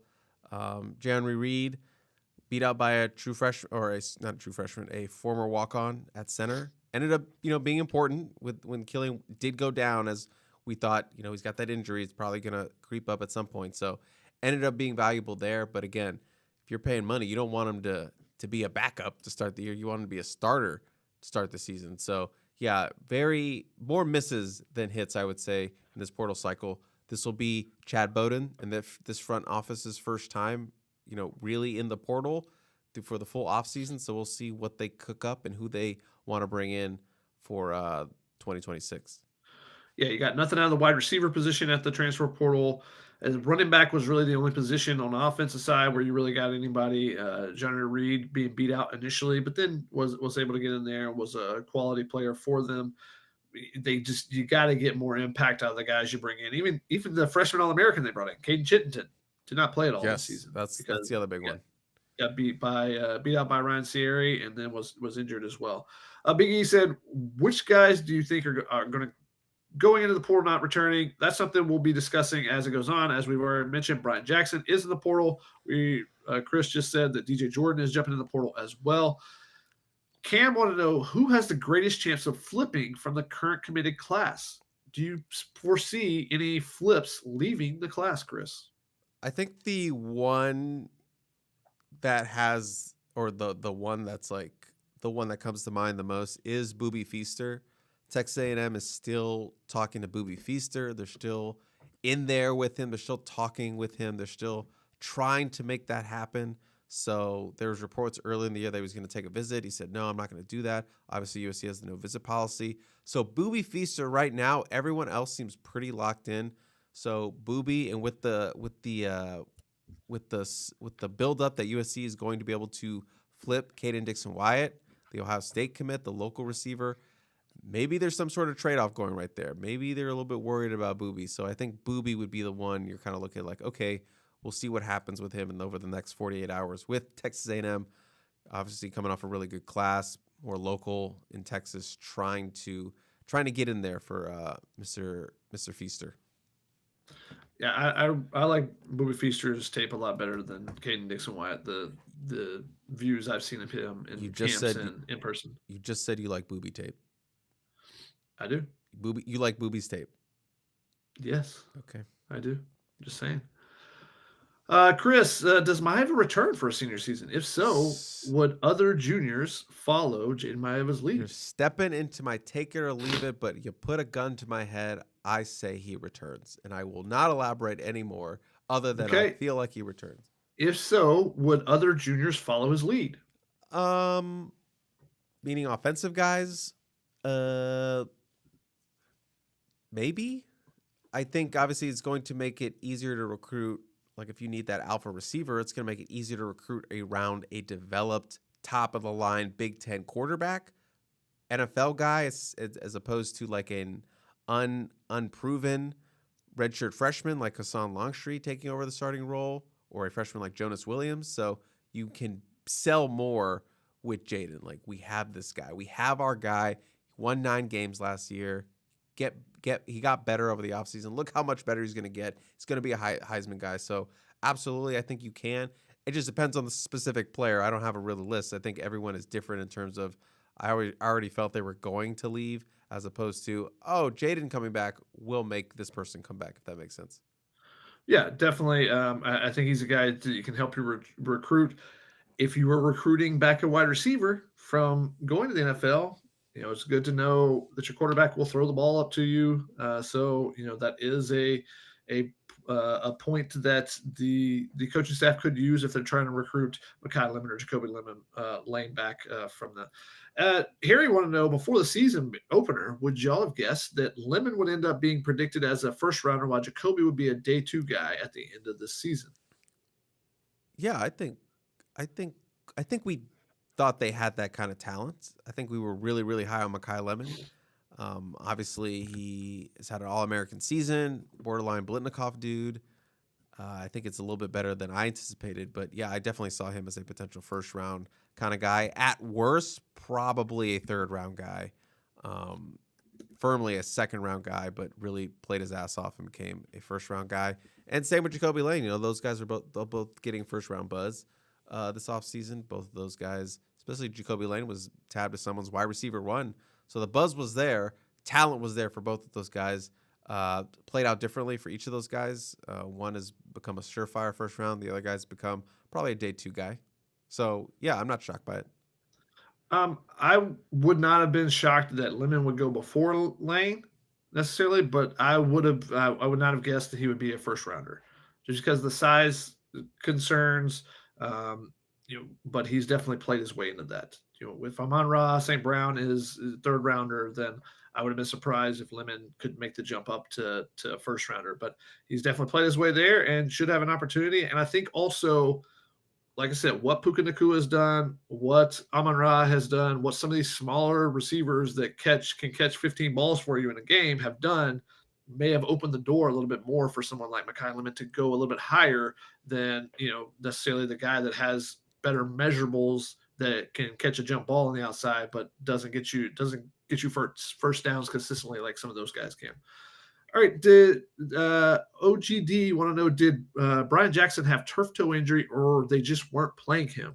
B: Jeremy Reed beat out by a true freshman, or not a true freshman, a former walk-on at center. Ended up, being important when Killian did go down, as we thought. He's got that injury; it's probably gonna creep up at some point. So, ended up being valuable there. But again, if you're paying money, you don't want him to be a backup to start the year. You want him to be a starter to start the season. So, yeah, more misses than hits, I would say, in this portal cycle. This will be Chad Bowden and this front office's first time, really in the portal for the full offseason. So we'll see what they cook up and who they want to bring in for 2026.
A: Yeah, you got nothing out of the wide receiver position at the transfer portal. As running back was really the only position on the offensive side where you really got anybody. Johnny Reed being beat out initially, but then was able to get in there and was a quality player for them. You got to get more impact out of the guys you bring in. Even the freshman All-American they brought in, Caden Chittenden, did not play at all this season.
B: That's the other big one.
A: Got beat out by Ryan Sierra and then was injured as well. Big E said, which guys do you think are going to going into the portal, not returning? That's something we'll be discussing as it goes on. As we've already mentioned, Brian Jackson is in the portal. Chris just said that DJ Jordan is jumping in the portal as well. Cam wanted to know who has the greatest chance of flipping from the current committed class. Do you foresee any flips leaving the class, Chris?
B: I think the one that has, or the one that's like the one that comes to mind the most is Boobie Feaster. Texas A&M is still talking to Boobie Feaster. They're still in there with him. They're still talking with him. They're still trying to make that happen. So there was reports early in the year that he was going to take a visit. He said, no, I'm not going to do that. Obviously, USC has the no visit policy. So Boobie Feaster right now, everyone else seems pretty locked in. So Boobie, and with the build-up that USC is going to be able to flip Caden Dixon-Wyatt, the Ohio State commit, the local receiver, maybe there's some sort of trade-off going right there. Maybe they're a little bit worried about Boobie. So I think Boobie would be the one you're kind of looking at like, okay, we'll see what happens with him over the next 48 hours with Texas A&M, obviously coming off a really good class, more local in Texas, trying to get in there for Mr. Feaster.
A: Yeah, I like Boobie Feaster's tape a lot better than Caden Dixon-Wyatt. The views I've seen of him in camps and in person.
B: You just said you like Boobie tape.
A: I do.
B: You like Boobie's tape?
A: Yes.
B: Okay.
A: I do. Just saying. Chris, does Maeva return for a senior season? If so, would other juniors follow Jaden Maeva's lead?
B: You're stepping into my take it or leave it, but you put a gun to my head. I say he returns, and I will not elaborate anymore other than I feel like he returns.
A: If so, would other juniors follow his lead?
B: Meaning offensive guys? Maybe. I think obviously it's going to make it easier to recruit Like if you need that alpha receiver, it's going to make it easier to recruit around a developed top of the line Big Ten quarterback, NFL guy, as opposed to like an unproven redshirt freshman like Hassan Longstreet taking over the starting role, or a freshman like Jonas Williams. So you can sell more with Jaden. Like we have this guy, we have our guy. He won 9 games last year. He got better over the offseason. Look how much better he's going to get. He's going to be a Heisman guy. So absolutely, I think you can. It just depends on the specific player. I don't have a real list. I think everyone is different in terms of I already felt they were going to leave, as opposed to, oh, Jaden coming back will make this person come back, if that makes sense.
A: Yeah, definitely. I think he's a guy that can help you recruit. If you were recruiting back a wide receiver from going to the NFL, it's good to know that your quarterback will throw the ball up to you. So that is a point that the coaching staff could use if they're trying to recruit Mekhi Lemon or Jacoby Lane back from the. Harry want to know, before the season opener, would y'all have guessed that Lemon would end up being predicted as a first rounder while Jacoby would be a day 2 guy at the end of this season?
B: Yeah, I think we thought they had that kind of talent. I think we were really, really high on Mekhi Lemon. Obviously, he has had an All-American season, borderline Blitnikoff dude. I think it's a little bit better than I anticipated, but yeah, I definitely saw him as a potential first-round kind of guy. At worst, probably a third-round guy. Firmly a second-round guy, but really played his ass off and became a first-round guy. And same with Jacoby Lane. Those guys are both getting first-round buzz this offseason. Both of those guys, especially Jacoby Lane, was tabbed as someone's wide receiver 1. So the buzz was there. Talent was there for both of those guys. Played out differently for each of those guys. One has become a surefire first round. The other guy's become probably a day 2 guy. So, yeah, I'm not shocked by it.
A: I would not have been shocked that Lemon would go before Lane necessarily, but I would not have guessed that he would be a first rounder, just because the size concerns. But he's definitely played his way into that. If Amon-Ra St. Brown is third rounder, then I would have been surprised if Lemon could make the jump up to first rounder. But he's definitely played his way there and should have an opportunity. And I think also, like I said, what Puka Nacua has done, what Amon-Ra has done, what some of these smaller receivers that can catch 15 balls for you in a game have done, may have opened the door a little bit more for someone like Mekhi Lemon to go a little bit higher than necessarily the guy that has better measurables that can catch a jump ball on the outside, but doesn't get you first downs consistently like some of those guys can. All right, did OGD want to know, did Brian Jackson have turf toe injury, or they just weren't playing him?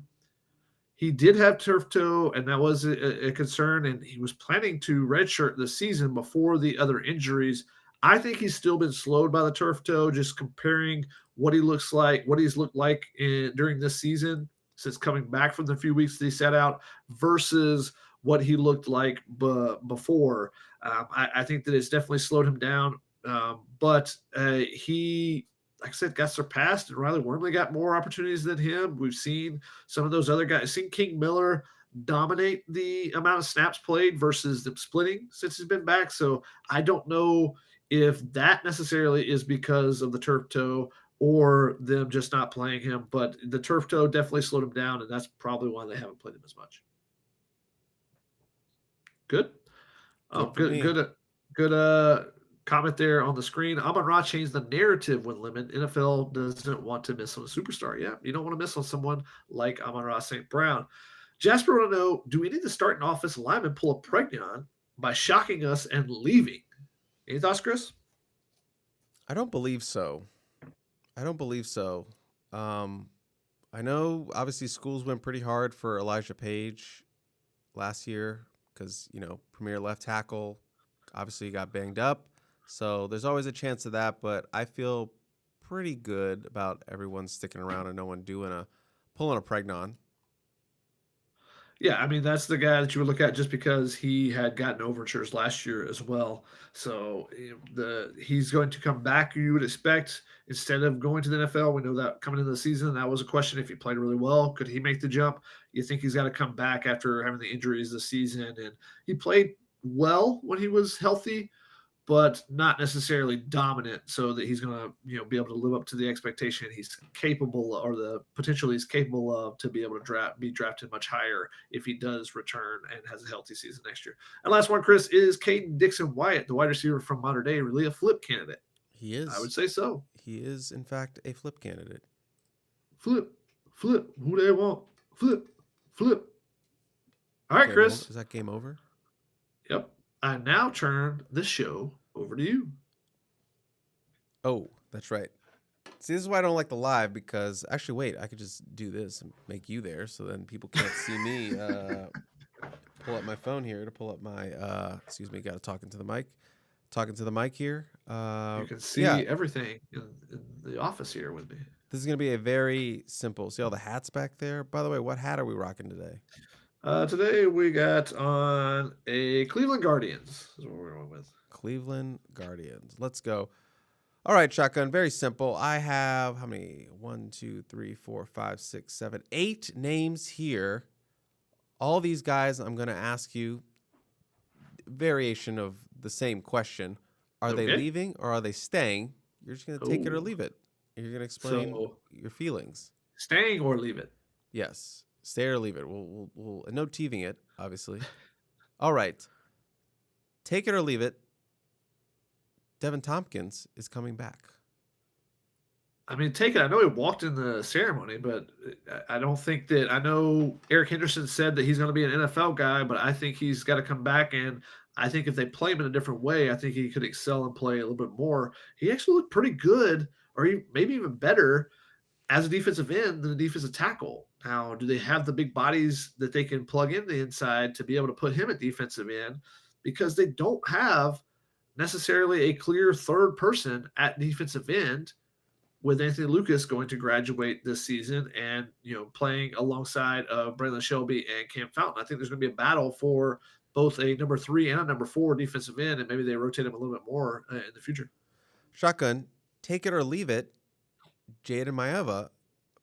A: He did have turf toe, and that was a concern, and he was planning to redshirt the season before the other injuries. I think he's still been slowed by the turf toe, just comparing what he looks like, what he's looked like during this season since coming back from the few weeks that he sat out versus what he looked like before. I think that it's definitely slowed him down. But he, like I said, got surpassed, and Riley Wormley got more opportunities than him. We've seen some of those other guys. Seen King Miller dominate the amount of snaps played versus them splitting since he's been back. So I don't know if that necessarily is because of the turf toe or them just not playing him, but the turf toe definitely slowed him down, and that's probably why they haven't played him as much. Good. Good comment there on the screen. Amon-Ra changed the narrative with Lemon. NFL doesn't want to miss on a superstar. Yeah, you don't want to miss on someone like Amon-Ra St. Brown. Jasper want to know, do we need to start an offensive lineman pull a Pregnon by shocking us and leaving? Any thoughts, Chris?
B: I don't believe so. I know, obviously, schools went pretty hard for Elijah Page last year because, premier left tackle, obviously got banged up. So there's always a chance of that, but I feel pretty good about everyone sticking around and no one pulling a Pregnon.
A: Yeah, I mean, that's the guy that you would look at just because he had gotten overtures last year as well. So he's going to come back, you would expect, instead of going to the NFL. We know that coming into the season, that was a question. If he played really well, could he make the jump? You think he's got to come back after having the injuries this season. And he played well when he was healthy, but not necessarily dominant, so that he's going to be able to live up to the expectation he's capable, or the potential he's capable of, to be able to be drafted much higher if he does return and has a healthy season next year. And last one, Chris, is Caden Dixon Wyatt, the wide receiver from Modern Day, really a flip candidate?
B: He
A: I would
B: is.
A: say so.
B: He is, in fact, a flip candidate.
A: Flip, flip, who they want? Flip, flip. All right, Chris.
B: Is that game over?
A: Yep. I now turn the show over to you.
B: Oh, that's right. See, this is why I don't like the live, because actually, wait, I could just do this and make you there, so then people can't see me. Pull up my phone here to pull up my. Excuse me, got to talk into the mic. Talking to the mic here.
A: You can see everything in the office here with me.
B: This is going to be a very simple. See all the hats back there? By the way, what hat are we rocking today?
A: Today we got on a Cleveland Guardians. Is what we're going with.
B: Cleveland Guardians. Let's go. All right, Shotgun. Very simple. I have how many? 1, 2, 3, 4, 5, 6, 7, 8 names here. All these guys, I'm going to ask you variation of the same question. Are they leaving or are they staying? You're just going to take it or leave it. You're going to explain your feelings.
A: Staying or leave it?
B: Yes. Stay or leave it. We'll no teasing it, obviously. All right. Take it or leave it. Devin Tompkins is coming back.
A: I mean, take it. I know he walked in the ceremony, but I don't think that. I know Eric Henderson said that he's going to be an NFL guy, but I think he's got to come back. And I think if they play him in a different way, I think he could excel and play a little bit more. He actually looked pretty good, or maybe even better as a defensive end than a defensive tackle. Now, do they have the big bodies that they can plug in the inside to be able to put him at defensive end? Because they don't have necessarily a clear third person at defensive end, with Anthony Lucas going to graduate this season and playing alongside of Braylon Shelby and Cam Fountain. I think there's going to be a battle for both a number 3 and a number 4 defensive end, and maybe they rotate him a little bit more in the future.
B: Shotgun, take it or leave it. Jaden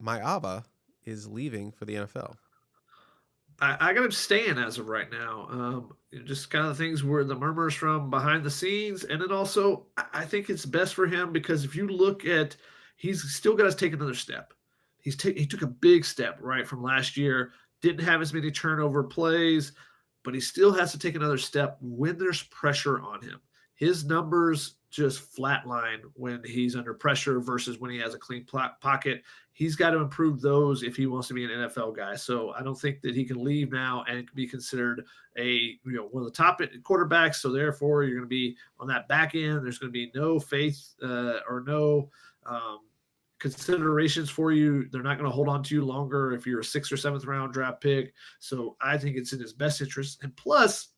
B: Maeva is leaving for the NFL.
A: I got him staying as of right now. Just kind of things where the murmurs from behind the scenes, and then also I think it's best for him because if you look at, he's still got to take another step. He took a big step right from last year. Didn't have as many turnover plays, but he still has to take another step when there's pressure on him. His numbers just flatline when he's under pressure versus when he has a clean pocket. He's got to improve those if he wants to be an NFL guy. So I don't think that he can leave now and be considered one of the top quarterbacks. So therefore, you're going to be on that back end. There's going to be no faith or no considerations for you. They're not going to hold on to you longer if you're a 6th or 7th round draft pick. So I think it's in his best interest. And plus,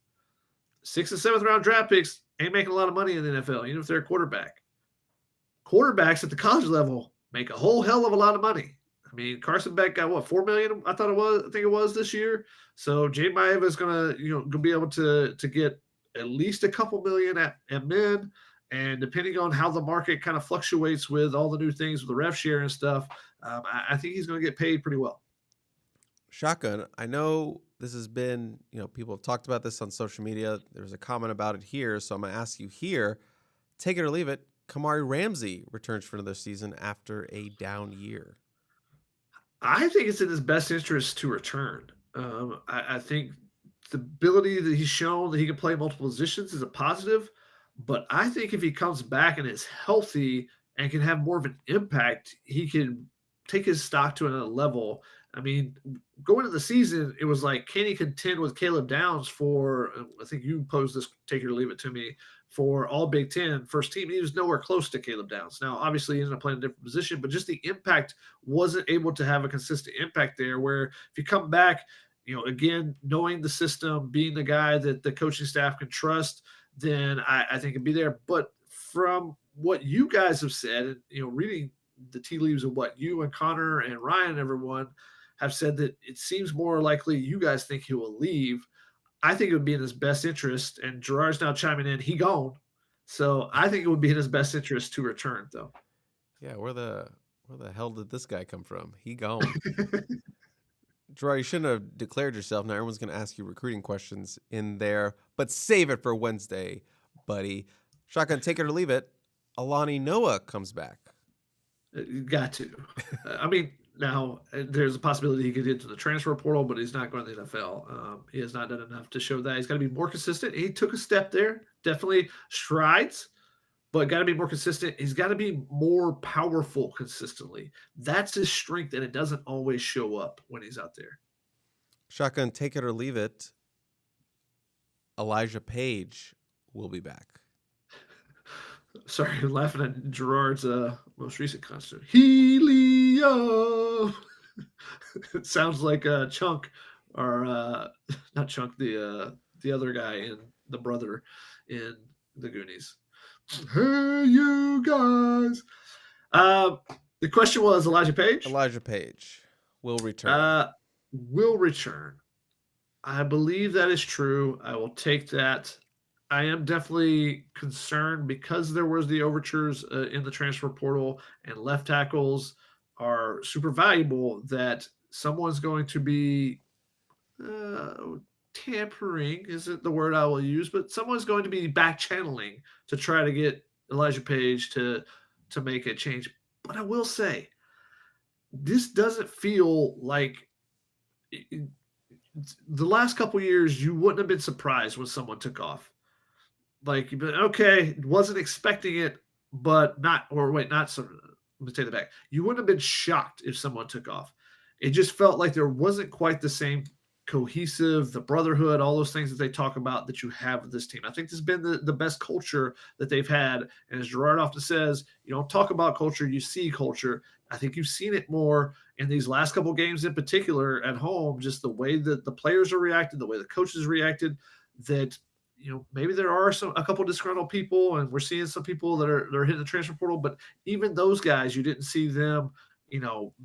A: 6th and 7th round draft picks ain't making a lot of money in the NFL, even if they're a quarterback. Quarterbacks at the college level make a whole hell of a lot of money. I mean, Carson Beck got what, $4 million? I think it was this year. So Jaden Maeva is gonna be able to get at least a couple million at men. And depending on how the market kind of fluctuates with all the new things with the rev share and stuff, I think he's going to get paid pretty well.
B: Shotgun, I know this has been, people have talked about this on social media. There's a comment about it here, so I'm going to ask you here. Take it or leave it. Kamari Ramsey returns for another season after a down year.
A: I think it's in his best interest to return. I think the ability that he's shown that he can play multiple positions is a positive. But I think if he comes back and is healthy and can have more of an impact, he can take his stock to another level. I mean, going into the season, it was like, can he contend with Caleb Downs for, I think you posed this, take it or leave it to me, for all Big Ten first team? He was nowhere close to Caleb Downs. Now, obviously, he ended up playing a different position, but just the impact wasn't able to have a consistent impact there, where if you come back, again, knowing the system, being the guy that the coaching staff can trust, then I think it'd be there. But from what you guys have said, and reading the tea leaves of what you and Connor and Ryan and everyone have said, that it seems more likely you guys think he will leave. I think it would be in his best interest, and Gerard's now chiming in, he gone. So I think it would be in his best interest to return, though.
B: Yeah, where the hell did this guy come from? He gone. Gerard, you shouldn't have declared yourself. Now everyone's going to ask you recruiting questions in there, but save it for Wednesday, buddy. Shotgun, take it or leave it. Alani Noah comes back.
A: You got to. I mean, now there's a possibility he could get to the transfer portal, but he's not going to the NFL. He has not done enough to show that. He's got to be more consistent. He took a step there, definitely strides, but got to be more consistent. He's got to be more powerful consistently. That's his strength, and it doesn't always show up when he's out there.
B: Shotgun, take it or leave it. Elijah Page will be back.
A: Sorry, I'm laughing at Gerard's most recent concert. Helium. It sounds like Chunk, or not Chunk, the other guy in the brother in the Goonies. Hey, you guys. The question was Elijah Page.
B: Elijah Page will return.
A: Will return. I believe that is true. I will take that. I am definitely concerned because there was the overtures in the transfer portal, and left tackles are super valuable, that someone's going to be tampering isn't the word I will use, but someone's going to be back channeling to try to get Elijah Page to make a change. But I will say, this doesn't feel like the last couple years. You wouldn't have been surprised when someone took off. Like, you've been okay, wasn't expecting it, but not, or wait, not so. Let me take that back. You wouldn't have been shocked if someone took off. It just felt like there wasn't quite the same cohesive, the brotherhood, all those things that they talk about that you have with this team. I think this has been the best culture that they've had. And as Gerard often says, you don't talk about culture, you see culture. I think you've seen it more in these last couple games in particular at home, just the way that the players are reacted, the way the coaches reacted, that maybe there are a couple disgruntled people, and we're seeing some people that are hitting the transfer portal, but even those guys, you didn't see them,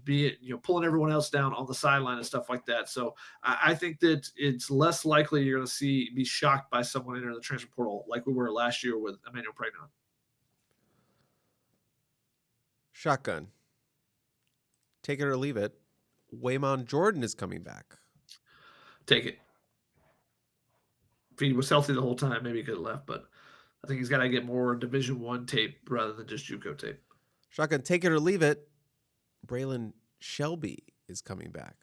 A: be it, pulling everyone else down on the sideline and stuff like that. So I think that it's less likely you're going to be shocked by someone entering the transfer portal like we were last year with Emmanuel Pregnon.
B: Shotgun, take it or leave it. Waymon Jordan is coming back.
A: Take it. If he was healthy the whole time, maybe he could have left, but I think he's got to get more Division I tape rather than just JUCO tape.
B: Shotgun, take it or leave it. Braylon Shelby is coming back.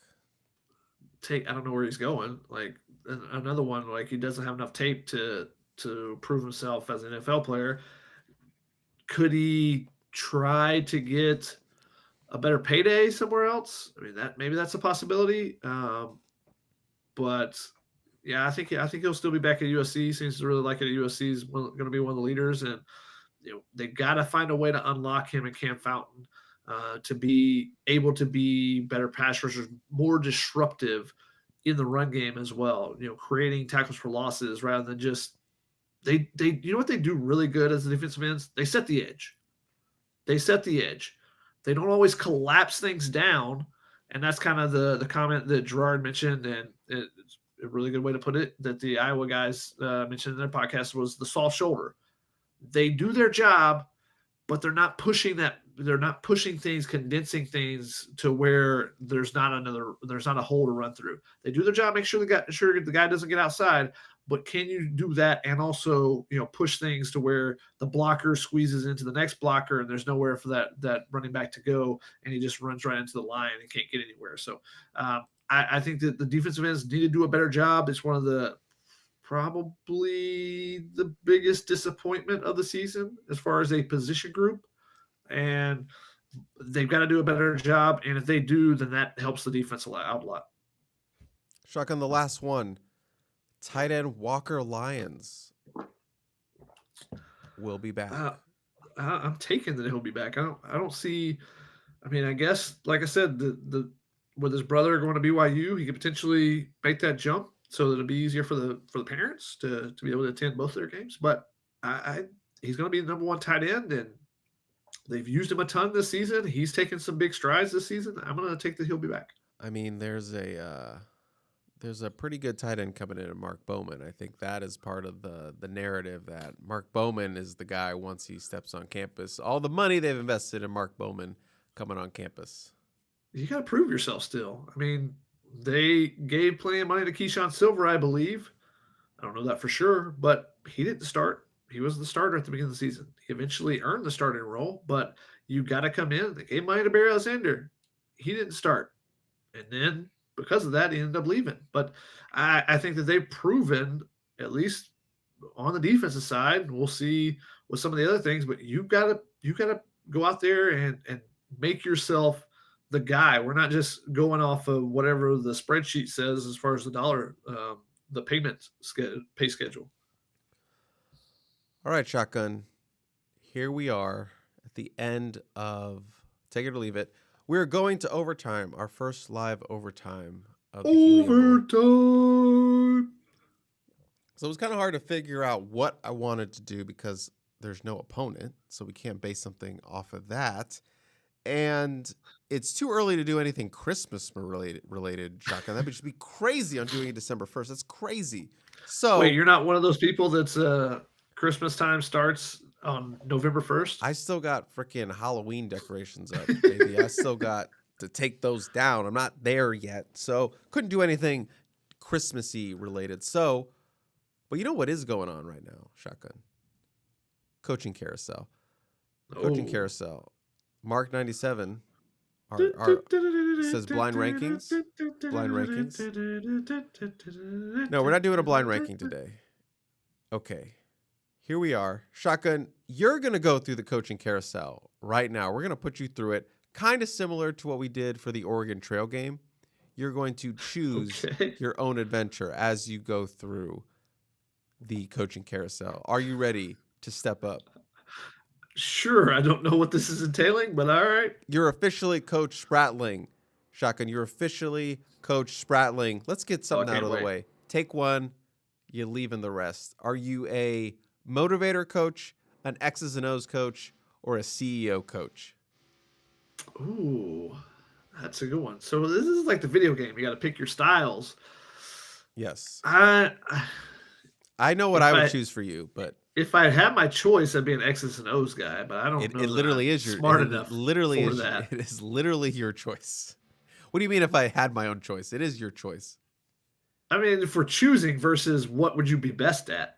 A: I don't know where he's going. Like, another one, like, he doesn't have enough tape to prove himself as an NFL player. Could he try to get a better payday somewhere else? I mean, maybe that's a possibility. But yeah, I think he'll still be back at USC. Seems to really like it at USC. He's going to be one of the leaders, and they got to find a way to unlock him and Cam Fountain to be able to be better pass rushers, more disruptive in the run game as well. Creating tackles for losses rather than just they. You know what they do really good as the defensive ends? They set the edge. They set the edge. They don't always collapse things down, and that's kind of the comment that Gerard mentioned, and it's a really good way to put it, that the Iowa guys mentioned in their podcast, was the soft shoulder. They do their job, but they're not pushing that. They're not pushing things, condensing things to where there's not a hole to run through. They do their job, make sure the guy doesn't get outside, but can you do that and also, push things to where the blocker squeezes into the next blocker and there's nowhere for that running back to go, and he just runs right into the line and can't get anywhere. So I think that the defensive ends need to do a better job. It's one of the probably the biggest disappointment of the season as far as a position group, and they've got to do a better job. And if they do, then that helps the defense out a lot.
B: Shotgun, the last one. Tight end Walker Lyons will be back.
A: I'm taking that he'll be back. I don't see. I mean, I guess, like I said, with his brother going to BYU, he could potentially make that jump so that it'll be easier for the parents to be able to attend both their games. But he's going to be the number one tight end, and they've used him a ton this season. He's taken some big strides this season. I'm going to take that he'll be back.
B: I mean, there's a pretty good tight end coming in, Mark Bowman. I think that is part of the narrative, that Mark Bowman is the guy once he steps on campus. All the money they've invested in Mark Bowman coming on campus.
A: You got to prove yourself still. I mean, they gave plenty of money to Keyshawn Silver, I believe. I don't know that for sure, but he didn't start. he was the starter at the beginning of the season. He eventually earned the starting role, but you got to come in. They gave money to Barry Alexander. He didn't start. And then because of that, he ended up leaving. But I think that they've proven, at least on the defensive side, we'll see with some of the other things, but you gotta go out there and make yourself the guy. We're not just going off of whatever the spreadsheet says as far as the dollar, the pay schedule.
B: All right, Shotgun. Here we are at the end of Take It or Leave It. We're going to overtime, our first live overtime of the Helium Boys.
A: Overtime.
B: So it was kind of hard to figure out what I wanted to do because there's no opponent, so we can't base something off of that. And it's too early to do anything Christmas related, Shotgun. That would just be crazy on doing it December 1st. That's crazy. So
A: Wait, you're not one of those people that's Christmas time starts on November 1st?
B: I still got freaking Halloween decorations up, baby. I still got to take those down. I'm not there yet, so couldn't do anything Christmassy related. So, but you know what is going on right now, Shotgun? Coaching carousel. Coaching carousel. Mark 97 says blind rankings. Blind rankings. No, we're not doing a blind ranking today. Okay. Here we are. Shotgun, you're going to go through the coaching carousel right now. We're going to put you through it. Kind of similar to what we did for the Oregon Trail game. You're going to choose your own adventure as you go through the coaching carousel. Are you ready to step up?
A: Sure. I don't know what this is entailing, but all right.
B: You're officially Coach Spratling. Shotgun, you're officially Coach Spratling. Let's get something out of the way. Take one, you're leaving the rest. Are you a motivator coach, an X's and O's coach, or a CEO coach?
A: Ooh, that's a good one. So this is like the video game. You got to pick your styles.
B: Yes.
A: I
B: know what I would choose for you, but
A: if I had my choice, I'd be an X's and O's guy. But I don't know.
B: It literally is your
A: smart enough.
B: Literally
A: for
B: is
A: that.
B: It is literally your choice. What do you mean if I had my own choice? It is your choice.
A: I mean, if we're choosing versus what would you be best at?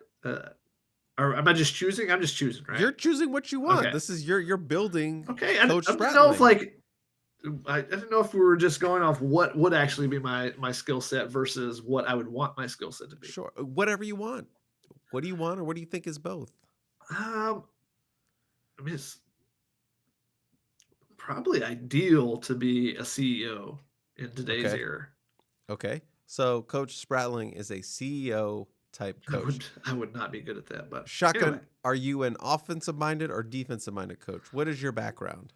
A: Or am I just choosing? I'm just choosing, right?
B: You're choosing what you want.
A: Okay.
B: This is you're building.
A: Okay, I
B: Coach
A: don't know if I didn't know if we were just going off what would actually be my skill set versus what I would want my skill set to be.
B: Sure, whatever you want. What do you want, or what do you think is both?
A: I mean, it's probably ideal to be a CEO in today's era.
B: Okay, so Coach Spratling is a CEO type coach.
A: I would not be good at that, but
B: Shotgun,
A: anyway.
B: Are you an offensive minded or defensive minded coach? What is your background?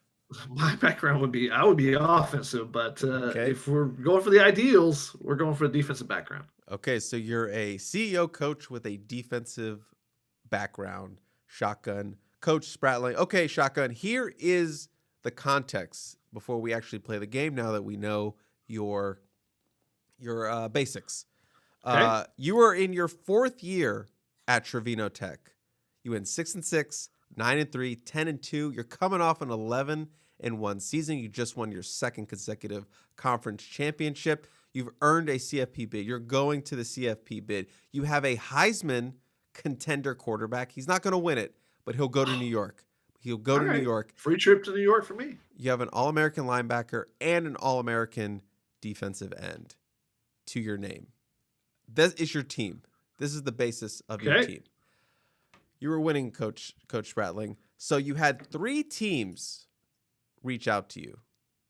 A: My background would be I would be offensive, but if we're going for the ideals, we're going for a defensive background.
B: Okay, so you're a CEO coach with a defensive background. Shotgun, Coach Spratling. Okay, Shotgun, here is the context before we actually play the game now that we know your basics.
A: Okay.
B: You are in your 4th year at Trovino Tech. You went 6-6, 9-3, 10-2. You're coming off an 11-1 season. You just won your 2nd consecutive conference championship. You've earned a CFP bid. You're going to the CFP bid. You have a Heisman contender quarterback. He's not going to win it, but he'll go to New York. He'll go to New York.
A: Free trip to New York for me.
B: You have an All-American linebacker and an All-American defensive end to your name. This is your team. This is the basis of your team. You were winning, Coach Spratling. So you had 3 teams reach out to you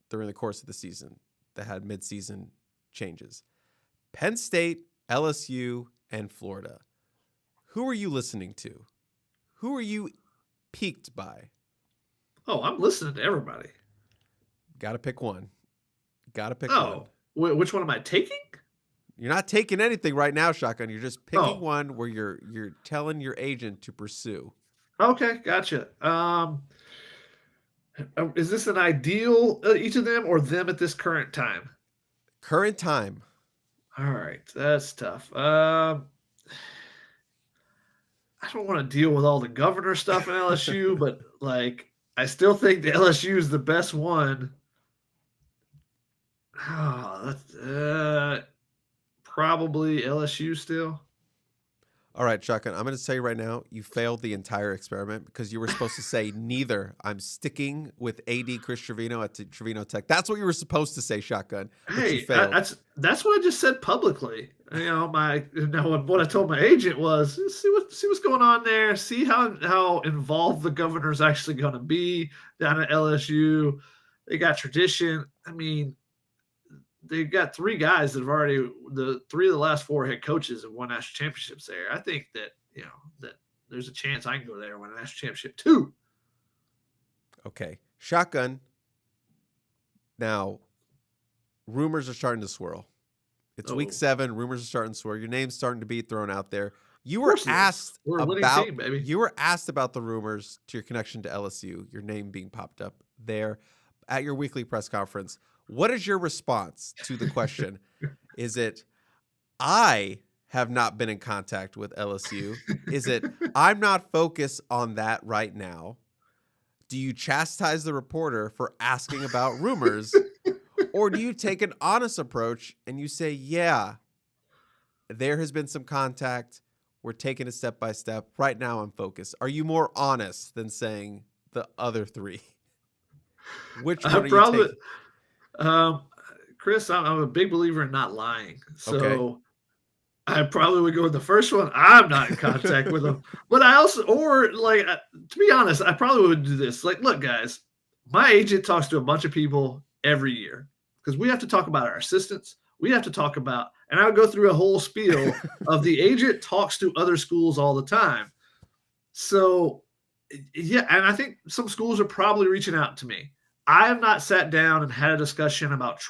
B: during the course of the season that had midseason changes. Penn State, LSU, and Florida. Who are you listening to? Who are you piqued by?
A: Oh, I'm listening to everybody.
B: Got to pick one. Got to pick one.
A: Which one am I taking?
B: You're not taking anything right now, Shotgun. You're just picking one where you're telling your agent to pursue.
A: Okay, gotcha. Is this an ideal each of them or them at this current time?
B: Current time.
A: All right, that's tough. I don't want to deal with all the governor stuff in LSU, but I still think the LSU is the best one. Oh, that's probably LSU still.
B: All right, Shotgun, I'm going to tell you right now, you failed the entire experiment because you were supposed to say neither. I'm sticking with AD Chris Trevino at Trovino Tech. That's what you were supposed to say, Shotgun, but you
A: Hey,
B: failed.
A: that's what I just said publicly. What I told my agent was see what's going on there. See how involved the governor's actually going to be down at LSU. They got tradition. I mean, they've got three guys that have already the three of the last four head coaches have won national championships there. I think that that there's a chance I can go there and win a national championship too.
B: Okay, Shotgun. Now, rumors are starting to swirl. It's week 7. Rumors are starting to swirl. Your name's starting to be thrown out there. You were asked about
A: team, baby.
B: You were asked about the rumors to your connection to LSU. Your name being popped up there at your weekly press conference. What is your response to the question? Is it, I have not been in contact with LSU? Is it, I'm not focused on that right now? Do you chastise the reporter for asking about rumors? Or do you take an honest approach and you say, yeah, there has been some contact. We're taking it step by step. Right now I'm focused. Are you more honest than saying the other three? Which one are you taking?
A: Chris, I'm a big believer in not lying. So
B: Okay.
A: I probably would go with the first one. I'm not in contact with them. But I also, to be honest, I probably would do this. Like, look, guys, my agent talks to a bunch of people every year because we have to talk about our assistants. We have to talk about, and I would go through a whole spiel of the agent talks to other schools all the time. So, yeah, and I think some schools are probably reaching out to me. I have not sat down and had a discussion about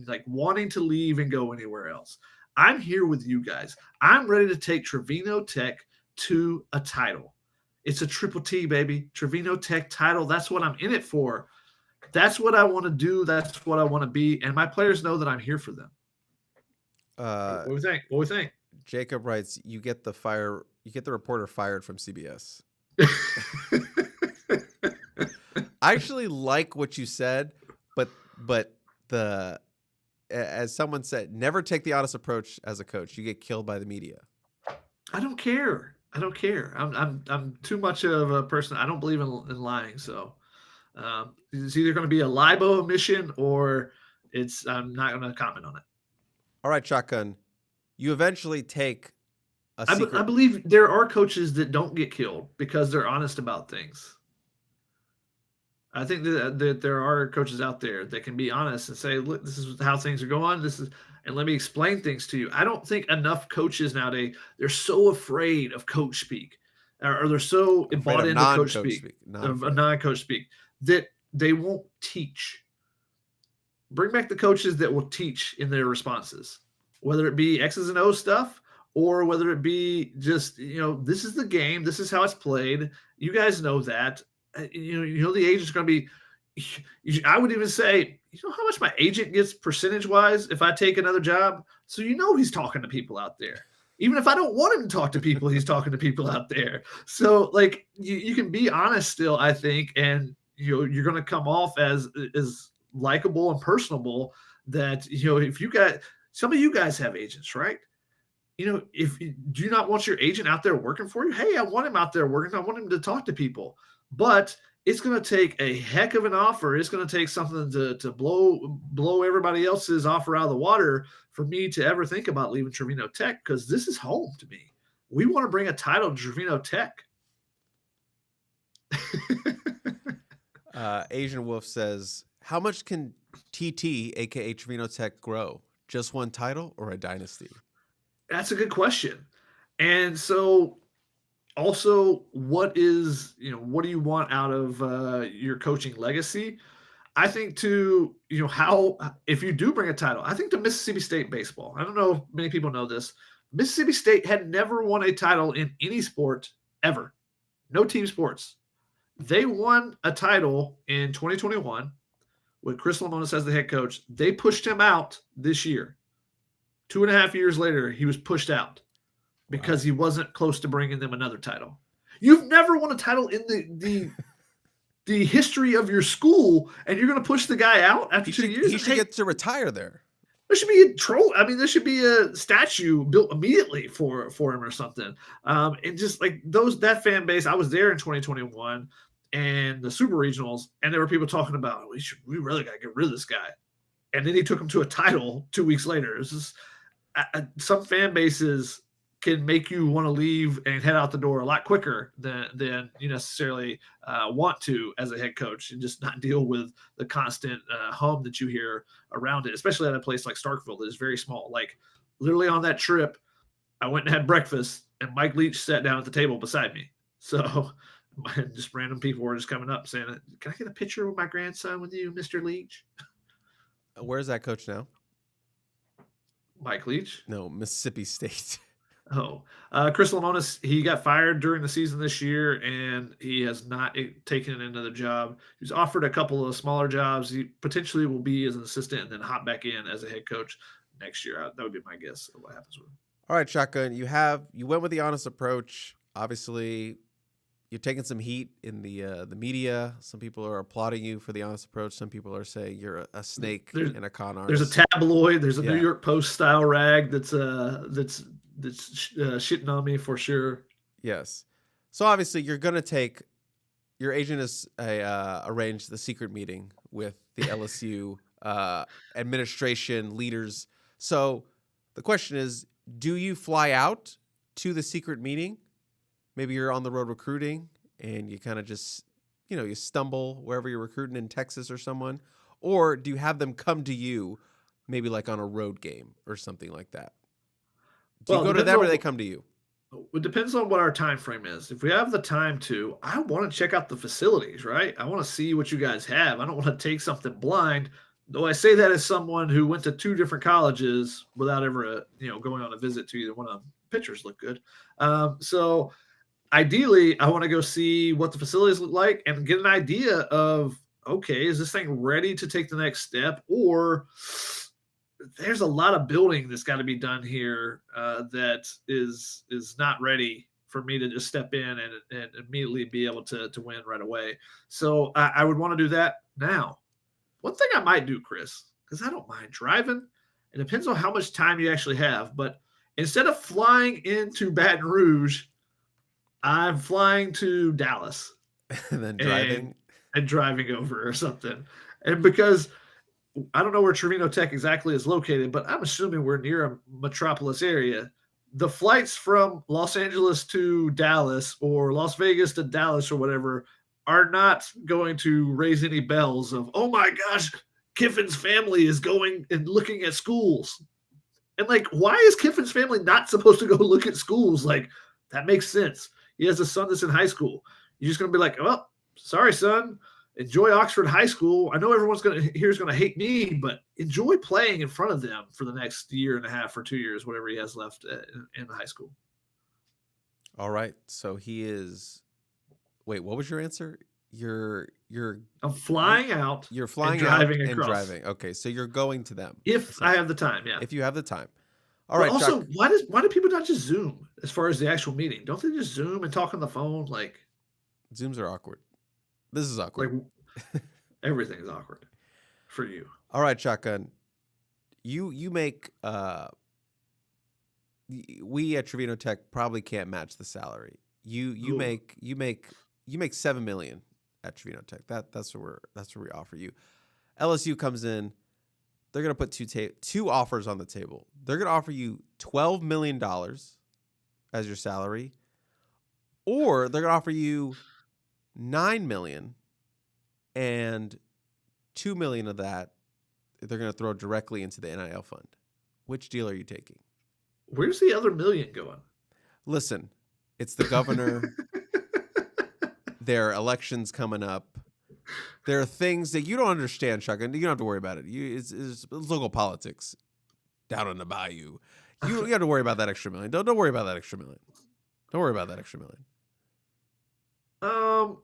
A: like wanting to leave and go anywhere else. I'm here with you guys. I'm ready to take Trovino Tech to a title. It's a triple T, baby. Trovino Tech title. That's what I'm in it for. That's what I want to do. That's what I want to be. And my players know that I'm here for them. What do we think? What do we think?
B: Jacob writes, you get the reporter fired from CBS. I actually like what you said, but as someone said, never take the honest approach as a coach. You get killed by the media.
A: I don't care. I'm too much of a person. I don't believe in lying. So it's either going to be a libo mission or I'm not going to comment on it.
B: All right, Shotgun. You eventually take a secret.
A: I believe there are coaches that don't get killed because they're honest about things. I think that there are coaches out there that can be honest and say, look, this is how things are going. And let me explain things to you. I don't think enough coaches nowadays, they're so afraid of coach speak or they're so bought into coach speak, non-coach speak, that they won't teach. Bring back the coaches that will teach in their responses, whether it be X's and O stuff or whether it be just, this is the game. This is how it's played. You guys know that. The agent's going to be, I would even say, how much my agent gets percentage-wise if I take another job? So he's talking to people out there. Even if I don't want him to talk to people, he's talking to people out there. So, like, you can be honest still, I think, and, you're going to come off as likable and personable that, if you got – some of you guys have agents, right? If do you not want your agent out there working for you? Hey, I want him out there working. I want him to talk to people. But it's going to take a heck of an offer. It's going to take something to blow everybody else's offer out of the water for me to ever think about leaving Trovino Tech because this is home to me. We want to bring a title to Trovino Tech.
B: Asian Wolf says, how much can TT, a.k.a. Trovino Tech, grow? Just one title or a dynasty?
A: That's a good question. And so also, what do you want out of your coaching legacy? I think if you do bring a title, I think to Mississippi State baseball, I don't know if many people know this, Mississippi State had never won a title in any sport ever. No team sports. They won a title in 2021 with Chris Lemonis as the head coach. They pushed him out this year. 2.5 years later, he was pushed out because he wasn't close to bringing them another title. You've never won a title in the history of your school, and you're going to push the guy out after 2 years?
B: He should get to retire there.
A: There should be a troll. I mean, there should be a statue built immediately for him or something. And just like that fan base, I was there in 2021 and the Super Regionals, and there were people talking about we really got to get rid of this guy. And then he took him to a title 2 weeks later. It's just some fan bases can make you want to leave and head out the door a lot quicker than you necessarily want to as a head coach, and just not deal with the constant hum that you hear around it, especially at a place like Starkville that is very small. Like literally on that trip, I went and had breakfast, and Mike Leach sat down at the table beside me. So just random people were just coming up saying, "Can I get a picture with my grandson with you, Mr. Leach?"
B: Where's that coach now?
A: Mike Leach?
B: No, Mississippi State.
A: Oh, Chris Lamonis, he got fired during the season this year, and he has not taken another job. He was offered a couple of smaller jobs. He potentially will be as an assistant and then hop back in as a head coach next year. That would be my guess of what happens with him.
B: All right, Shotgun, you went with the honest approach. Obviously, you're taking some heat in the media. Some people are applauding you for the honest approach. Some people are saying you're a snake and a con artist.
A: There's a tabloid. There's a New York Post style rag that's shitting on me for sure.
B: Yes. So obviously you're going to take your agent has arranged the secret meeting with the LSU administration leaders. So the question is, do you fly out to the secret meeting? Maybe you're on the road recruiting and you kind of just, you stumble wherever you're recruiting in Texas or someone, or do you have them come to you maybe like on a road game or something like that? Do you go to them or they come to you?
A: It depends on what our time frame is. If we have the time to, I want to check out the facilities, right? I want to see what you guys have. I don't want to take something blind. Though I say that as someone who went to 2 different colleges without ever, going on a visit to either one of them. Pictures look good. So ideally, I want to go see what the facilities look like and get an idea of, okay, is this thing ready to take the next step, or there's a lot of building that's got to be done here that is not ready for me to just step in and immediately be able to win right away. So I would want to do that now. One thing I might do, Chris, because I don't mind driving. It depends on how much time you actually have. But instead of flying into Baton Rouge, I'm flying to Dallas.
B: And then driving?
A: And driving over or something. And because I don't know where Trovino Tech exactly is located, but I'm assuming we're near a metropolis area. The flights from Los Angeles to Dallas or Las Vegas to Dallas or whatever are not going to raise any bells of, oh my gosh, Kiffin's family is going and looking at schools. And like, why is Kiffin's family not supposed to go look at schools? Like, that makes sense. He has a son that's in high school. You're just going to be like, well, sorry, son. Enjoy Oxford High School. I know everyone's going to hate me, but enjoy playing in front of them for the next year and a half or 2 years, whatever he has left in high school.
B: All right. So he is. Wait, what was your answer?
A: I'm flying out.
B: You're flying
A: and
B: out
A: driving
B: and
A: across.
B: driving. Okay, so you're going to them
A: if I have the time. Yeah.
B: If you have the time. All right.
A: Also,
B: Chuck,
A: why do people not just Zoom as far as the actual meeting? Don't they just Zoom and talk on the phone? Like,
B: Zooms are awkward. This is awkward.
A: Like, everything is awkward for you.
B: All right, Shotgun. You make we at Trovino Tech probably can't match the salary. You make $7 million at Trovino Tech. That's where we offer you. LSU comes in. They're gonna put two offers on the table. They're gonna offer you $12 million as your salary, or they're gonna offer you $9 million, and $2 million of that they're gonna throw directly into the NIL fund. Which deal are you taking?
A: Where's the other $1 million going?
B: Listen, it's the governor. There are elections coming up. There are things that you don't understand, Shotgun. You don't have to worry about it. It's local politics down in the bayou. You have to worry about that extra $1 million. Don't worry about that extra $1 million. Don't worry about that extra $1 million.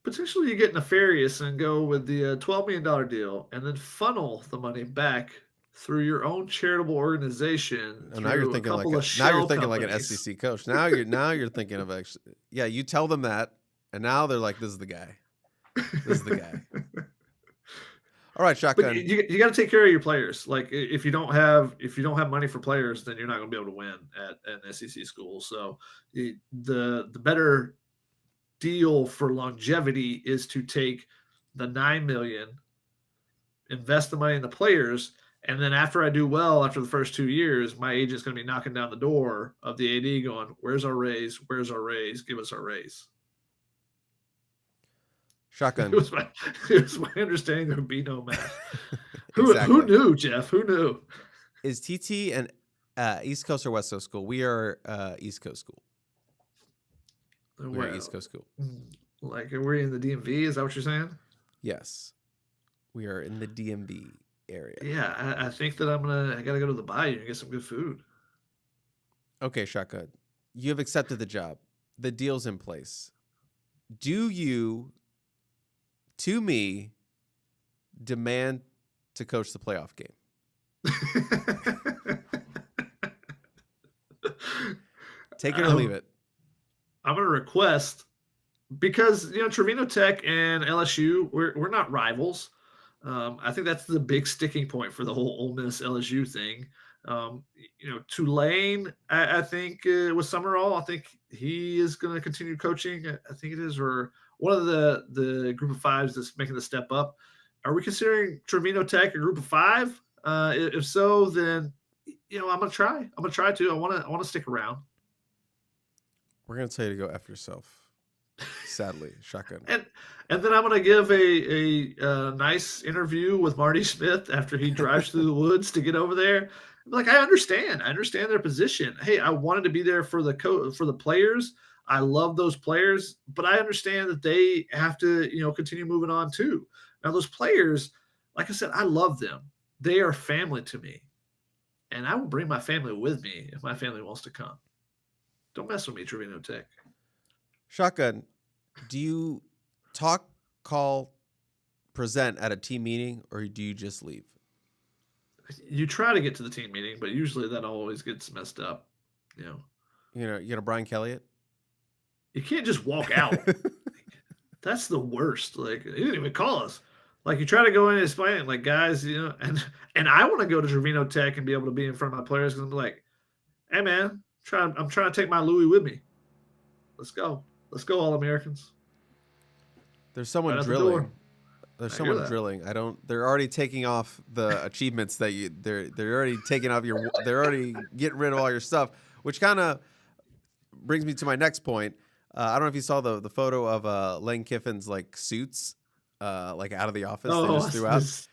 A: Potentially you get nefarious and go with the $12 million deal and then funnel the money back through your own charitable organization.
B: Now you're thinking like an SEC coach. Now you're thinking of actually. Yeah, you tell them that, and now they're like, "This is the guy. This is the guy." All right,
A: But
B: Shotgun.
A: you got to take care of your players. Like if you don't have money for players, then you're not going to be able to win at an SEC school. So the better deal for longevity is to take the 9 million, invest the money in the players, and then after I do well after the first 2 years, my agent's going to be knocking down the door of the AD going, "Where's our raise? Where's our raise? Give us our raise."
B: Shotgun.
A: It was my understanding there would be no math.
B: Exactly.
A: Who knew, Jeff? Who knew?
B: Is TT an East Coast or West Coast school? We are East Coast school. We're East Coast school.
A: Like we're in the DMV. Is that what you're saying?
B: Yes, we are in the DMV area.
A: Yeah, I think that I gotta go to the bayou and get some good food.
B: Okay, Shotgun, you have accepted the job. The deal's in place. Do you, to me, demand to coach the playoff game? Take it or leave it.
A: I'm going to request, because Trovino Tech and LSU, we're not rivals. I think that's the big sticking point for the whole Ole Miss LSU thing. Tulane, I think with Summerall, I think he is going to continue coaching. I think it is, or one of the group of fives that's making the step up. Are we considering Trovino Tech a group of five? If so, then I'm gonna try. I'm gonna try to. I want to stick around.
B: We're gonna tell you to go F yourself. Sadly, Shotgun.
A: And then I'm gonna give a nice interview with Marty Smith after he drives through the woods to get over there. Like, I understand their position. Hey, I wanted to be there for the players. I love those players, but I understand that they have to continue moving on too. Now those players, like I said, I love them. They are family to me, and I will bring my family with me if my family wants to come. Don't mess with me, Trovino Tech.
B: Shotgun, do you talk, call, present at a team meeting, or do you just leave?
A: You try to get to the team meeting, but usually that always gets messed up.
B: You gonna Brian Kelly it?
A: You can't just walk out. That's the worst. Like, he didn't even call us. Like, you try to go in and explain it, like, guys, and I want to go to Trovino Tech and be able to be in front of my players because I'm like, hey man, I'm trying to take my Louis with me. Let's go, All Americans.
B: There's someone drilling. There's someone drilling. They're already taking off the achievements that they're already taking off they're already getting rid of all your stuff, which kind of brings me to my next point. I don't know if you saw the photo of Lane Kiffin's like suits, like out of the office. They just threw out.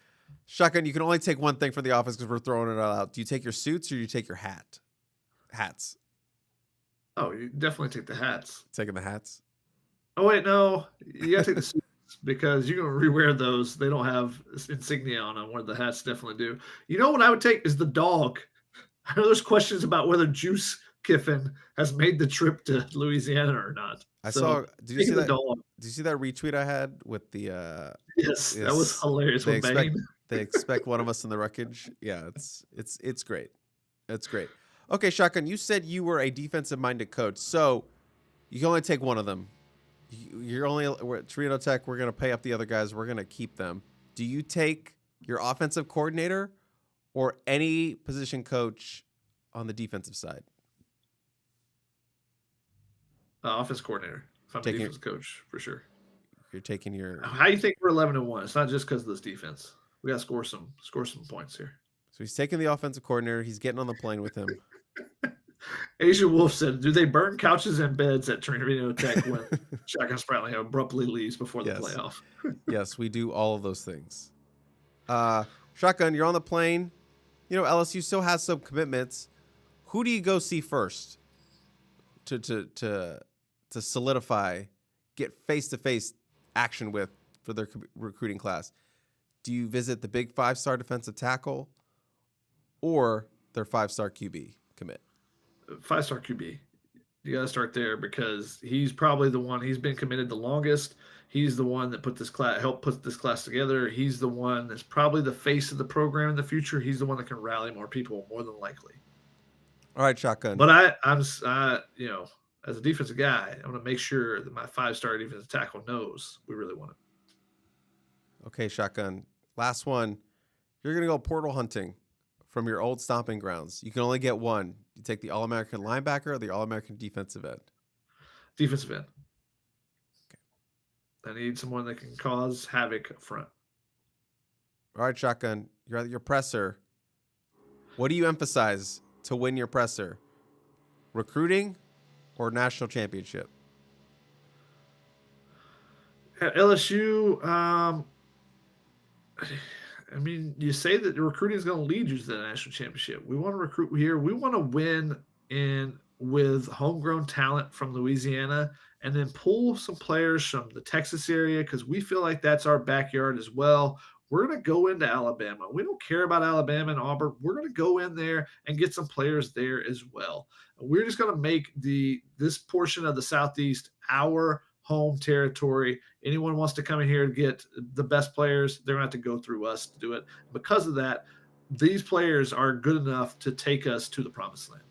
B: Shotgun, you can only take one thing from the office because we're throwing it all out. Do you take your suits or do you take your hats? Oh,
A: you definitely take the hats.
B: Taking the hats?
A: Oh wait, no, you gotta take the suits because you're gonna rewear those. They don't have insignia on them, where the hats definitely do. You know what I would take is the dog. I know there's questions about whether Juice Kiffin has made the trip to Louisiana or not.
B: Did you see that? Did you see that retweet I had with the?
A: Yes, that was hilarious.
B: They expect one of us in the wreckage. Yeah, it's great. It's great. Okay, Shotgun, you said you were a defensive-minded coach, so you can only take one of them. We're at Trovino Tech. We're gonna pay up the other guys. We're gonna keep them. Do you take your offensive coordinator or any position coach on the defensive side?
A: Offense coordinator. If I'm a defense coach, for sure.
B: You're taking your.
A: How do you think we're 11-1? It's not just because of this defense. We got to score some points here.
B: So he's taking the offensive coordinator. He's getting on the plane with him.
A: Asian Wolf said, "Do they burn couches and beds at Trovino Tech when Shotgun Spratling abruptly leaves before the playoff?"
B: Yes, we do all of those things. Shotgun, you're on the plane. LSU still has some commitments. Who do you go see first to solidify, get face-to-face action with for their recruiting class? Do you visit the big 5-star defensive tackle or their 5-star QB commit?
A: 5-star QB. You got to start there because he's probably the one. He's been committed the longest. He's the one that helped put this class together. He's the one that's probably the face of the program in the future. He's the one that can rally more people, more than likely.
B: All right, Shotgun.
A: But I'm as a defensive guy, I'm going to make sure that my 5-star defensive tackle knows we really want it.
B: Okay, Shotgun. Last one. You're going to go portal hunting from your old stomping grounds. You can only get one. You take the All-American linebacker or the All-American defensive end.
A: Defensive end. I need someone that can cause havoc up front.
B: All right, Shotgun. You're at your presser. What do you emphasize to win your presser? Recruiting or national championship?
A: At LSU, I mean, you say that the recruiting is going to lead you to the national championship. We want to recruit here. We want to win in with homegrown talent from Louisiana, and then pull some players from the Texas area because we feel like that's our backyard as well. We're going to go into Alabama. We don't care about Alabama and Auburn. We're going to go in there and get some players there as well. We're just going to make this portion of the Southeast our home territory. Anyone wants to come in here and get the best players, they're going to have to go through us to do it. Because of that, these players are good enough to take us to the promised land.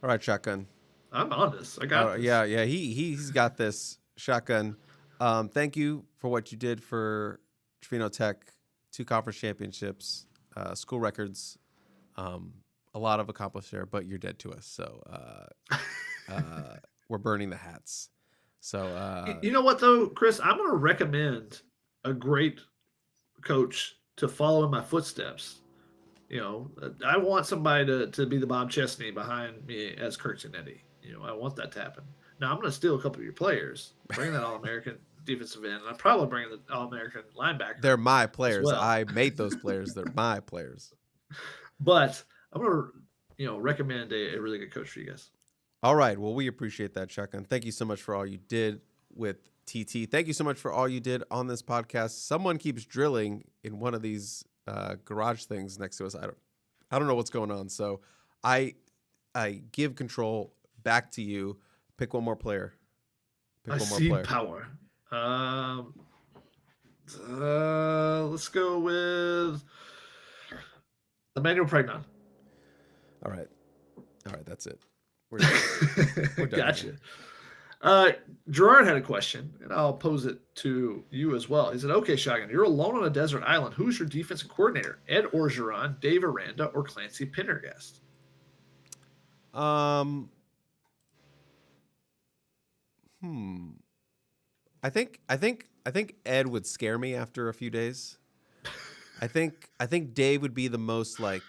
B: All right, Shotgun.
A: I'm on this. I got this.
B: Yeah. He's got this. Shotgun. Thank you for what you did for Trovino Tech. 2 conference championships, school records, a lot of accomplished there, but you're dead to us. So we're burning the hats. So
A: you know what though, Chris? I'm going to recommend a great coach to follow in my footsteps. You know, I want somebody to be the Bob Chesney behind me as Kurt Zanetti. You know, I want that to happen. Now, I'm going to steal a couple of your players, bring that All-American defensive end, and I'm probably bringing the All-American linebacker.
B: They're my players.
A: Well.
B: I made those players. They're my players.
A: But I'm going to, recommend a really good coach for you guys.
B: All right. Well, we appreciate that, Shotgun. Thank you so much for all you did with TT. Thank you so much for all you did on this podcast. Someone keeps drilling in one of these garage things next to us. I don't know what's going on. So I give control back to you. Pick one more player.
A: I see power. Let's go with Emmanuel Pregnon.
B: All right. That's it. We're done. We're done.
A: Gotcha. Gerard had a question, and I'll pose it to you as well. He said, okay, Shotgun, you're alone on a desert island. Who's your defensive coordinator? Ed Orgeron, Dave Aranda, or Clancy Pendergast?
B: I think Ed would scare me after a few days. I think Dave would be the most like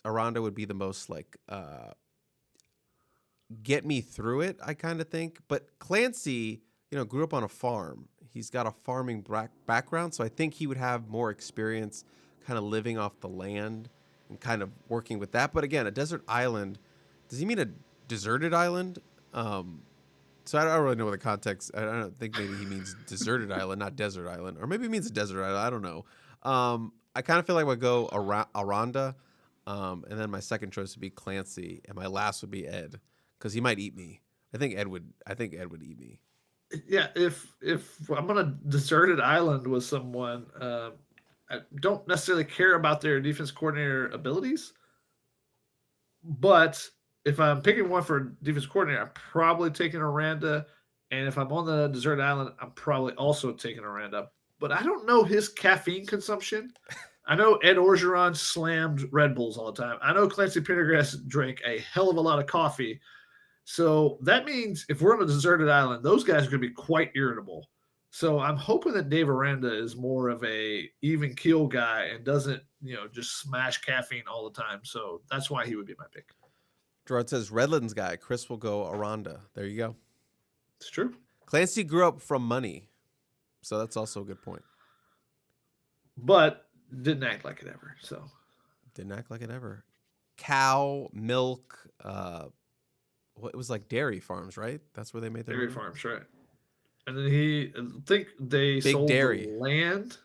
B: Aranda would be the most like get me through it, I kind of think. But Clancy, grew up on a farm. He's got a farming background, so I think he would have more experience kind of living off the land and kind of working with that. But again, a desert island, does he mean a deserted island? So I don't really know what the context. I don't think maybe he means deserted island, not desert island, or maybe he means a desert island. I don't know. I kind of feel like we'd go Aranda, and then my second choice would be Clancy, and my last would be Ed, because he might eat me. I think Ed would eat me.
A: Yeah, if I'm on a deserted island with someone, I don't necessarily care about their defense coordinator abilities, but if I'm picking one for defense coordinator, I'm probably taking Aranda. And if I'm on the deserted island, I'm probably also taking Aranda. But I don't know his caffeine consumption. I know Ed Orgeron slammed Red Bulls all the time. I know Clancy Pendergast drank a hell of a lot of coffee. So that means if we're on a deserted island, those guys are going to be quite irritable. So I'm hoping that Dave Aranda is more of a even keel guy and doesn't, just smash caffeine all the time. So that's why he would be my pick.
B: Gerard says Redlands guy. Chris will go Aranda. There you go.
A: It's true.
B: Clancy grew up from money, so that's also a good point.
A: But didn't act like it ever. So
B: didn't act like it ever. Cow milk. It was like dairy farms, right? That's where they made their
A: dairy
B: money?
A: Farms, right? And then I think they sold
B: dairy
A: the land.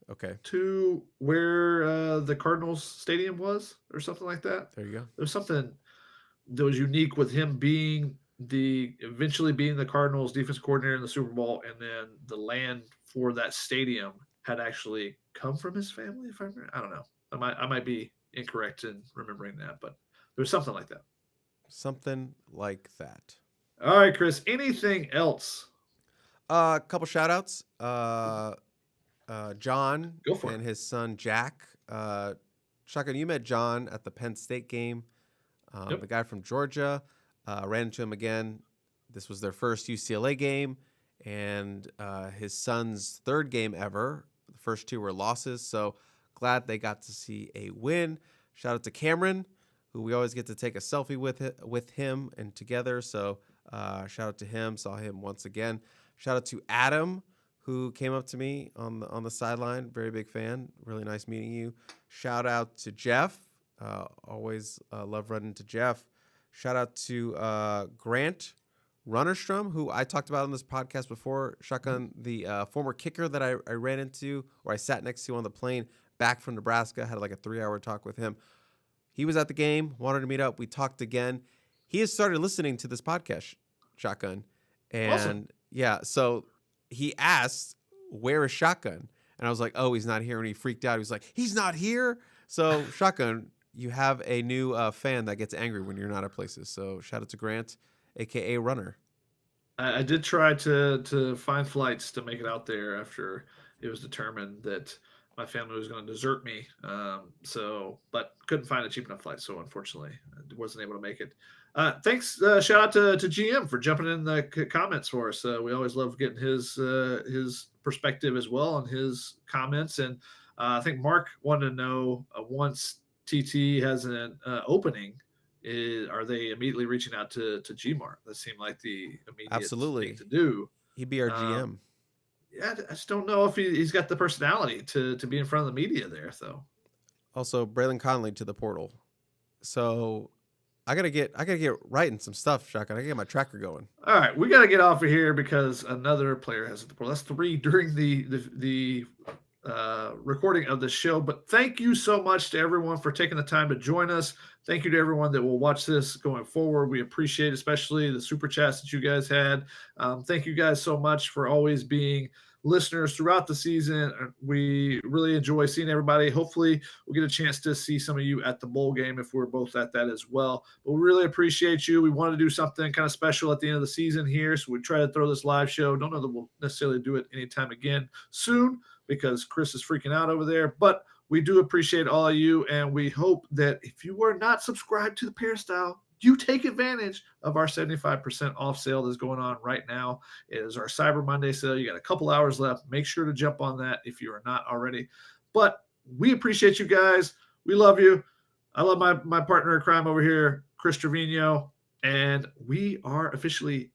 B: Okay.
A: To where the Cardinals stadium was, or something like that.
B: There you go.
A: There's something that was unique with him eventually being the Cardinals defense coordinator in the Super Bowl, and then the land for that stadium had actually come from his family. If I don't know, I might be incorrect in remembering that, but there's something like that.
B: Something like that.
A: All right, Chris. Anything else?
B: A couple shout outs. John
A: Go for
B: and
A: it.
B: his son Jack. Shotgun, you met John at the Penn State game.
A: Yep.
B: The guy from Georgia. Ran into him again. This was their first UCLA game, and his son's third game ever. The first two were losses, so glad they got to see a win. Shout out to Cameron, who we always get to take a selfie with him and together. So shout out to him. Saw him once again. Shout out to Adam, who came up to me on the sideline. Very big fan. Really nice meeting you. Shout out to Jeff. Always love running to Jeff. Shout out to Grant Runnerstrom, who I talked about on this podcast before. Shotgun, the former kicker that I ran into, or I sat next to on the plane back from Nebraska. Had like a 3-hour talk with him. He was at the game, wanted to meet up. We talked again. He has started listening to this podcast, Shotgun. And
A: Awesome.
B: yeah, so he asked, "Where is Shotgun?" And I was like, "Oh, he's not here." And he freaked out. He was like, "He's not here." So Shotgun, you have a new fan that gets angry when you're not at places. So shout out to Grant, aka Runner.
A: I did try to find flights to make it out there after it was determined that my family was going to desert me. But couldn't find a cheap enough flight, so unfortunately, I wasn't able to make it. Thanks. Shout out to GM for jumping in the comments for us. We always love getting his perspective as well on his comments. And I think Mark wanted to know once TT has an opening, are they immediately reaching out to Gmart? That seemed like the immediate
B: Absolutely.
A: thing to do.
B: He'd be our GM.
A: Yeah, I just don't know if he's got the personality to be in front of the media there, though.
B: Also, Braylon Conley to the portal. So I gotta get writing some stuff, Shotgun. I gotta get my tracker going.
A: All right, we got to get off of here because another player has the portal. That's 3 during the recording of the show. But thank you so much to everyone for taking the time to join us. Thank you to everyone that will watch this going forward. We appreciate especially the super chats that you guys had. Thank you guys so much for always being listeners throughout the season. We really enjoy seeing everybody. Hopefully we'll get a chance to see some of you at the bowl game if we're both at that as well. But we really appreciate you. We want to do something kind of special at the end of the season here, so we try to throw this live show. Don't know that we'll necessarily do it anytime again soon because Chris is freaking out over there, but we do appreciate all of you, and we hope that if you were not subscribed to the Peristyle, you take advantage of our 75% off sale that's going on right now. It is our Cyber Monday sale. You got a couple hours left. Make sure to jump on that if you are not already. But we appreciate you guys. We love you. I love my partner in crime over here, Chris Trevino, and we are officially